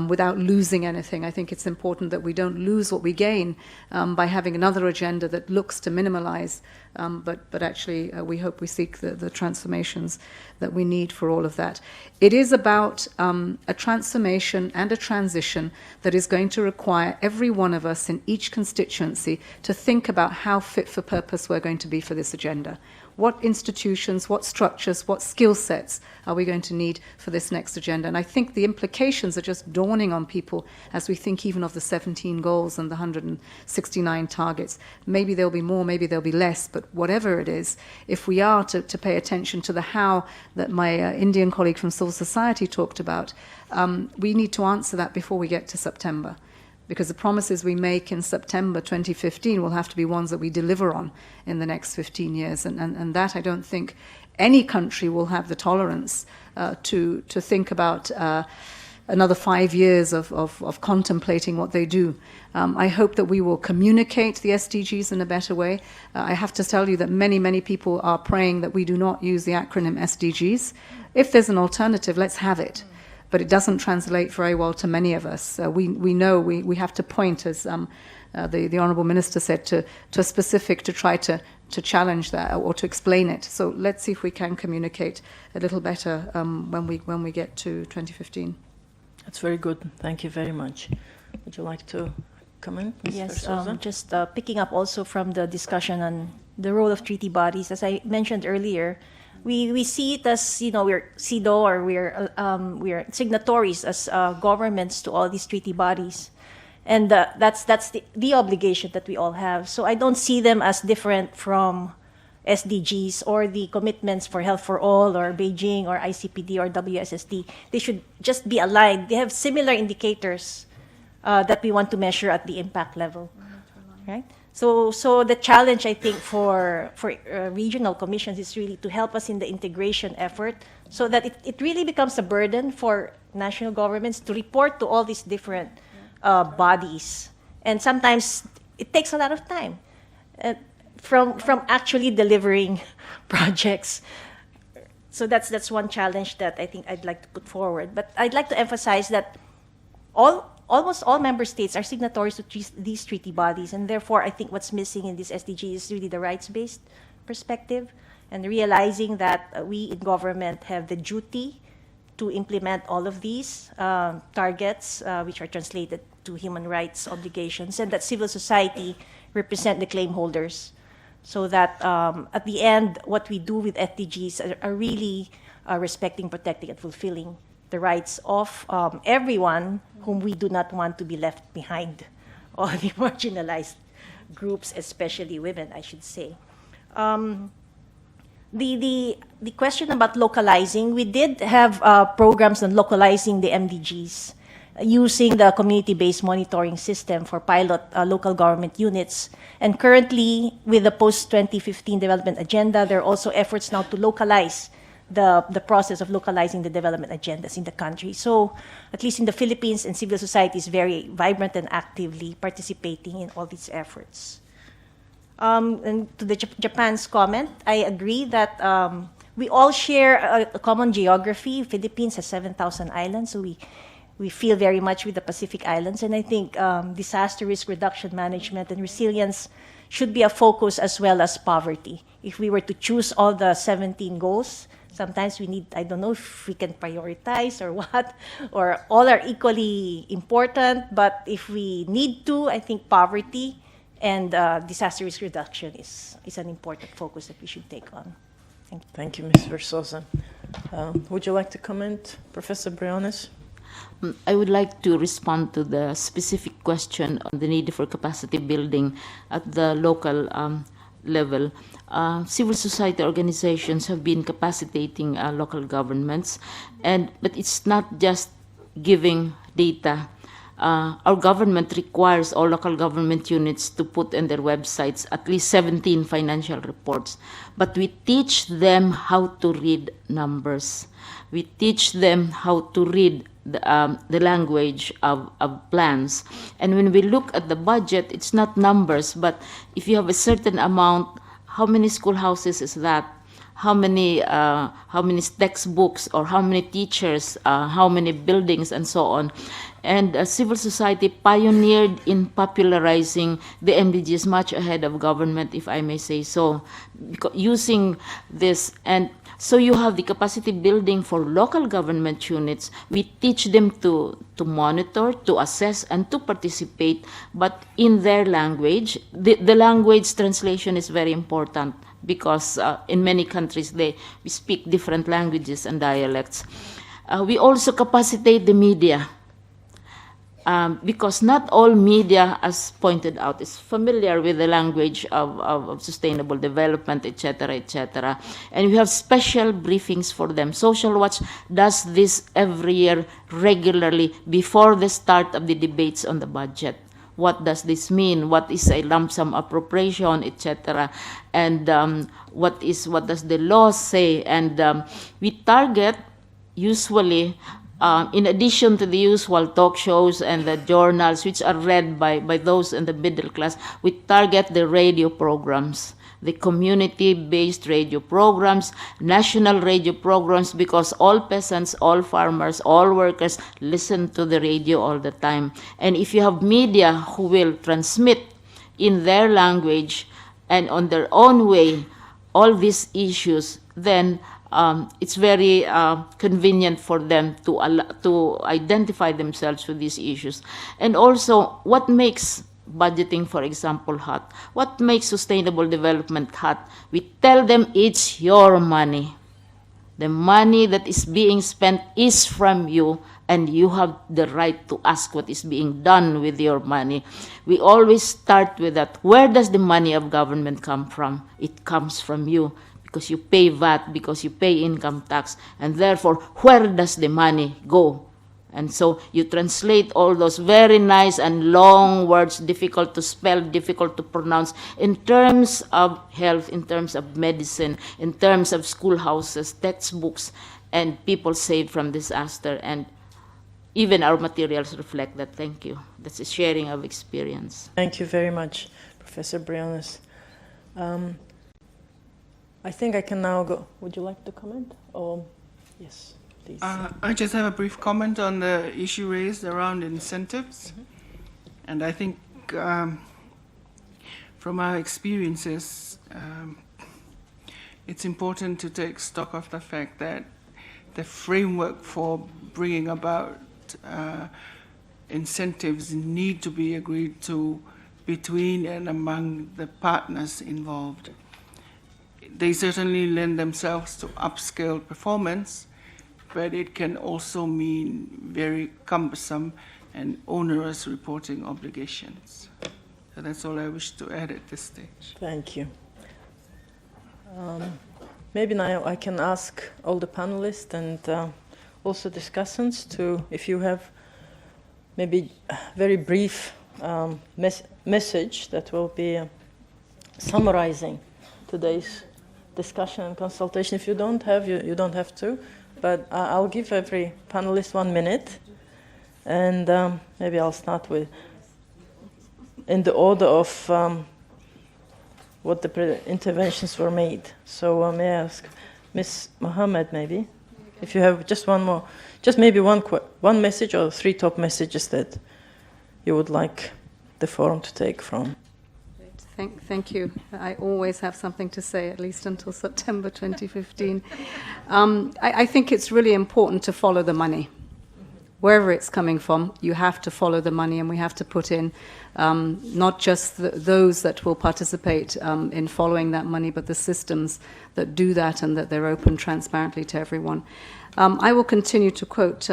without losing anything. I think it's important that we don't lose what we gain by having another agenda that looks to minimalize, but actually we hope we seek the transformations that we need for all of that. It is about a transformation and a transition that is going to require every one of us in each constituency to think about how fit for purpose we're going to be for this agenda. What institutions, what structures, what skill sets are we going to need for this next agenda? And I think the implications are just dawning on people as we think even of the 17 goals and the 100 169 targets. Maybe there'll be more, maybe there'll be less, but whatever it is, if we are to pay attention to the how that my Indian colleague from civil society talked about, we need to answer that before we get to September. Because the promises we make in September 2015 will have to be ones that we deliver on in the next 15 years. And that I don't think any country will have the tolerance to think about another 5 years of contemplating what they do. I hope that we will communicate the SDGs in a better way. I have to tell you that many people are praying that we do not use the acronym SDGs. If there's an alternative, let's have it. But it doesn't translate very well to many of us. We know we have to point, as the Honourable Minister said, to a specific to try to challenge that or to explain it. So let's see if we can communicate a little better when we get to 2015. That's very good. Thank you very much. Would you like to comment, Ms. Yes, Versosa? just picking up also from the discussion on the role of treaty bodies. As I mentioned earlier, we see it as, we're CEDAW, or we're signatories as governments to all these treaty bodies. And that's the obligation that we all have. So I don't see them as different from SDGs or the commitments for health for all or Beijing or ICPD or WSSD. They should just be aligned. They have similar indicators that we want to measure at the impact level, right? So the challenge, I think, for regional commissions is really to help us in the integration effort so that it really becomes a burden for national governments to report to all these different bodies. And sometimes it takes a lot of time from actually delivering projects. So that's one challenge that I think I'd like to put forward. But I'd like to emphasize that almost all member states are signatories to these treaty bodies, and therefore I think what's missing in this SDG is really the rights-based perspective and realizing that we in government have the duty to implement all of these targets, which are translated to human rights obligations, and that civil society represent the claim holders, so that at the end, what we do with SDGs are really respecting, protecting, and fulfilling the rights of everyone whom we do not want to be left behind, all the marginalized groups, especially women, I should say. The question about localizing, we did have programs on localizing the MDGs using the community-based monitoring system for pilot local government units. And currently, with the Post-2015 development agenda, there are also efforts now to localize the process of localizing the development agendas in the country. So, at least in the Philippines, and civil society is very vibrant and actively participating in all these efforts. And to the Japan's comment, I agree that we all share a common geography. Philippines has 7,000 islands, so we feel very much with the Pacific Islands. And I think disaster risk reduction management and resilience should be a focus, as well as poverty. If we were to choose all the 17 goals, sometimes we need, I don't know if we can prioritize or what, or all are equally important, but if we need to, I think poverty and disaster risk reduction is an important focus that we should take on. Thank you, Ms. Versosa. Would you like to comment, Professor Briones? I would like to respond to the specific question on the need for capacity building at the local level. Civil society organizations have been capacitating local governments, but it's not just giving data. Our government requires all local government units to put in their websites at least 17 financial reports, but we teach them how to read numbers. We teach them how to read the language of plans. And when we look at the budget, it's not numbers, but if you have a certain amount, how many schoolhouses is that? How many textbooks, or how many teachers, how many buildings, and so on. And civil society pioneered in popularizing the MDGs much ahead of government, if I may say so, using this. And so you have the capacity building for local government units. We teach them to monitor, to assess, and to participate, but in their language. The language translation is very important, because in many countries we speak different languages and dialects. We also capacitate the media. because not all media, as pointed out, is familiar with the language of sustainable development, etc., etc. And we have special briefings for them. Social Watch does this every year regularly before the start of the debates on the budget. What does this mean? What is a lump sum appropriation, etc.? And what does the law say? And we target usually, in addition to the usual talk shows and the journals, which are read by those in the middle class, we target the radio programs, the community-based radio programs, national radio programs, because all peasants, all farmers, all workers listen to the radio all the time. And if you have media who will transmit in their language and on their own way all these issues, then it's very convenient for them to identify themselves with these issues. And also, what makes budgeting, for example, hot? What makes sustainable development hot? We tell them it's your money. The money that is being spent is from you, and you have the right to ask what is being done with your money. We always start with that. Where does the money of government come from? It comes from you, because you pay VAT, because you pay income tax, and therefore, where does the money go? And so you translate all those very nice and long words, difficult to spell, difficult to pronounce, in terms of health, in terms of medicine, in terms of schoolhouses, textbooks, and people saved from disaster. And even our materials reflect that. Thank you. That's a sharing of experience. Thank you very much, Professor Briones. I think I can now go. Would you like to comment? Yes. I just have a brief comment on the issue raised around incentives. And I think from our experiences, it's important to take stock of the fact that the framework for bringing about incentives need to be agreed to between and among the partners involved. They certainly lend themselves to upscale performance, but it can also mean very cumbersome and onerous reporting obligations. So that's all I wish to add at this stage. Thank you. Maybe now I can ask all the panelists and also discussants to, if you have maybe a very brief message that will be summarizing today's discussion and consultation. If you don't have, you don't have to. But I'll give every panelist 1 minute, and maybe I'll start with, in the order of what the interventions were made. So may I ask Ms. Mohammed, maybe, if you have just one more, just maybe one message or 3 top messages that you would like the forum to take from. Thank you. I always have something to say, at least until September 2015. I think it's really important to follow the money. Wherever it's coming from, you have to follow the money, and we have to put in not just those that will participate in following that money, but the systems that do that and that they're open transparently to everyone. I will continue to quote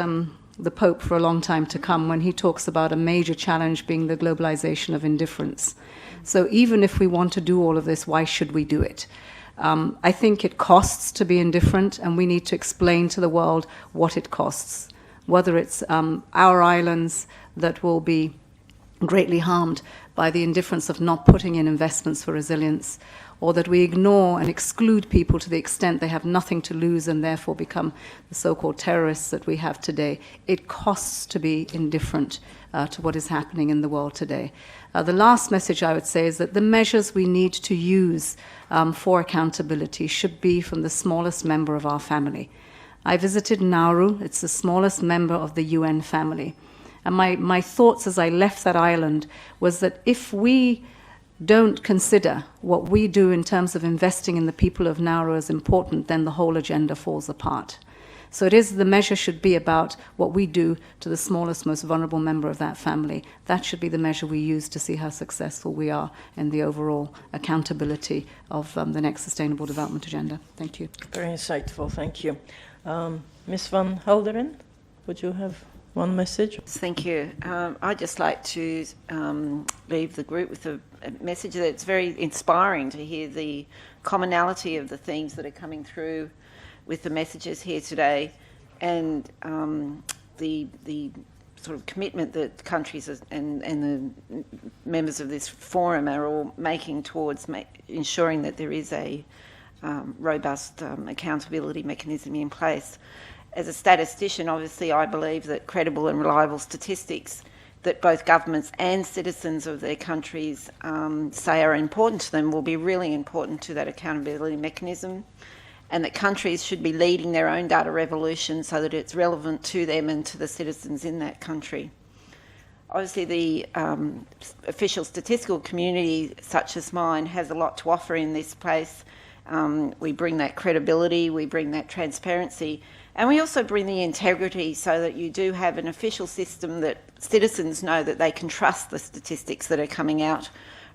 the Pope for a long time to come when he talks about a major challenge being the globalization of indifference. So even if we want to do all of this, why should we do it? I think it costs to be indifferent, and we need to explain to the world what it costs, whether it's our islands that will be greatly harmed by the indifference of not putting in investments for resilience, or that we ignore and exclude people to the extent they have nothing to lose and therefore become the so-called terrorists that we have today. It costs to be indifferent to what is happening in the world today. The last message I would say is that the measures we need to use for accountability should be from the smallest member of our family. I visited Nauru. It's the smallest member of the UN family. And my thoughts as I left that island was that if we don't consider what we do in terms of investing in the people of Nauru as important, then the whole agenda falls apart. So the measure should be about what we do to the smallest, most vulnerable member of that family. That should be the measure we use to see how successful we are in the overall accountability of the next Sustainable Development Agenda. Thank you. Very insightful, thank you. Ms. Van Helderen, would you have one message. Thank you. I'd just like to leave the group with a message that it's very inspiring to hear the commonality of the themes that are coming through with the messages here today, and the sort of commitment that countries and the members of this forum are all making towards ensuring that there is a robust accountability mechanism in place. As a statistician, obviously, I believe that credible and reliable statistics that both governments and citizens of their countries say are important to them will be really important to that accountability mechanism, and that countries should be leading their own data revolution so that it's relevant to them and to the citizens in that country. Obviously, the official statistical community, such as mine, has a lot to offer in this place. We bring that credibility, we bring that transparency, and we also bring the integrity so that you do have an official system that citizens know that they can trust the statistics that are coming out,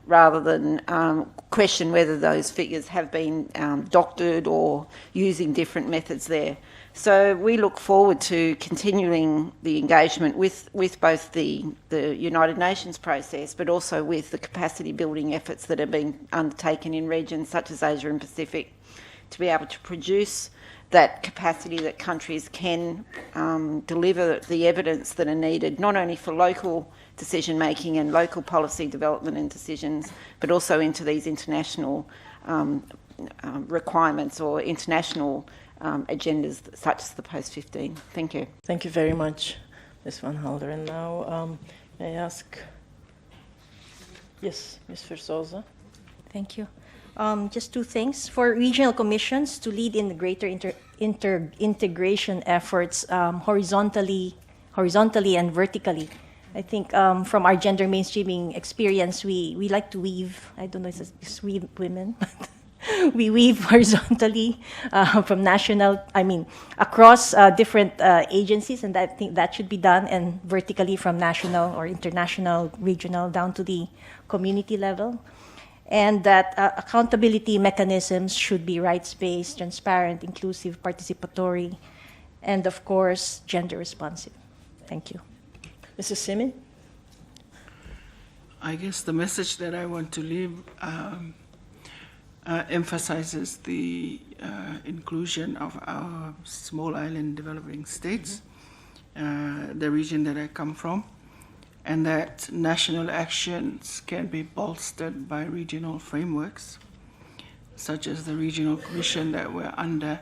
rather than question whether those figures have been doctored or using different methods there. So we look forward to continuing the engagement with both the United Nations process, but also with the capacity building efforts that are being undertaken in regions such as Asia and Pacific, to be able to produce that capacity that countries can deliver the evidence that are needed, not only for local decision making and local policy development and decisions, but also into these international requirements or international agendas such as the Post-2015. Thank you. Thank you very much, Ms. Van Helder. And now may I ask, yes, Ms. Versosa. Thank you. Just two things. For regional commissions to lead in the greater integration efforts horizontally and vertically. I think from our gender mainstreaming experience, we like to weave. I don't know if it's weave women, but we weave horizontally from across different agencies, and I think that should be done, and vertically from national or international, regional, down to the community level. And that accountability mechanisms should be rights-based, transparent, inclusive, participatory, and of course, gender responsive. Thank you. Mrs. Simi? I guess the message that I want to leave emphasizes the inclusion of our small island developing states, the region that I come from, and that national actions can be bolstered by regional frameworks, such as the regional commission that we're under,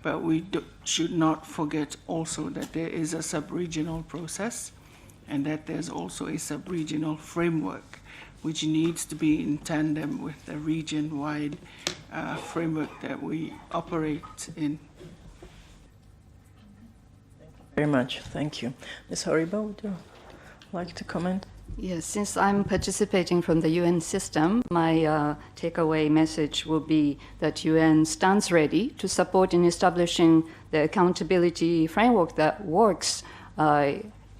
but we should not forget also that there is a sub-regional process, and that there's also a sub-regional framework which needs to be in tandem with the region-wide framework that we operate in. Very much, thank you. Ms. Horiba, would you like to comment? Yes, since I'm participating from the UN system, my takeaway message will be that UN stands ready to support in establishing the accountability framework that works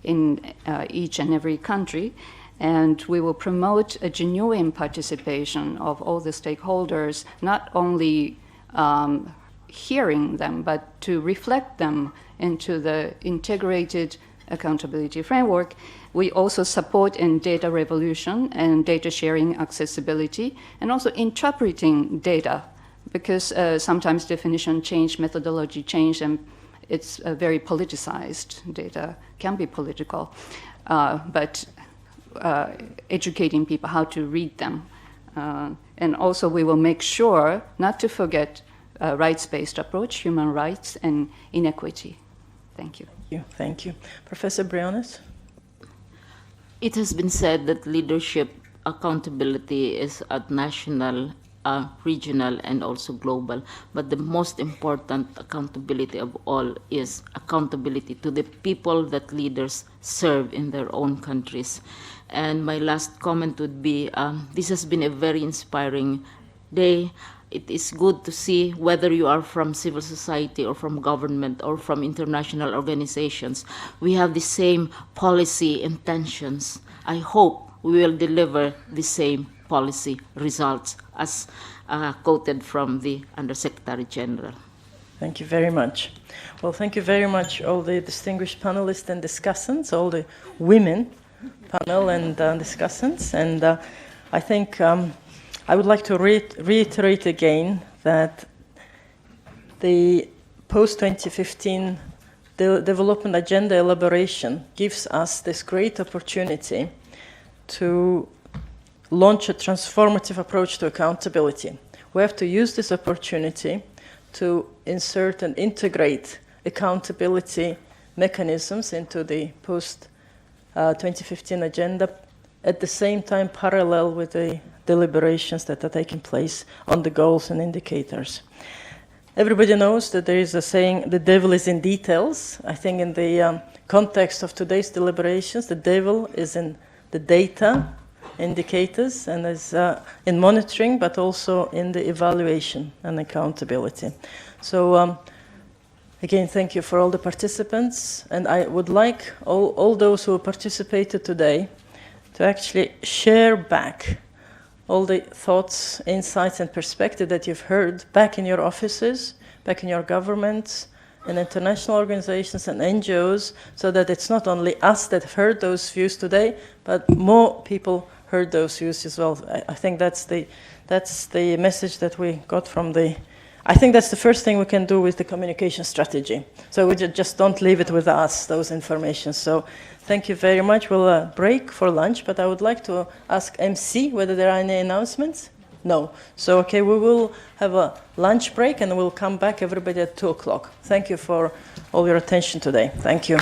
in each and every country, and we will promote a genuine participation of all the stakeholders, not only hearing them, but to reflect them into the integrated accountability framework. We also support in data revolution and data sharing accessibility, and also interpreting data, because sometimes definition change, methodology change, and it's very politicized. Data can be political, but educating people how to read them. And also we will make sure not to forget rights-based approach, human rights, and inequity. Thank you. Thank you. Professor Briones? It has been said that leadership accountability is at national, regional, and also global. But the most important accountability of all is accountability to the people that leaders serve in their own countries. And my last comment would be, this has been a very inspiring day. It is good to see whether you are from civil society or from government or from international organizations. We have the same policy intentions. I hope we will deliver the same policy results as quoted from the Undersecretary General. Thank you very much. Well, thank you very much, all the distinguished panelists and discussants, all the women panel and discussants. And I think I would like to reiterate again that the post-2015 development agenda elaboration gives us this great opportunity to launch a transformative approach to accountability. We have to use this opportunity to insert and integrate accountability mechanisms into the post-2015 agenda, at the same time parallel with the deliberations that are taking place on the goals and indicators. Everybody knows that there is a saying, the devil is in details. I think in the context of today's deliberations, the devil is in the data, indicators, and is in monitoring, but also in the evaluation and accountability. So again, thank you for all the participants, and I would like all those who participated today to actually share back all the thoughts, insights, and perspective that you've heard back in your offices, back in your governments, and international organizations and NGOs, so that it's not only us that have heard those views today, but more people heard those views as well. I think that's the message that we got from the. I think that's the first thing we can do with the communication strategy. So we just don't leave it with us, those information. So thank you very much. We'll break for lunch, but I would like to ask MC whether there are any announcements. No. So, okay, we will have a lunch break and we'll come back, everybody, at 2 o'clock. Thank you for all your attention today. Thank you.